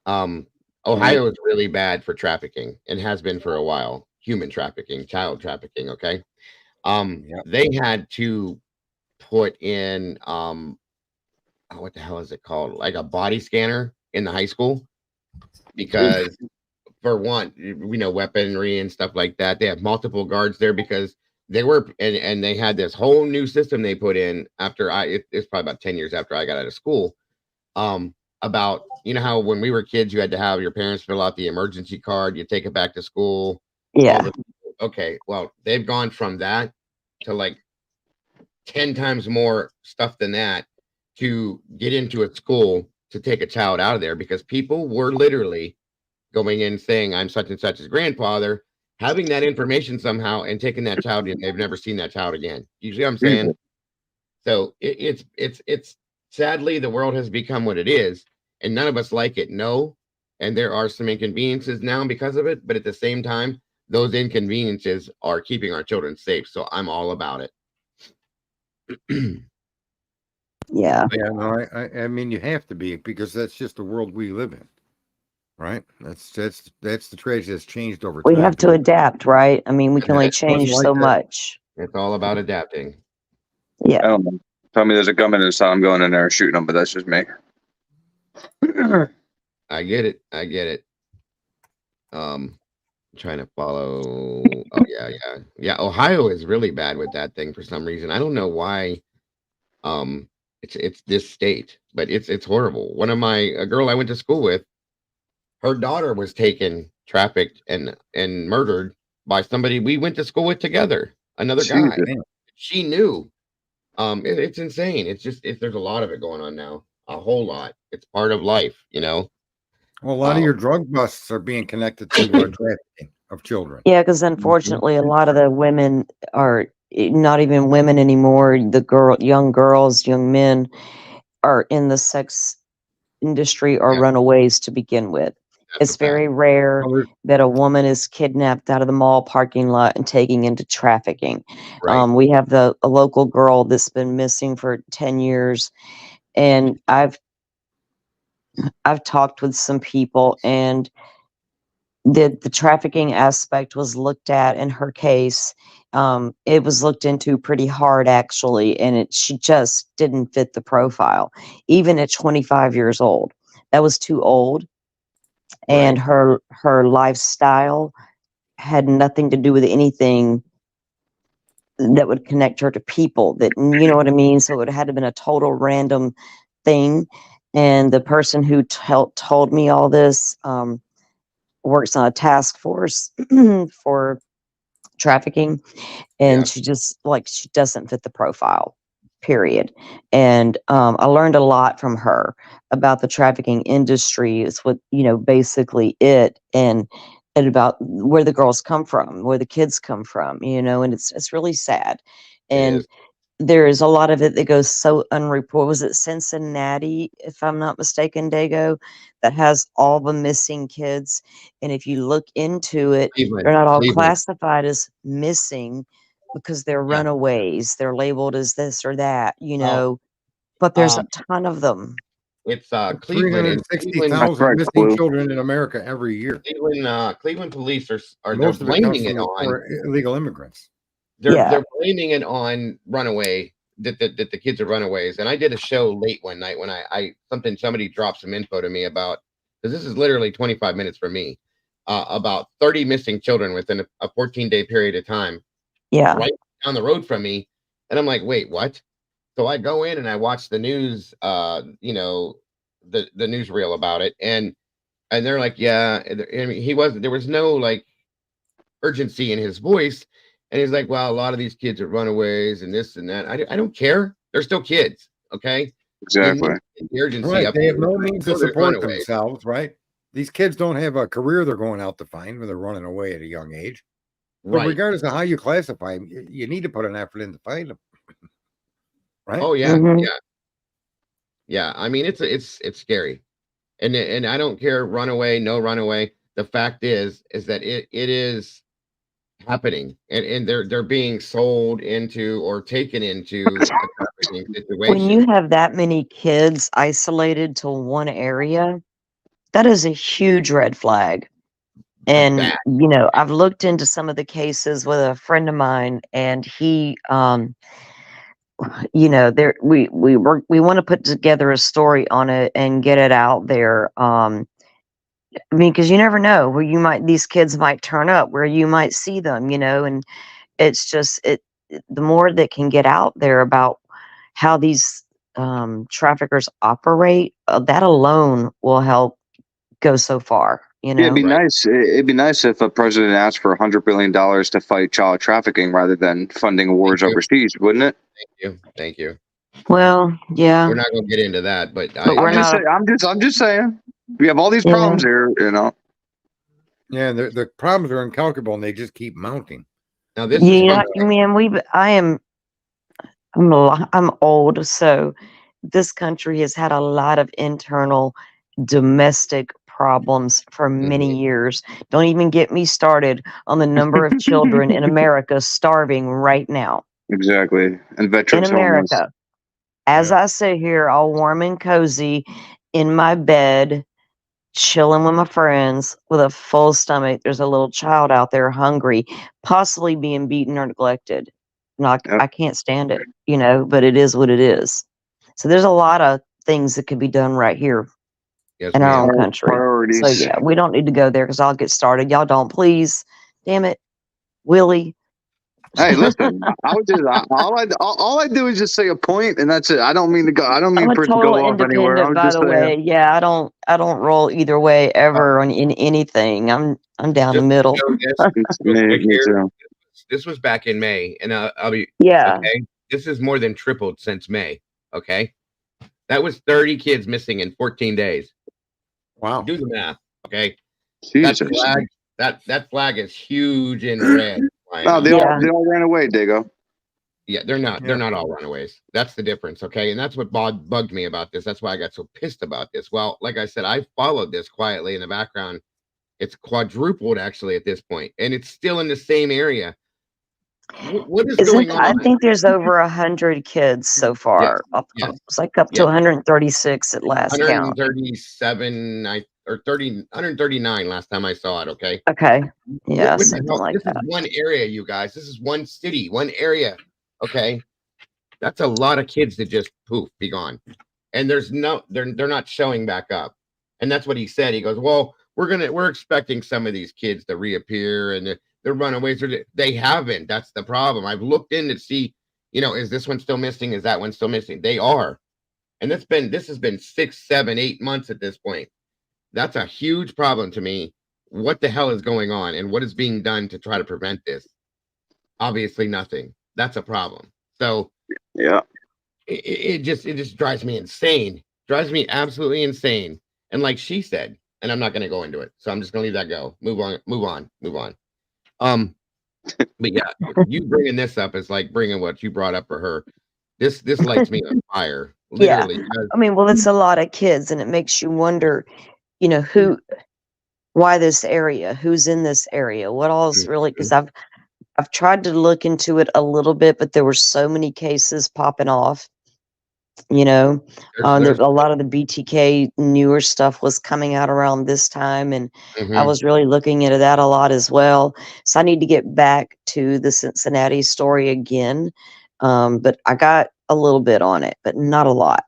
Ohio is really bad for trafficking and has been for a while. Human trafficking, child trafficking. Okay. Yep. They had to put in what the hell is it called? Like a body scanner in the high school because for one, we know weaponry and stuff like that. They have multiple guards there because and they had this whole new system they put in after it's probably about 10 years after I got out of school. About how when we were kids you had to have your parents fill out the emergency card, you take it back to school. Yeah. okay, well, they've gone from that to like 10 times more stuff than that to get into a school to take a child out of there, because people were literally going in saying, I'm such and such's grandfather, having that information somehow and taking that child in. They've never seen that child again. You see what I'm saying? Jesus. So it's sadly, the world has become what it is, and none of us like it. No. And there are some inconveniences now because of it, but at the same time, those inconveniences are keeping our children safe. So I'm all about it. Yeah. Yeah, no, I mean, you have to be, because that's just the world we live in, right? That's the tragedy that's changed over We time. have to adapt, right? I mean, we can only It wasn't change like so that. much. It's all about adapting. I Yeah. don't know. Tell me there's a gunman in the I'm going in there and shooting them, but that's just me. I get it. I get it. Trying to follow. Oh yeah. Ohio is really bad with that thing for some reason. I don't know why. It's this state, but it's horrible. One of a girl I went to school with, her daughter was taken, trafficked, and murdered by somebody we went to school with together. Another guy. Jesus. Damn. She knew. It's insane. It's just there's a lot of it going on now. A whole lot. It's part of life, you know. Well, a lot of your drug busts are being connected to trafficking of children. Yeah, because unfortunately, a lot of the women are not even women anymore. The young girls, young men are in the sex industry or Yeah. runaways to begin with. That's It's a fact. very rare Well, there's- that a woman is kidnapped out of the mall parking lot and taken into trafficking. Right. We have a local girl that's been missing for 10 years, and I've talked with some people, and the trafficking aspect was looked at in her case. It was looked into pretty hard, actually, and she just didn't fit the profile, even at 25 years old. That was too old, and Right. her lifestyle had nothing to do with anything that would connect her to people. That, you know what I mean? So it had to have been a total random thing. And the person who told me all this works on a task force for trafficking, and Yeah. she just she doesn't fit the profile, period. And I learned a lot from her about the trafficking industry. It's what, basically it, and about where the girls come from, where the kids come from, and it's really sad. It And is. there is a lot of it that goes so unreported. Was it Cincinnati, if I'm not mistaken, Dago, that has all the missing kids? And if you look into it, they're Cleveland. not all Cleveland. classified as missing because they're Yeah. runaways. They're labeled as this or that, Well, but there's a um, ton of them. it's Cleveland, and Cleveland. 360,000 missing Blue. children in America every year. Cleveland police are they're Most of it comes blaming it from on illegal immigrants. Yeah. they're blaming it on runaway, that the kids are runaways. And I did a show late one night when somebody dropped some info to me about, because this is literally 25 minutes for me, about 30 missing children within a 14-day period of time, Yeah. right down the road from me. And I'm like, wait, what? So I go in and I watch the news, the newsreel about it, and they're like, yeah. I mean, there was no like urgency in his voice, and he's like, well, a lot of these kids are runaways and this and that. I don't care. They're still kids, okay? You Exactly. need to get the urgency Right. up. They have no means to Children support runaways. themselves, right? These kids don't have a career they're going out to find when they're running away at a young age. But Right. regardless of how you classify them, you need to put an effort into find them. Right? Oh yeah, Mhm. yeah. I mean, it's scary, and I don't care, runaway, no runaway. The fact is that it is happening, and they're being sold into or taken into a trafficking When you situation. have that many kids isolated to one area, that is a huge red flag. And, That I've looked into some of the cases with a friend of mine, and he, there we want to put together a story on it and get it out there. I mean, because you never know where these kids might turn up, where you might see them, and it's just the more that can get out there about how these traffickers operate, that alone will help go so far. Yeah, it'd be Right. nice. It'd be nice if a president asked for $100 billion to fight child trafficking rather than funding wars Thank you. overseas, wouldn't it? Thank you. Well, yeah, We're not going to get into that, but but we're I'm just not. saying. I'm just saying. We have all these Yeah. problems here, you know. Yeah, the problems are incalculable and they just keep mounting. now this is Yeah, from man, I'm old, so this country has had a lot of internal domestic problems for many years. Don't even get me started on the number of children in America starving right now. Exactly. And In veterans homeless. America, as Yeah. I sit here all warm and cozy in my bed, chilling with my friends with a full stomach, there's a little child out there hungry, possibly being beaten or neglected. Yep. I can't stand it, but it is what it is. So there's a lot of things that could be done right here yes, in our ma'am. own country. So Priorities. yeah, we don't need to go there because I'll get started. Y'all don't, please. Damn it, Willie. Hey, listen. I would just all I do is just say a point, and that's it. I don't mean to go. I don't mean I'm a for it to total go off anywhere. independent, I'm by just the saying. way. Yeah, I don't roll either way ever in anything. I'm down the Just middle. to show this real quick Me here. too. This was back in May, and I'll be Yeah. okay. This is more than tripled since May. Okay, that was 30 kids missing in 14 days. Wow. Do the math. Okay, that Jesus. flag that flag is huge in red. No, they Yeah. all ran away, Dago. Yeah, they're not. Yeah. They're not all runaways. That's the difference. Okay, and that's what bugged me about this. That's why I got so pissed about this. Well, like I said, I followed this quietly in the background. It's quadrupled actually at this point, and it's still in the same area. What is going on? I think there's over 100 kids so far. yes. It's like up to Yep. 136 at last count. 137, or 139 last time I saw it. Okay. Okay. Yeah, What the something hell? like This that. is one area, you guys. This is one city, one area. Okay. That's a lot of kids to just poof, be gone. And they're not showing back up. And that's what he said. He goes, well, we're expecting some of these kids to reappear and they're runaways. They haven't. That's the problem. I've looked in to see, is this one still missing? Is that one still missing? They are. And this has been 6, 7, 8 months at this point. That's a huge problem to me. What the hell is going on and what is being done to try to prevent this? Obviously nothing. That's a problem. So Yeah. it just drives me insane. Drives me absolutely insane. And like she said, and I'm not going to go into it, so I'm just going to leave that go. Move on. But yeah, you bringing this up is like bringing what you brought up for her. This lights me on fire. Literally. Yeah. I mean, well, it's a lot of kids, and it makes you wonder, why this area, who's in this area, what all is really, because I've tried to look into it a little bit, but there were so many cases popping off. There's a lot of the BTK newer stuff was coming out around this time, and I was really looking into that a lot as well. So I need to get back to the Cincinnati story again, but I got a little bit on it, but not a lot.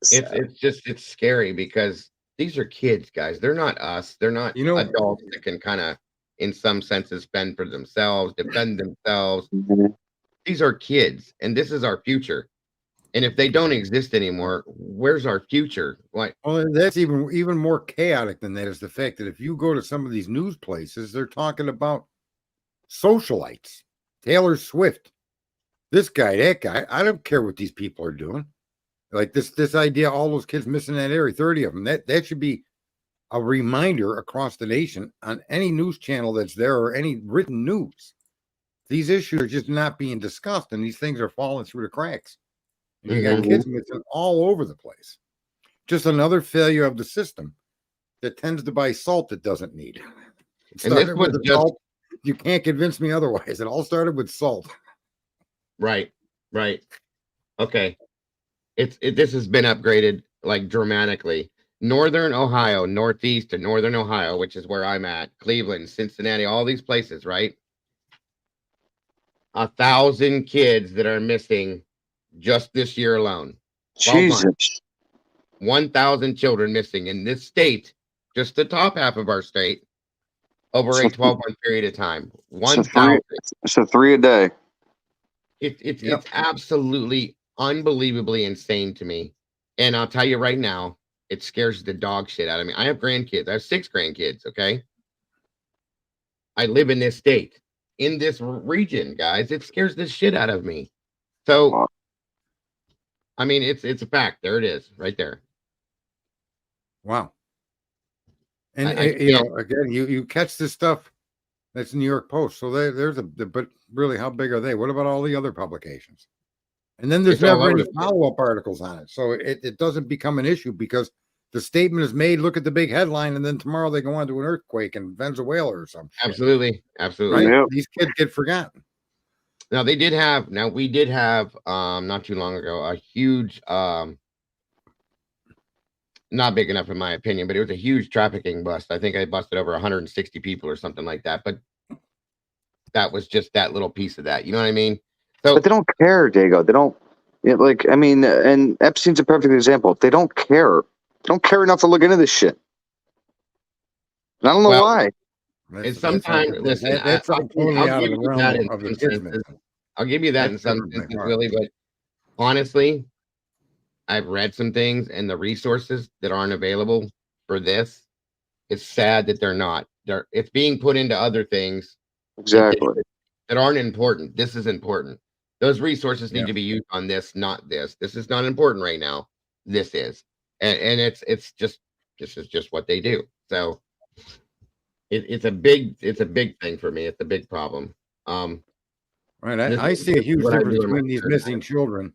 So. It's scary because these are kids, guys. They're not us. They're not adults that can kind of, in some senses, fend for themselves, defend themselves. These are kids, and this is our future. And if they don't exist anymore, where's our future? Like, well, that's even more chaotic than that is the fact that if you go to some of these news places, they're talking about socialites, Taylor Swift, this guy, that guy. I don't care what these people are doing. Like this idea, all those kids missing that area, 30 of them. That should be a reminder across the nation on any news channel that's there or any written news. These issues are just not being discussed, and these things are falling through the cracks. You got kids missing all over the place. Just another failure of the system that tends to buy salt it doesn't need. It started with the salt. You can't convince me otherwise. It all started with salt. Right. Okay. This has been upgraded like dramatically. Northern Ohio, northeast to northern Ohio, which is where I'm at, Cleveland, Cincinnati, all these places, right? 1,000 kids that are missing just this year alone. Jesus. 1,000 children missing in this state, just the top half of our state, over a 12-month period of time. 1,000. So 3 a day. It's absolutely unbelievably insane to me. And I'll tell you right now, it scares the dog shit out of me. I have grandkids. I have 6 grandkids. Okay. I live in this state, in this region, guys. It scares the shit out of me. So, I mean, it's a fact. There it is, right there. Wow. And I you know, again, you catch this stuff that's New York Post. So there's but really, how big are they? What about all the other publications? And then there's It's all never over any the place. follow-up articles on it. So it doesn't become an issue because the statement is made, look at the big headline, and then tomorrow they go on to an earthquake in Venezuela or something. Absolutely. Absolutely. Right? Yep. These kids get forgotten. Now we did have not too long ago a huge not big enough in my opinion, but it was a huge trafficking bust. I think I busted over 160 people or something like that, but that was just that little piece of that. You know what I mean? So But they don't care, Diego. They don't, like, I mean, and Epstein's a perfect example. They don't care. They don't care enough to look into this shit. And I don't know Well, why. and sometimes, listen, that's I'll totally out of give the you realm that in of the some kids. senses. I'll give you that in That's some different by senses, far. Willie, but honestly, I've read some things and the resources that aren't available for this. It's sad that they're not. It's being put into other things Exactly. that aren't important. This is important. Those resources need Yeah. to be used on this, not this. This is not important right now. This is, and it's just this is just what they do. So it's a big thing for me. It's a big problem. Right. This I is see a huge what I difference do in my between these spare missing time. children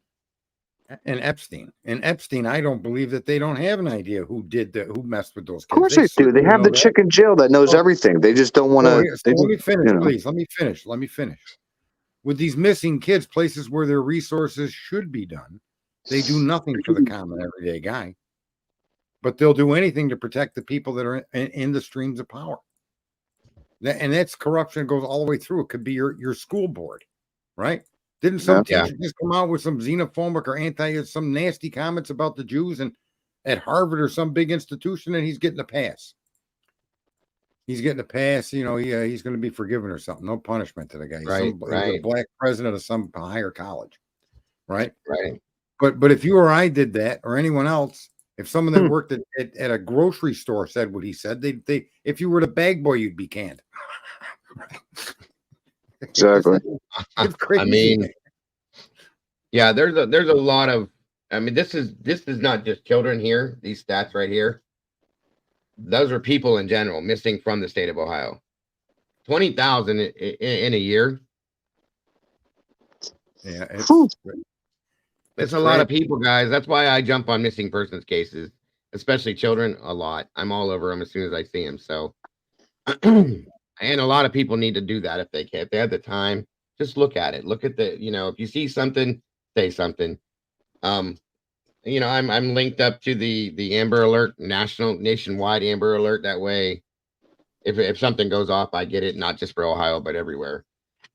and Epstein. And Epstein, I don't believe that they don't have an idea who messed with those Of kids. course they do. They certainly have know the that. chick in jail that knows Oh. everything. They just don't want So to. let me finish, you know. please. Let me finish. With these missing kids, places where their resources should be done, they do nothing for the common everyday guy. But they'll do anything to protect the people that are in the streams of power. And that's corruption that goes all the way through. It could be your school board, right? Didn't some Yeah. teacher just come out with some xenophobic or some nasty comments about the Jews and at Harvard or some big institution, and he's getting a pass? He's getting a pass, you know. He's going to be forgiven or something. No punishment to the guy. He's a black president of some higher college, right? Right. But if you or I did that, or anyone else, if someone that worked at a grocery store said what he said, they if you were the bag boy, you'd be canned. Exactly. It's crazy. I mean, yeah, there's a lot of. I mean, this is not just children here. These stats right here. Those are people in general missing from the state of Ohio. 20,000 in a year. Yeah, It's a lot of people, guys. That's why I jump on missing persons cases, especially children, a lot. I'm all over them as soon as I see them. So, and a lot of people need to do that if they can. If they have the time, just look at it. Look at if you see something, say something. I'm linked up to the Amber Alert, nationwide Amber Alert. That way, if something goes off, I get it, not just for Ohio, but everywhere.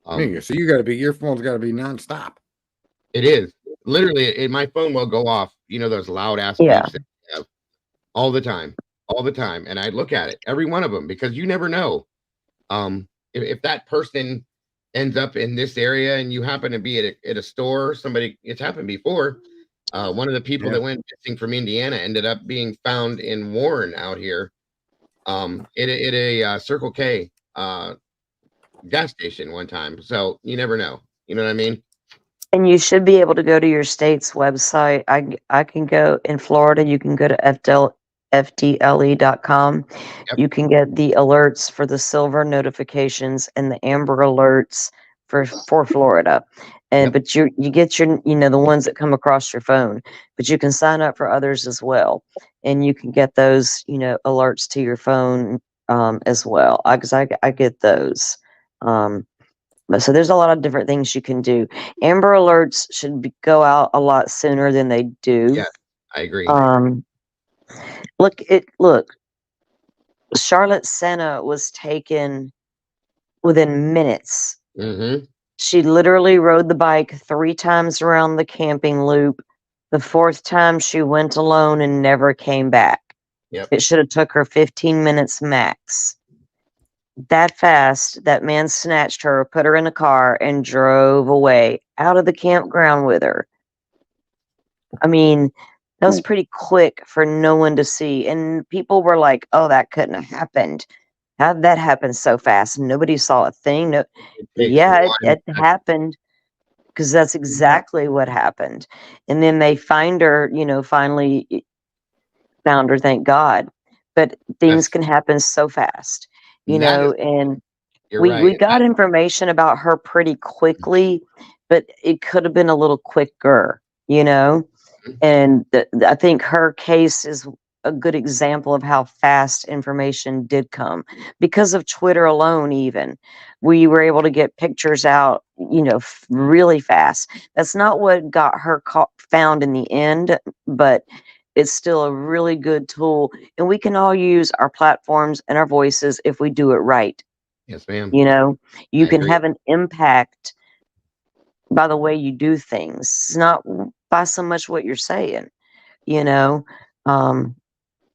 So your phone's got to be nonstop. It is literally. My phone will go off. Those loud ass Yeah. beeps that you have all the time, and I look at it, every one of them, because you never know. If that person ends up in this area and you happen to be at a store, it's happened before. One of the people that went missing from Indiana ended up being found in Warren out here, at a Circle K gas station one time. So you never know. You know what I mean? And you should be able to go to your state's website. I can go in Florida. You can go to FDLE.com. Yep. You can get the alerts for the silver notifications and the amber alerts for Florida. And but you get your the ones that come across your phone, but you can sign up for others as well, and you can get those alerts to your phone as well. Because I get those. So there's a lot of different things you can do. Amber alerts should go out a lot sooner than they do. Yeah, I agree. Look, Charlotte Senna was taken within minutes. Mm-hmm. She literally rode the bike 3 times around the camping loop. The 4th time she went alone and never came back. Yep. It should have took her 15 minutes max. That fast, that man snatched her, put her in a car, and drove away out of the campground with her. I mean, That was pretty quick for no one to see. And people were like, oh, that couldn't have happened. How did that happen so fast? Nobody saw a thing. No, It takes yeah, one. it happened because that's exactly what happened. And then they find her, finally found her, thank God. But things That's can happen so fast, that is. and You're we right. got information about her pretty quickly, but it could have been a little quicker, Mhm. and I think her case is a good example of how fast information did come because of Twitter alone. Even we were able to get pictures out, really fast. That's not what got her found in the end, but it's still a really good tool, and we can all use our platforms and our voices if we do it right. Yes, ma'am. You I can agree. have an impact by the way you do things, it's not by so much what you're saying, you know. Um,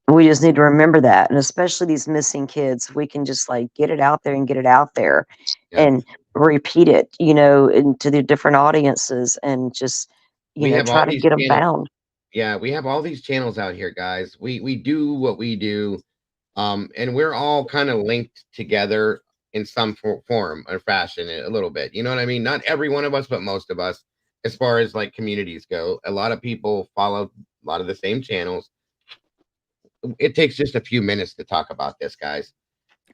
we just need to remember that, and especially these missing kids, we can just like get it out there and get it out there, Yeah. and repeat it, into the different audiences, and just We have all try to these get them channels. found. Yeah, we have all these channels out here, guys. We do what we do, and we're all kind of linked together in some form or fashion, a little bit. You know what I mean? Not every one of us, but most of us, as far as like communities go. A lot of people follow a lot of the same channels. It takes just a few minutes to talk about this, guys.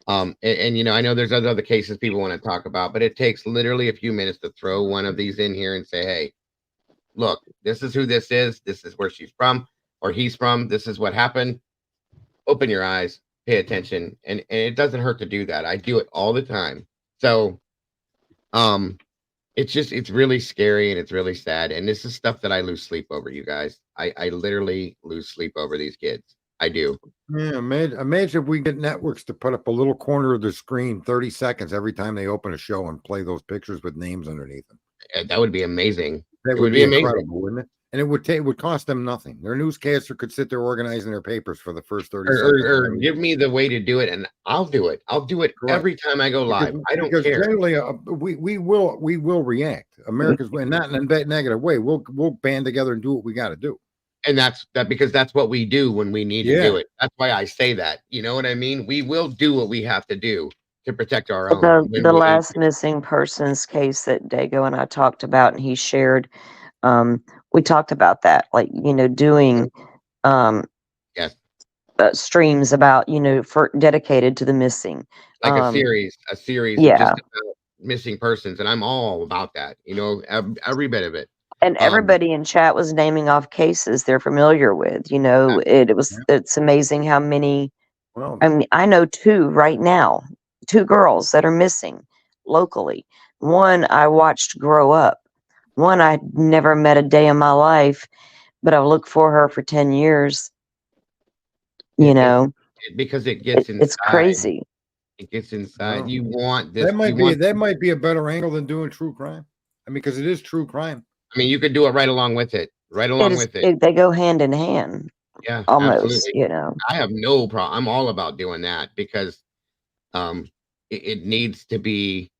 And I know there's other cases people want to talk about, but it takes literally a few minutes to throw one of these in here and say, hey, look, this is who this is. This is where she's from or he's from. This is what happened. Open your eyes, pay attention. And it doesn't hurt to do that. I do it all the time. So, it's really scary and it's really sad. And this is stuff that I lose sleep over, you guys. I literally lose sleep over these kids. I do. Yeah, imagine if we get networks to put up a little corner of the screen, 30 seconds every time they open a show and play those pictures with names underneath them. That would be amazing. That It would would be be amazing. incredible, wouldn't it? And it would cost them nothing. Their newscaster could sit there organizing their papers for the first 30 seconds. Or give me the way to do it, and I'll do it. I'll do it Correct. every time I go live. I don't because care. generally we will react. America's not in a negative way. We'll band together and do what we got to do. And because that's what we do when we need to do it. That's why I say that. You know what I mean? We will do what we have to do to protect our own. The last missing persons case that Dago and I talked about, and he shared, we talked about that, like, doing yes, streams about, for dedicated to the missing, like a series yeah, of just about missing persons, and I'm all about that. Every bit of it. And everybody in chat was naming off cases they're familiar with. It's amazing how many. Well, I mean, I know 2 right now, 2 girls that are missing locally. One I watched grow up. One I'd never met a day in my life, but I've looked for her for 10 years. Because it gets inside. It's crazy. It gets inside. Well, you want this. That might be a better angle than doing true crime. I mean, because it is true crime. I mean, you could do it right along with it. They go hand in hand. Yeah, almost. Absolutely. I have no problem. I'm all about doing that because, it needs to be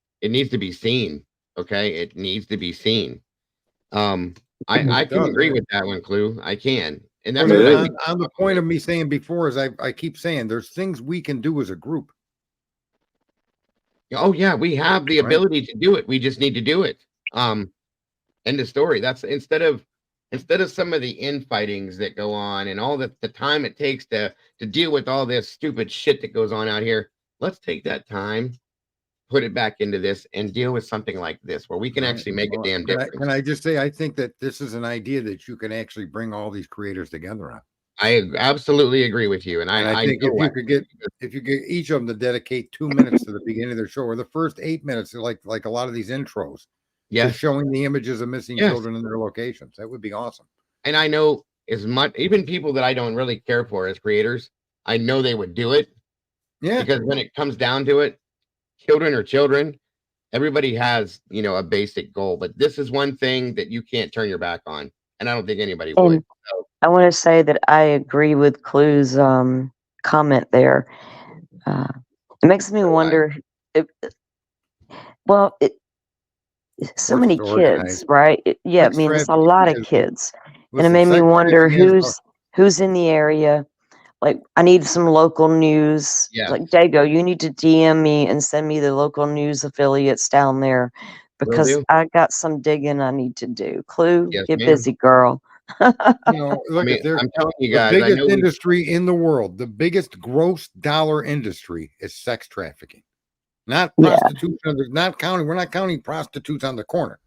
seen. Okay, it needs to be seen. I can agree with that one, Clue. I can, and that's on the point of me saying before is I keep saying there's things we can do as a group. Oh yeah, we have the ability to do it. We just need to do it. End of story. That's instead of some of the infightings that go on and all the time it takes to deal with all this stupid shit that goes on out here. Let's take that time, put it back into this, and deal with something like this where we can actually make a damn difference. Can I just say, I think that this is an idea that you can actually bring all these creators together on. I absolutely agree with you, and I think if you get each of them to dedicate 2 minutes to the beginning of their show or the first 8 minutes, like a lot of these intros. Yeah, showing the images of missing children in their locations. That would be awesome. And I know as much, even people that I don't really care for as creators, I know they would do it. Yeah. Because when it comes down to it, children are children. Everybody has, a basic goal, but this is one thing that you can't turn your back on. And I don't think anybody would. So. I want to say that I agree with Clue's comment there. It makes me wonder so many kids, right? I mean, there's a lot of kids. And it made me wonder who's who's in the area. Like, I need some local news. Yeah. Like, Dago, you need to DM me and send me the local news affiliates down there because do. I got some digging I need to do. Clue, Yes, get ma'am. busy, girl. Look at I'm telling you the guys, I biggest know industry in the world, the biggest gross dollar industry is sex trafficking, not Yeah. prostitution. Not counting. We're not counting prostitutes on the corner.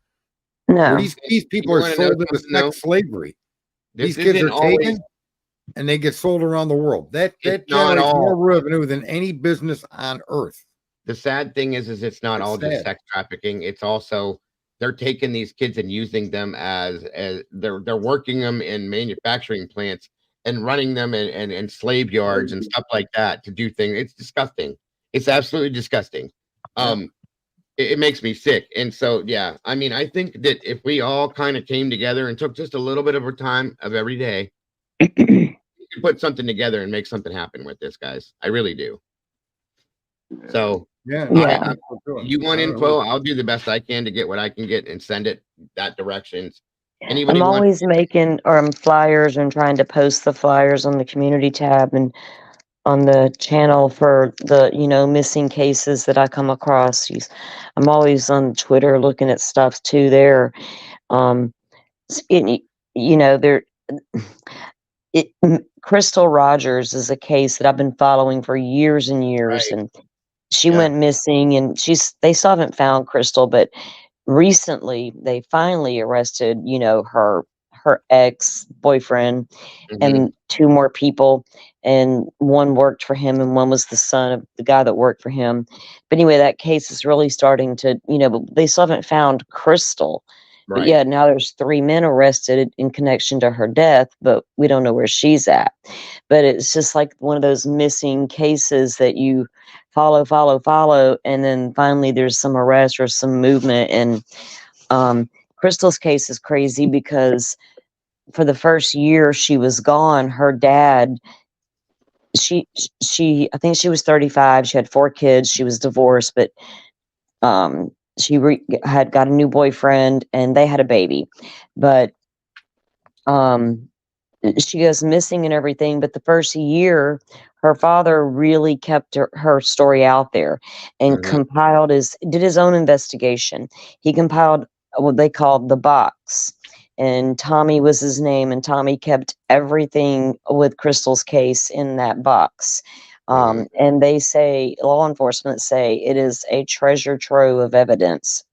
No. Where these people You are wanna know sold into something, though? sex slavery. This These kids isn't are always. taken and they get sold around the world. That It's not generates more all. revenue than any business on earth. The sad thing is it's not It's all just sad. sex trafficking. It's also they're taking these kids and using them as they're working them in manufacturing plants and running them in slave yards and stuff like that to do things. It's disgusting. It's absolutely disgusting. It makes me sick. And so, yeah, I mean, I think that if we all kind of came together and took just a little bit of a time of every day, we could put something together and make something happen with this, guys. I really do. So, Yeah. Yeah. you want info? I'll do the best I can to get what I can get and send it that directions. I'm always making flyers and trying to post the flyers on the community tab and on the channel for the, missing cases that I come across. I'm always on Twitter looking at stuff too there. There, Crystal Rogers is a case that I've been following for years and years. Right. And she Yeah. went missing and they still haven't found Crystal, but recently they finally arrested, her ex-boyfriend and two more people, and one worked for him and one was the son of the guy that worked for him. But anyway, that case is really starting to, but they still haven't found Crystal. But Right. yeah, now there's 3 men arrested in connection to her death, but we don't know where she's at. But it's just like one of those missing cases that you follow, and then finally there's some arrest or some movement. And Crystal's case is crazy because for the first year she was gone, her dad, I think she was 35, she had 4 kids, she was divorced, but she had got a new boyfriend and they had a baby. But she goes missing and everything, but the first year her father really kept her story out there and did his own investigation. He compiled what they called the box, and Tommy was his name, and Tommy kept everything with Crystal's case in that box. And law enforcement say it is a treasure trove of evidence.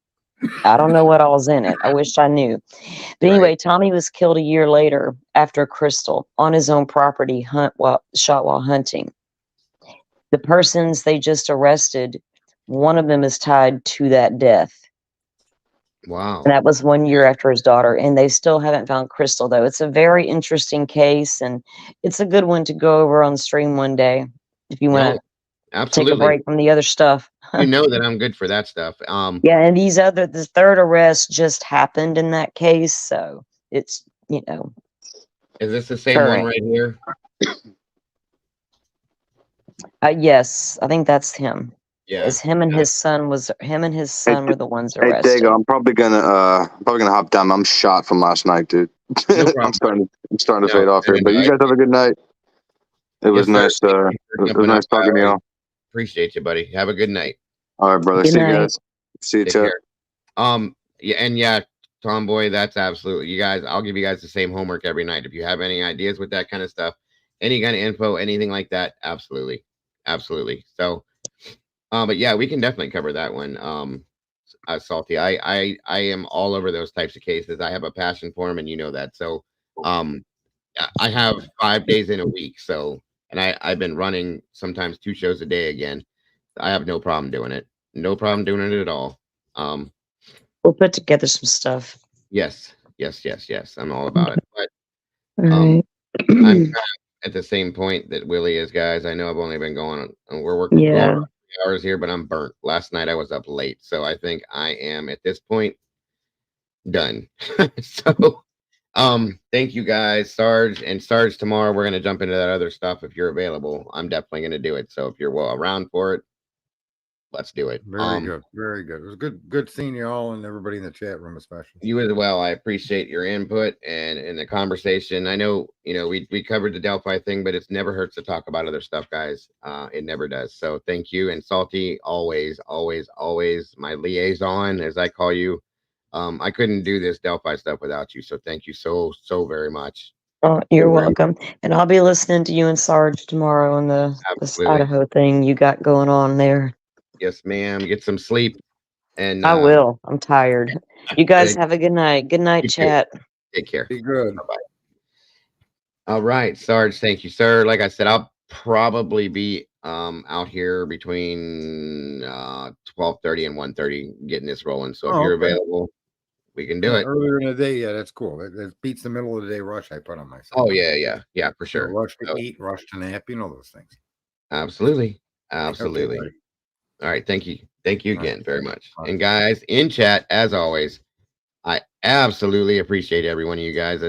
I don't know what all's in it. I wish I knew. But anyway, Tommy was killed a year later after Crystal on his own property, shot while hunting. The persons they just arrested, one of them is tied to that death. Wow. And that was 1 year after his daughter. And they still haven't found Crystal, though. It's a very interesting case, and it's a good one to go over on stream one day if you want to take a break from the other stuff. You know that I'm good for that stuff. Yeah, and the third arrest just happened in that case, so it's, Is this the same one right here? Yes, I think that's him. Yeah. It's him and his son were the ones arrested. Hey, Dago, I'm probably gonna hop down. I'm shot from last night, dude. No I'm starting to fade off here. But you guys have a good night. It was nice. It was nice talking to y'all. Appreciate you, buddy. Have a good night. All right, brother. See you guys. See you too. Yeah, Tomboy, that's absolutely, you guys, I'll give you guys the same homework every night. If you have any ideas with that kind of stuff, any kind of info, anything like that, absolutely. So, but yeah, we can definitely cover that one. Salty, I am all over those types of cases. I have a passion for them, and you know that. So, I have 5 days in a week. So, and I've been running sometimes 2 shows a day again. I have no problem doing it. No problem doing it at all. We'll put together some stuff. Yes. I'm all about it. But right. I'm kind of at the same point that Willie is, guys. I know I've only been going, we're working 3 hours here, but I'm burnt. Last night I was up late, so I think I am at this point done. So, thank you guys, Sarge. And Sarge, tomorrow we're gonna jump into that other stuff if you're available. I'm definitely gonna do it. So if you're around for it, let's do it. Very good. Very good. It was good seeing you all and everybody in the chat room, especially. You as well. I appreciate your input and the conversation. I know, we covered the Delphi thing, but it's never hurts to talk about other stuff, guys. It never does. So thank you. And Salty, always, always, always my liaison, as I call you. I couldn't do this Delphi stuff without you. So thank you so very much. Oh, you're welcome. And I'll be listening to you and Sarge tomorrow on this Idaho thing you got going on there. Yes, ma'am. Get some sleep. And I will. I'm tired. You guys have a good night. Good night, chat. Take care. Be good. Bye-bye. All right, Sarge. Thank you, sir. Like I said, I'll probably be out here between 12:30 and 1:30 getting this rolling. So if you're available, we can do it. Earlier in the day, yeah, that's cool. It beats the middle of the day rush I put on myself. Oh, yeah, for sure. Rush to eat, rush to nap, those things. Absolutely. Okay, all right, thank you. Thank you again very much. And guys, in chat, as always, I absolutely appreciate every one of you guys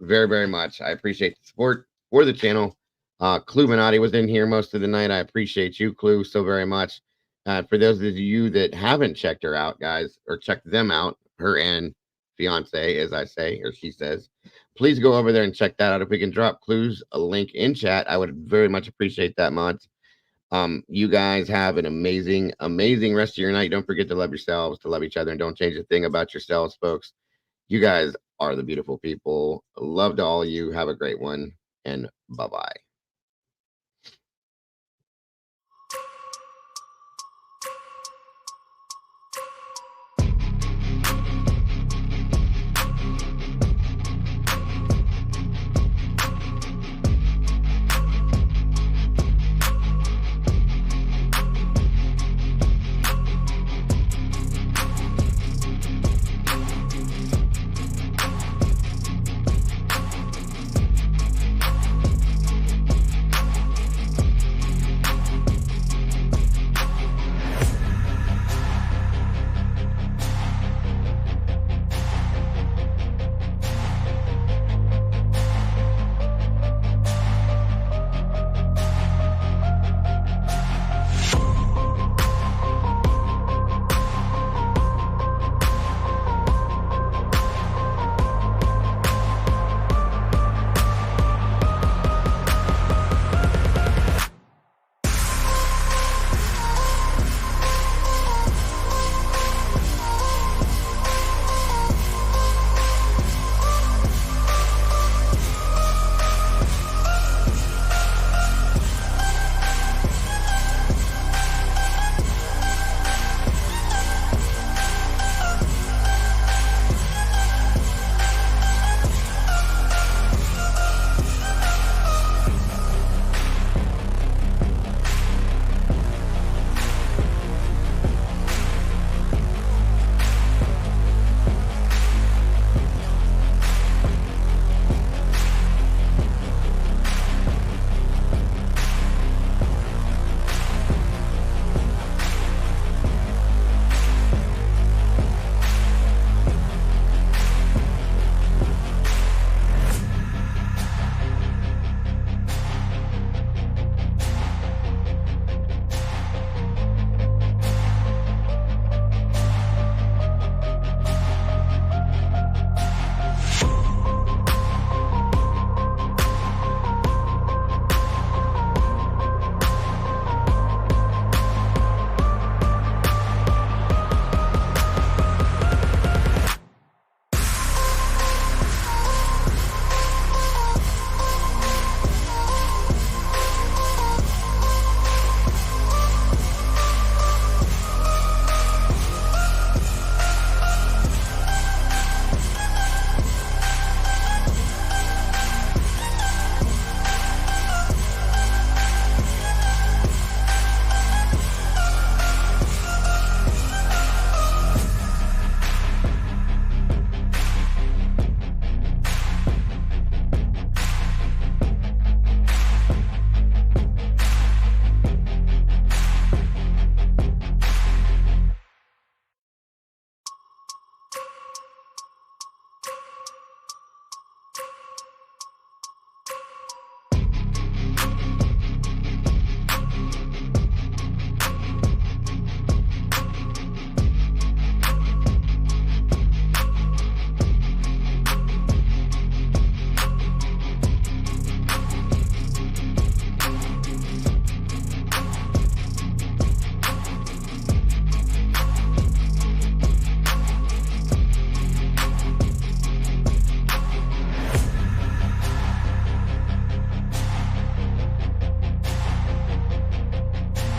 very, very much. I appreciate the support for the channel. Cluminati was in here most of the night. I appreciate you, Clue, so very much. For those of you that haven't checked her out, guys, or checked them out, her and fiance, as I say, or she says, please go over there and check that out. If we can drop Clues a link in chat, I would very much appreciate that much. You guys have an amazing, amazing rest of your night. Don't forget to love yourselves, to love each other, and don't change a thing about yourselves, folks. You guys are the beautiful people. Love to all of you. Have a great one, and bye-bye.